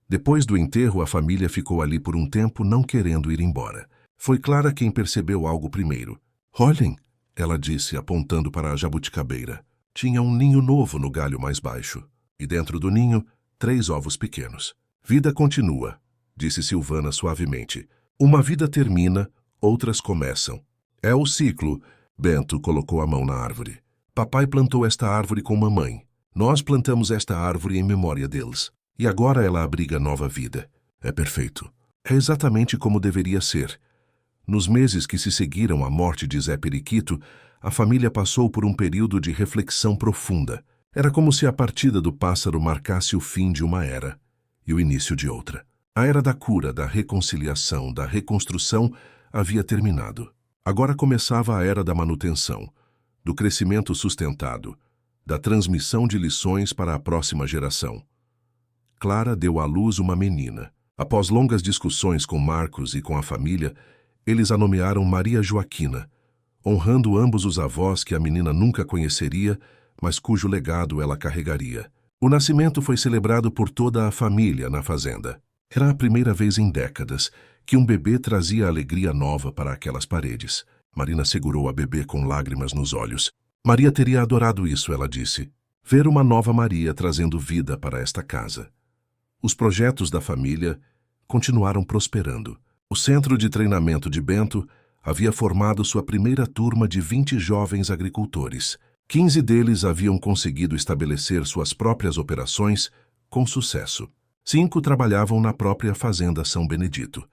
Depois do enterro, a família ficou ali por um tempo não querendo ir embora. Foi Clara quem percebeu algo primeiro. Olhem, ela disse, apontando para a jabuticabeira. Tinha um ninho novo no galho mais baixo. E dentro do ninho, 3 ovos pequenos. Vida continua, disse Silvana suavemente. Uma vida termina, outras começam. É o ciclo. Bento colocou a mão na árvore. Papai plantou esta árvore com mamãe. Nós plantamos esta árvore em memória deles. E agora ela abriga nova vida. É perfeito. É exatamente como deveria ser. Nos meses que se seguiram à morte de Zé Periquito, a família passou por um período de reflexão profunda. Era como se a partida do pássaro marcasse o fim de uma era e o início de outra. A era da cura, da reconciliação, da reconstrução havia terminado. Agora começava a era da manutenção, do crescimento sustentado, da transmissão de lições para a próxima geração. Clara deu à luz uma menina. Após longas discussões com Marcos e com a família, eles a nomearam Maria Joaquina, honrando ambos os avós que a menina nunca conheceria, mas cujo legado ela carregaria. O nascimento foi celebrado por toda a família na fazenda. Era a primeira vez em décadas que um bebê trazia alegria nova para aquelas paredes. Marina segurou a bebê com lágrimas nos olhos. Maria teria adorado isso, ela disse. Ver uma nova Maria trazendo vida para esta casa. Os projetos da família continuaram prosperando. O Centro de Treinamento de Bento havia formado sua primeira turma de 20 jovens agricultores. 15 deles haviam conseguido estabelecer suas próprias operações com sucesso. 5 trabalhavam na própria Fazenda São Benedito,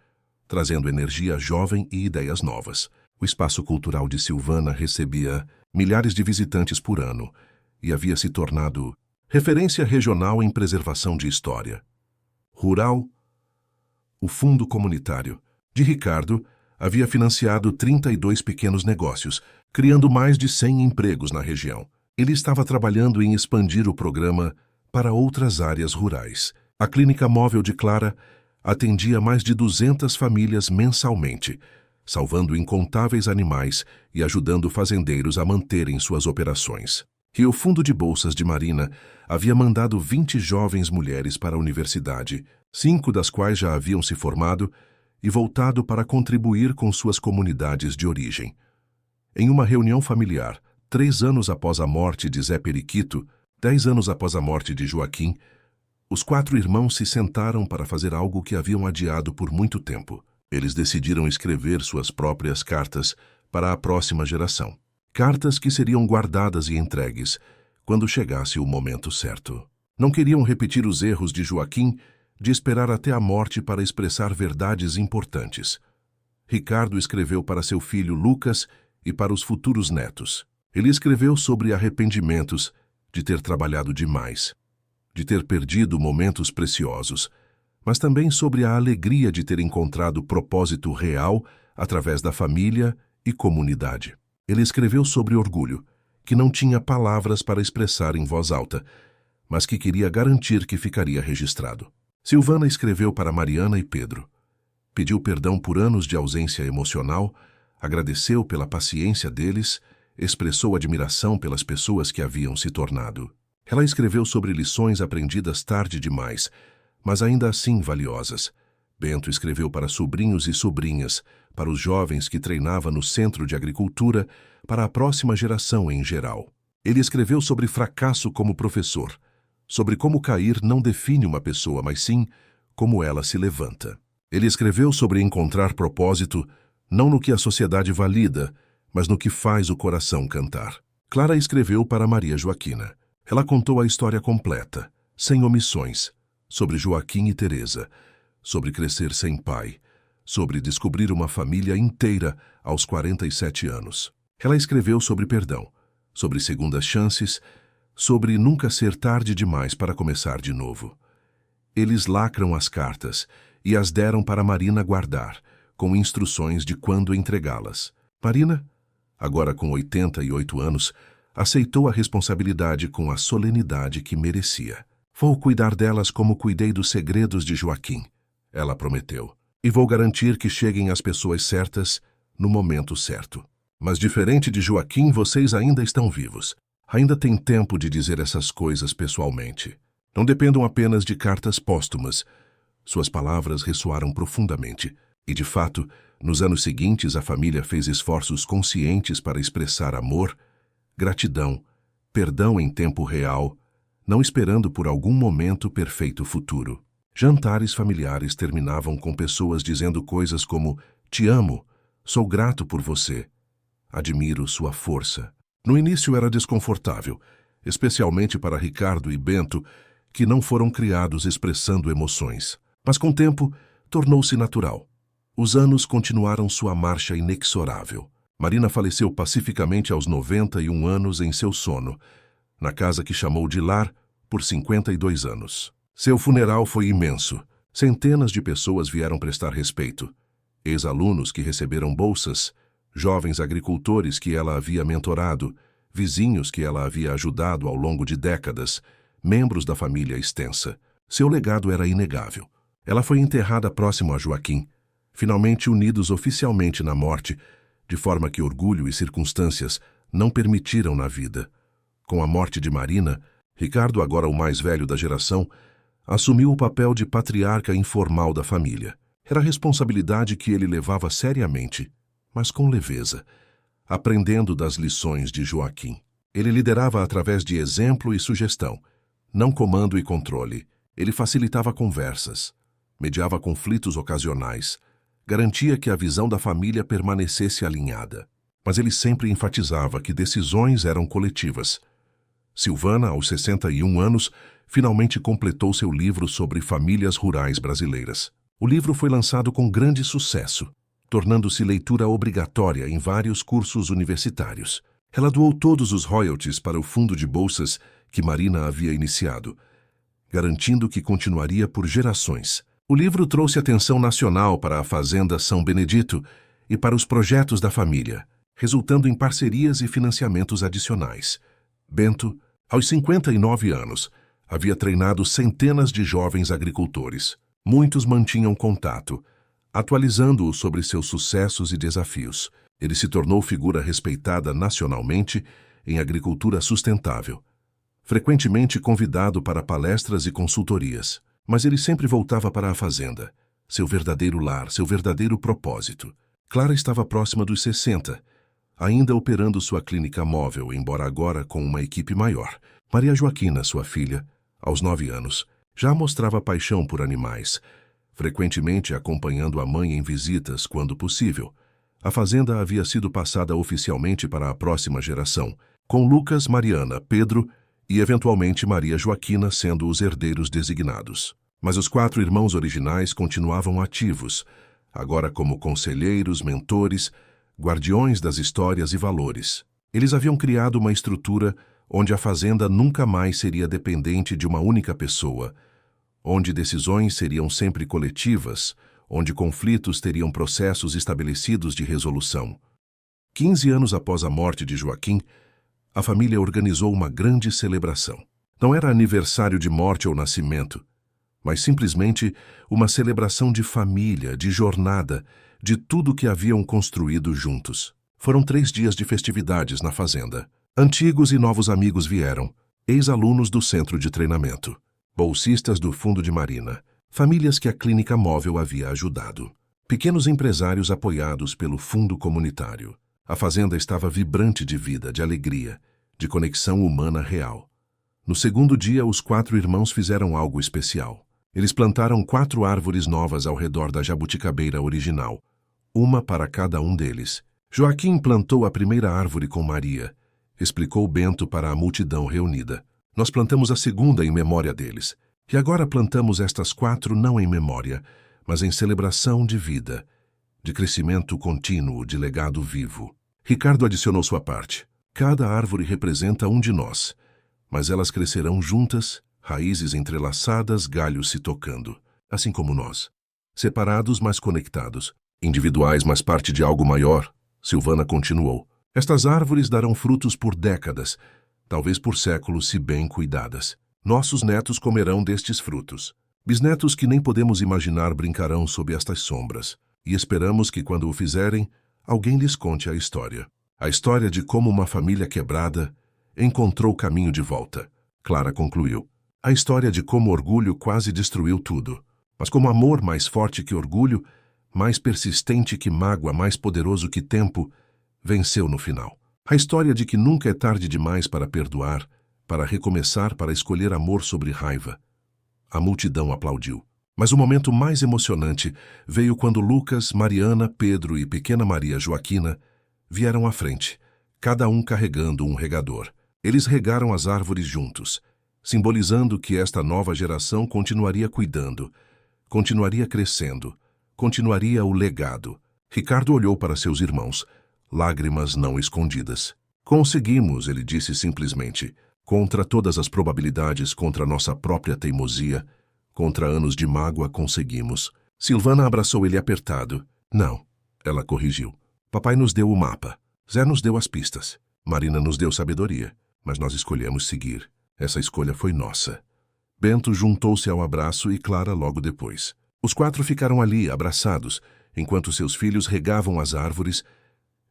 trazendo energia jovem e ideias novas. O Espaço Cultural de Silvânia recebia milhares de visitantes por ano e havia se tornado referência regional em preservação de história. Rural. O Fundo Comunitário de Ricardo havia financiado 32 pequenos negócios, criando mais de 100 empregos na região. Ele estava trabalhando em expandir o programa para outras áreas rurais. A Clínica Móvel de Clara atendia mais de 200 famílias mensalmente, salvando incontáveis animais e ajudando fazendeiros a manterem suas operações. E o Fundo de Bolsas de Marina havia mandado 20 jovens mulheres para a universidade, 5 das quais já haviam se formado e voltado para contribuir com suas comunidades de origem. Em uma reunião familiar, 3 anos após a morte de Zé Periquito, 10 anos após a morte de Joaquim, os 4 irmãos se sentaram para fazer algo que haviam adiado por muito tempo. Eles decidiram escrever suas próprias cartas para a próxima geração. Cartas que seriam guardadas e entregues quando chegasse o momento certo. Não queriam repetir os erros de Joaquim de esperar até a morte para expressar verdades importantes. Ricardo escreveu para seu filho Lucas e para os futuros netos. Ele escreveu sobre arrependimentos de ter trabalhado demais, de ter perdido momentos preciosos, mas também sobre a alegria de ter encontrado propósito real através da família e comunidade. Ele escreveu sobre orgulho, que não tinha palavras para expressar em voz alta, mas que queria garantir que ficaria registrado. Silvana escreveu para Mariana e Pedro. Pediu perdão por anos de ausência emocional, agradeceu pela paciência deles, expressou admiração pelas pessoas que haviam se tornado. Ela escreveu sobre lições aprendidas tarde demais, mas ainda assim valiosas. Bento escreveu para sobrinhos e sobrinhas, para os jovens que treinava no Centro de Agricultura, para a próxima geração em geral. Ele escreveu sobre fracasso como professor, sobre como cair não define uma pessoa, mas sim como ela se levanta. Ele escreveu sobre encontrar propósito, não no que a sociedade valida, mas no que faz o coração cantar. Clara escreveu para Maria Joaquina. Ela contou a história completa, sem omissões, sobre Joaquim e Teresa, sobre crescer sem pai, sobre descobrir uma família inteira aos 47 anos. Ela escreveu sobre perdão, sobre segundas chances, sobre nunca ser tarde demais para começar de novo. Eles lacram as cartas e as deram para Marina guardar, com instruções de quando entregá-las. Marina, agora com 88 anos, aceitou a responsabilidade com a solenidade que merecia. Vou cuidar delas como cuidei dos segredos de Joaquim, ela prometeu. E vou garantir que cheguem às pessoas certas no momento certo. Mas diferente de Joaquim, vocês ainda estão vivos. Ainda tem tempo de dizer essas coisas pessoalmente. Não dependam apenas de cartas póstumas. Suas palavras ressoaram profundamente. E, de fato, nos anos seguintes a família fez esforços conscientes para expressar amor, gratidão, perdão em tempo real, não esperando por algum momento perfeito futuro. Jantares familiares terminavam com pessoas dizendo coisas como "Te amo, sou grato por você, admiro sua força". No início era desconfortável, especialmente para Ricardo e Bento, que não foram criados expressando emoções. Mas com o tempo, tornou-se natural. Os anos continuaram sua marcha inexorável. Marina faleceu pacificamente aos 91 anos em seu sono, na casa que chamou de lar por 52 anos. Seu funeral foi imenso. Centenas de pessoas vieram prestar respeito. Ex-alunos que receberam bolsas, jovens agricultores que ela havia mentorado, vizinhos que ela havia ajudado ao longo de décadas, membros da família extensa. Seu legado era inegável. Ela foi enterrada próximo a Joaquim, finalmente unidos oficialmente na morte, de forma que orgulho e circunstâncias não permitiram na vida. Com a morte de Marina, Ricardo, agora o mais velho da geração, assumiu o papel de patriarca informal da família. Era responsabilidade que ele levava seriamente, mas com leveza, aprendendo das lições de Joaquim. Ele liderava através de exemplo e sugestão, não comando e controle. Ele facilitava conversas, mediava conflitos ocasionais, garantia que a visão da família permanecesse alinhada. Mas ele sempre enfatizava que decisões eram coletivas. Silvana, aos 61 anos, finalmente completou seu livro sobre famílias rurais brasileiras. O livro foi lançado com grande sucesso, tornando-se leitura obrigatória em vários cursos universitários. Ela doou todos os royalties para o fundo de bolsas que Marina havia iniciado, garantindo que continuaria por gerações. O livro trouxe atenção nacional para a Fazenda São Benedito e para os projetos da família, resultando em parcerias e financiamentos adicionais. Bento, aos 59 anos, havia treinado centenas de jovens agricultores. Muitos mantinham contato, atualizando-o sobre seus sucessos e desafios. Ele se tornou figura respeitada nacionalmente em agricultura sustentável, frequentemente convidado para palestras e consultorias. Mas ele sempre voltava para a fazenda, seu verdadeiro lar, seu verdadeiro propósito. Clara estava próxima dos 60, ainda operando sua clínica móvel, embora agora com uma equipe maior. Maria Joaquina, sua filha, aos 9 anos, já mostrava paixão por animais, frequentemente acompanhando a mãe em visitas quando possível. A fazenda havia sido passada oficialmente para a próxima geração, com Lucas, Mariana, Pedro e, eventualmente, Maria Joaquina sendo os herdeiros designados. Mas os 4 irmãos originais continuavam ativos, agora como conselheiros, mentores, guardiões das histórias e valores. Eles haviam criado uma estrutura onde a fazenda nunca mais seria dependente de uma única pessoa, onde decisões seriam sempre coletivas, onde conflitos teriam processos estabelecidos de resolução. 15 anos após a morte de Joaquim, a família organizou uma grande celebração. Não era aniversário de morte ou nascimento, mas simplesmente uma celebração de família, de jornada, de tudo que haviam construído juntos. Foram 3 dias de festividades na fazenda. Antigos e novos amigos vieram, ex-alunos do centro de treinamento, bolsistas do Fundo de Marina, famílias que a clínica móvel havia ajudado, pequenos empresários apoiados pelo fundo comunitário. A fazenda estava vibrante de vida, de alegria, de conexão humana real. No segundo dia, os 4 irmãos fizeram algo especial. Eles plantaram 4 árvores novas ao redor da jabuticabeira original, uma para cada um deles. Joaquim plantou a primeira árvore com Maria, explicou Bento para a multidão reunida. Nós plantamos a segunda em memória deles. E agora plantamos estas 4 não em memória, mas em celebração de vida, de crescimento contínuo, de legado vivo. Ricardo adicionou sua parte. Cada árvore representa um de nós, mas elas crescerão juntas, raízes entrelaçadas, galhos se tocando, assim como nós. Separados, mas conectados. Individuais, mas parte de algo maior. Silvana continuou. Estas árvores darão frutos por décadas, talvez por séculos, se bem cuidadas. Nossos netos comerão destes frutos. Bisnetos que nem podemos imaginar brincarão sob estas sombras. E esperamos que, quando o fizerem, alguém lhes conte a história. A história de como uma família quebrada encontrou caminho de volta. Clara concluiu. A história de como orgulho quase destruiu tudo. Mas como amor mais forte que orgulho, mais persistente que mágoa, mais poderoso que tempo, venceu no final. A história de que nunca é tarde demais para perdoar, para recomeçar, para escolher amor sobre raiva. A multidão aplaudiu. Mas o momento mais emocionante veio quando Lucas, Mariana, Pedro e pequena Maria Joaquina vieram à frente, cada um carregando um regador. Eles regaram as árvores juntos, simbolizando que esta nova geração continuaria cuidando, continuaria crescendo, continuaria o legado. Ricardo olhou para seus irmãos, lágrimas não escondidas. Conseguimos, ele disse simplesmente, contra todas as probabilidades, contra nossa própria teimosia, contra anos de mágoa, conseguimos. Silvana abraçou ele apertado. Não, ela corrigiu. Papai nos deu o mapa. Zé nos deu as pistas. Marina nos deu sabedoria, mas nós escolhemos seguir. Essa escolha foi nossa. Bento juntou-se ao abraço e Clara logo depois. Os 4 ficaram ali, abraçados, enquanto seus filhos regavam as árvores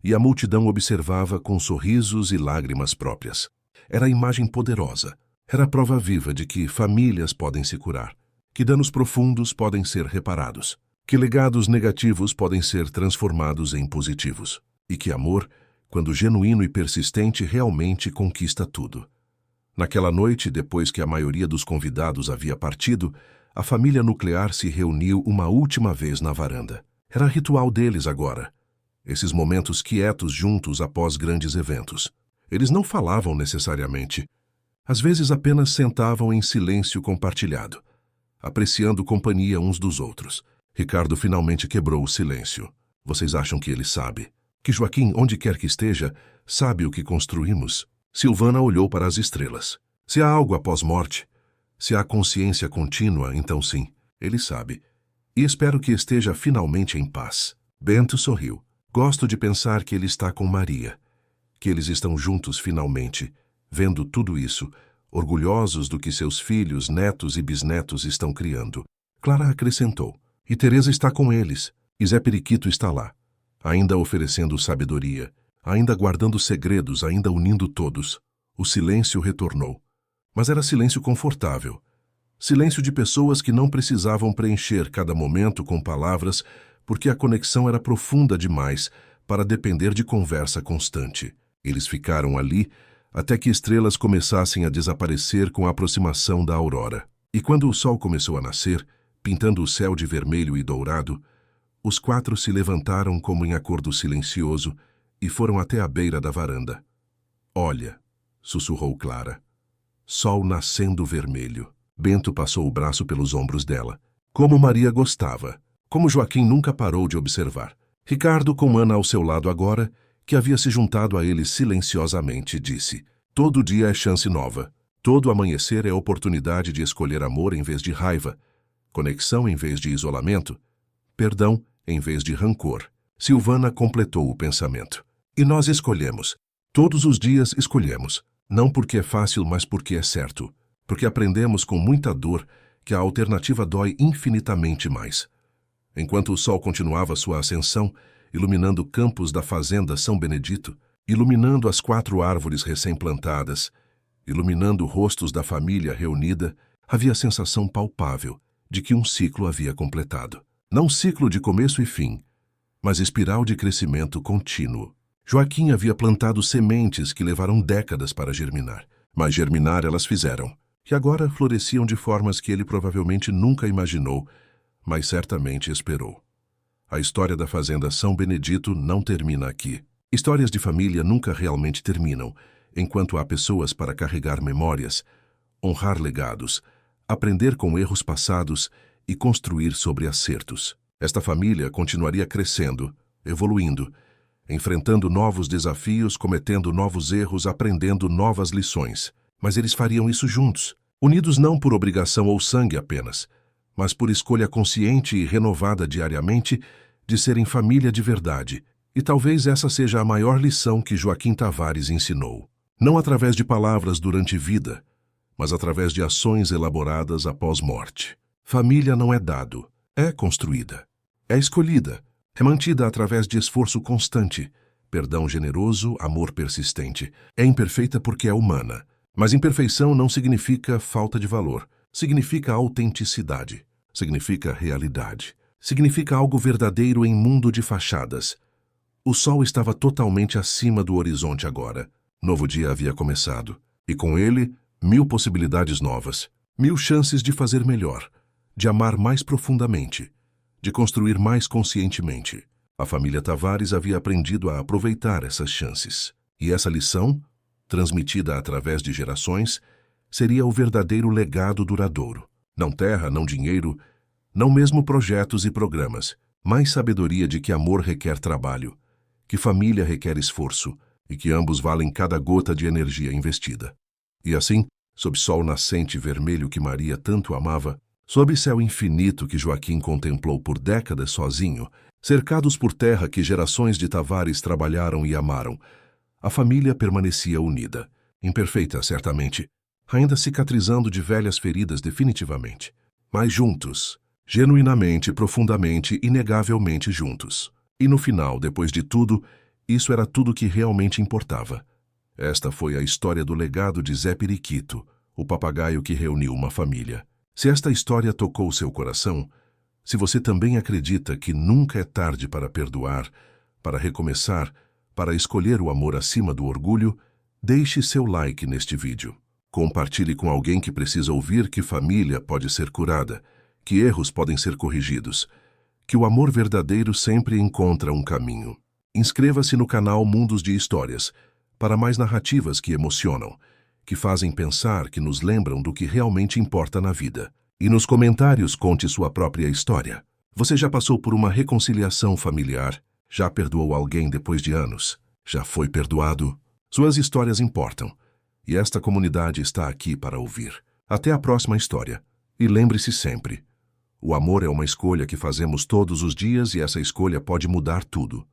e a multidão observava com sorrisos e lágrimas próprias. Era a imagem poderosa. Era a prova viva de que famílias podem se curar, que danos profundos podem ser reparados, que legados negativos podem ser transformados em positivos, e que amor, quando genuíno e persistente, realmente conquista tudo. Naquela noite, depois que a maioria dos convidados havia partido, a família nuclear se reuniu uma última vez na varanda. Era ritual deles agora. Esses momentos quietos juntos após grandes eventos. Eles não falavam necessariamente. Às vezes apenas sentavam em silêncio compartilhado, apreciando companhia uns dos outros. Ricardo finalmente quebrou o silêncio. Vocês acham que ele sabe? Que Joaquim, onde quer que esteja, sabe o que construímos? Silvana olhou para as estrelas. Se há algo após morte, se há consciência contínua, então sim, ele sabe. E espero que esteja finalmente em paz. Bento sorriu. Gosto de pensar que ele está com Maria, que eles estão juntos finalmente, vendo tudo isso, orgulhosos do que seus filhos, netos e bisnetos estão criando. Clara acrescentou. E Teresa está com eles, e Zé Periquito está lá, ainda oferecendo sabedoria, ainda guardando segredos, ainda unindo todos. O silêncio retornou. Mas era silêncio confortável. Silêncio de pessoas que não precisavam preencher cada momento com palavras, porque a conexão era profunda demais para depender de conversa constante. Eles ficaram ali até que estrelas começassem a desaparecer com a aproximação da aurora. E quando o sol começou a nascer, pintando o céu de vermelho e dourado, os 4 se levantaram como em acordo silencioso e foram até a beira da varanda. Olha, sussurrou Clara. Sol nascendo vermelho. Bento passou o braço pelos ombros dela. Como Maria gostava. Como Joaquim nunca parou de observar. Ricardo, com Ana ao seu lado agora, que havia se juntado a ele silenciosamente, disse: todo dia é chance nova. Todo amanhecer é oportunidade de escolher amor em vez de raiva, conexão em vez de isolamento, perdão em vez de rancor. Silvana completou o pensamento. E nós escolhemos. Todos os dias escolhemos. Não porque é fácil, mas porque é certo. Porque aprendemos com muita dor que a alternativa dói infinitamente mais. Enquanto o sol continuava sua ascensão, iluminando campos da fazenda São Benedito, iluminando as 4 árvores recém-plantadas, iluminando rostos da família reunida, havia a sensação palpável de que um ciclo havia completado. Não ciclo de começo e fim, mas espiral de crescimento contínuo. Joaquim havia plantado sementes que levaram décadas para germinar, mas germinar elas fizeram, e agora floresciam de formas que ele provavelmente nunca imaginou, mas certamente esperou. A história da fazenda São Benedito não termina aqui. Histórias de família nunca realmente terminam, enquanto há pessoas para carregar memórias, honrar legados, aprender com erros passados e construir sobre acertos. Esta família continuaria crescendo, evoluindo, enfrentando novos desafios, cometendo novos erros, aprendendo novas lições. Mas eles fariam isso juntos, unidos não por obrigação ou sangue apenas, mas por escolha consciente e renovada diariamente de serem família de verdade. E talvez essa seja a maior lição que Joaquim Tavares ensinou. Não através de palavras durante vida, mas através de ações elaboradas após morte. Família não é dado, é construída. É escolhida, é mantida através de esforço constante, perdão generoso, amor persistente. É imperfeita porque é humana, mas imperfeição não significa falta de valor. Significa autenticidade, significa realidade, significa algo verdadeiro em mundo de fachadas. O sol estava totalmente acima do horizonte agora. Novo dia havia começado, e com ele, 1000 possibilidades novas, 1000 chances de fazer melhor, de amar mais profundamente, de construir mais conscientemente. A família Tavares havia aprendido a aproveitar essas chances. E essa lição, transmitida através de gerações, seria o verdadeiro legado duradouro. Não terra, não dinheiro, não mesmo projetos e programas, mais sabedoria de que amor requer trabalho, que família requer esforço e que ambos valem cada gota de energia investida. E assim, sob sol nascente vermelho que Maria tanto amava, sob céu infinito que Joaquim contemplou por décadas sozinho, cercados por terra que gerações de Tavares trabalharam e amaram, A família permanecia unida, imperfeita, certamente, ainda cicatrizando de velhas feridas definitivamente, mas juntos, genuinamente, profundamente, inegavelmente juntos. E no final, depois de tudo, isso era tudo que realmente importava. Esta foi a história do legado de Zé Periquito, o papagaio que reuniu uma família. Se esta história tocou seu coração, se você também acredita que nunca é tarde para perdoar, para recomeçar, para escolher o amor acima do orgulho, deixe seu like neste vídeo. Compartilhe com alguém que precisa ouvir que família pode ser curada, que erros podem ser corrigidos, que o amor verdadeiro sempre encontra um caminho. Inscreva-se no canal Mundos de Histórias para mais narrativas que emocionam, que fazem pensar, que nos lembram do que realmente importa na vida. E nos comentários conte sua própria história. Você já passou por uma reconciliação familiar? Já perdoou alguém depois de anos? Já foi perdoado? Suas histórias importam, e esta comunidade está aqui para ouvir. Até a próxima história. E lembre-se sempre, o amor é uma escolha que fazemos todos os dias e essa escolha pode mudar tudo.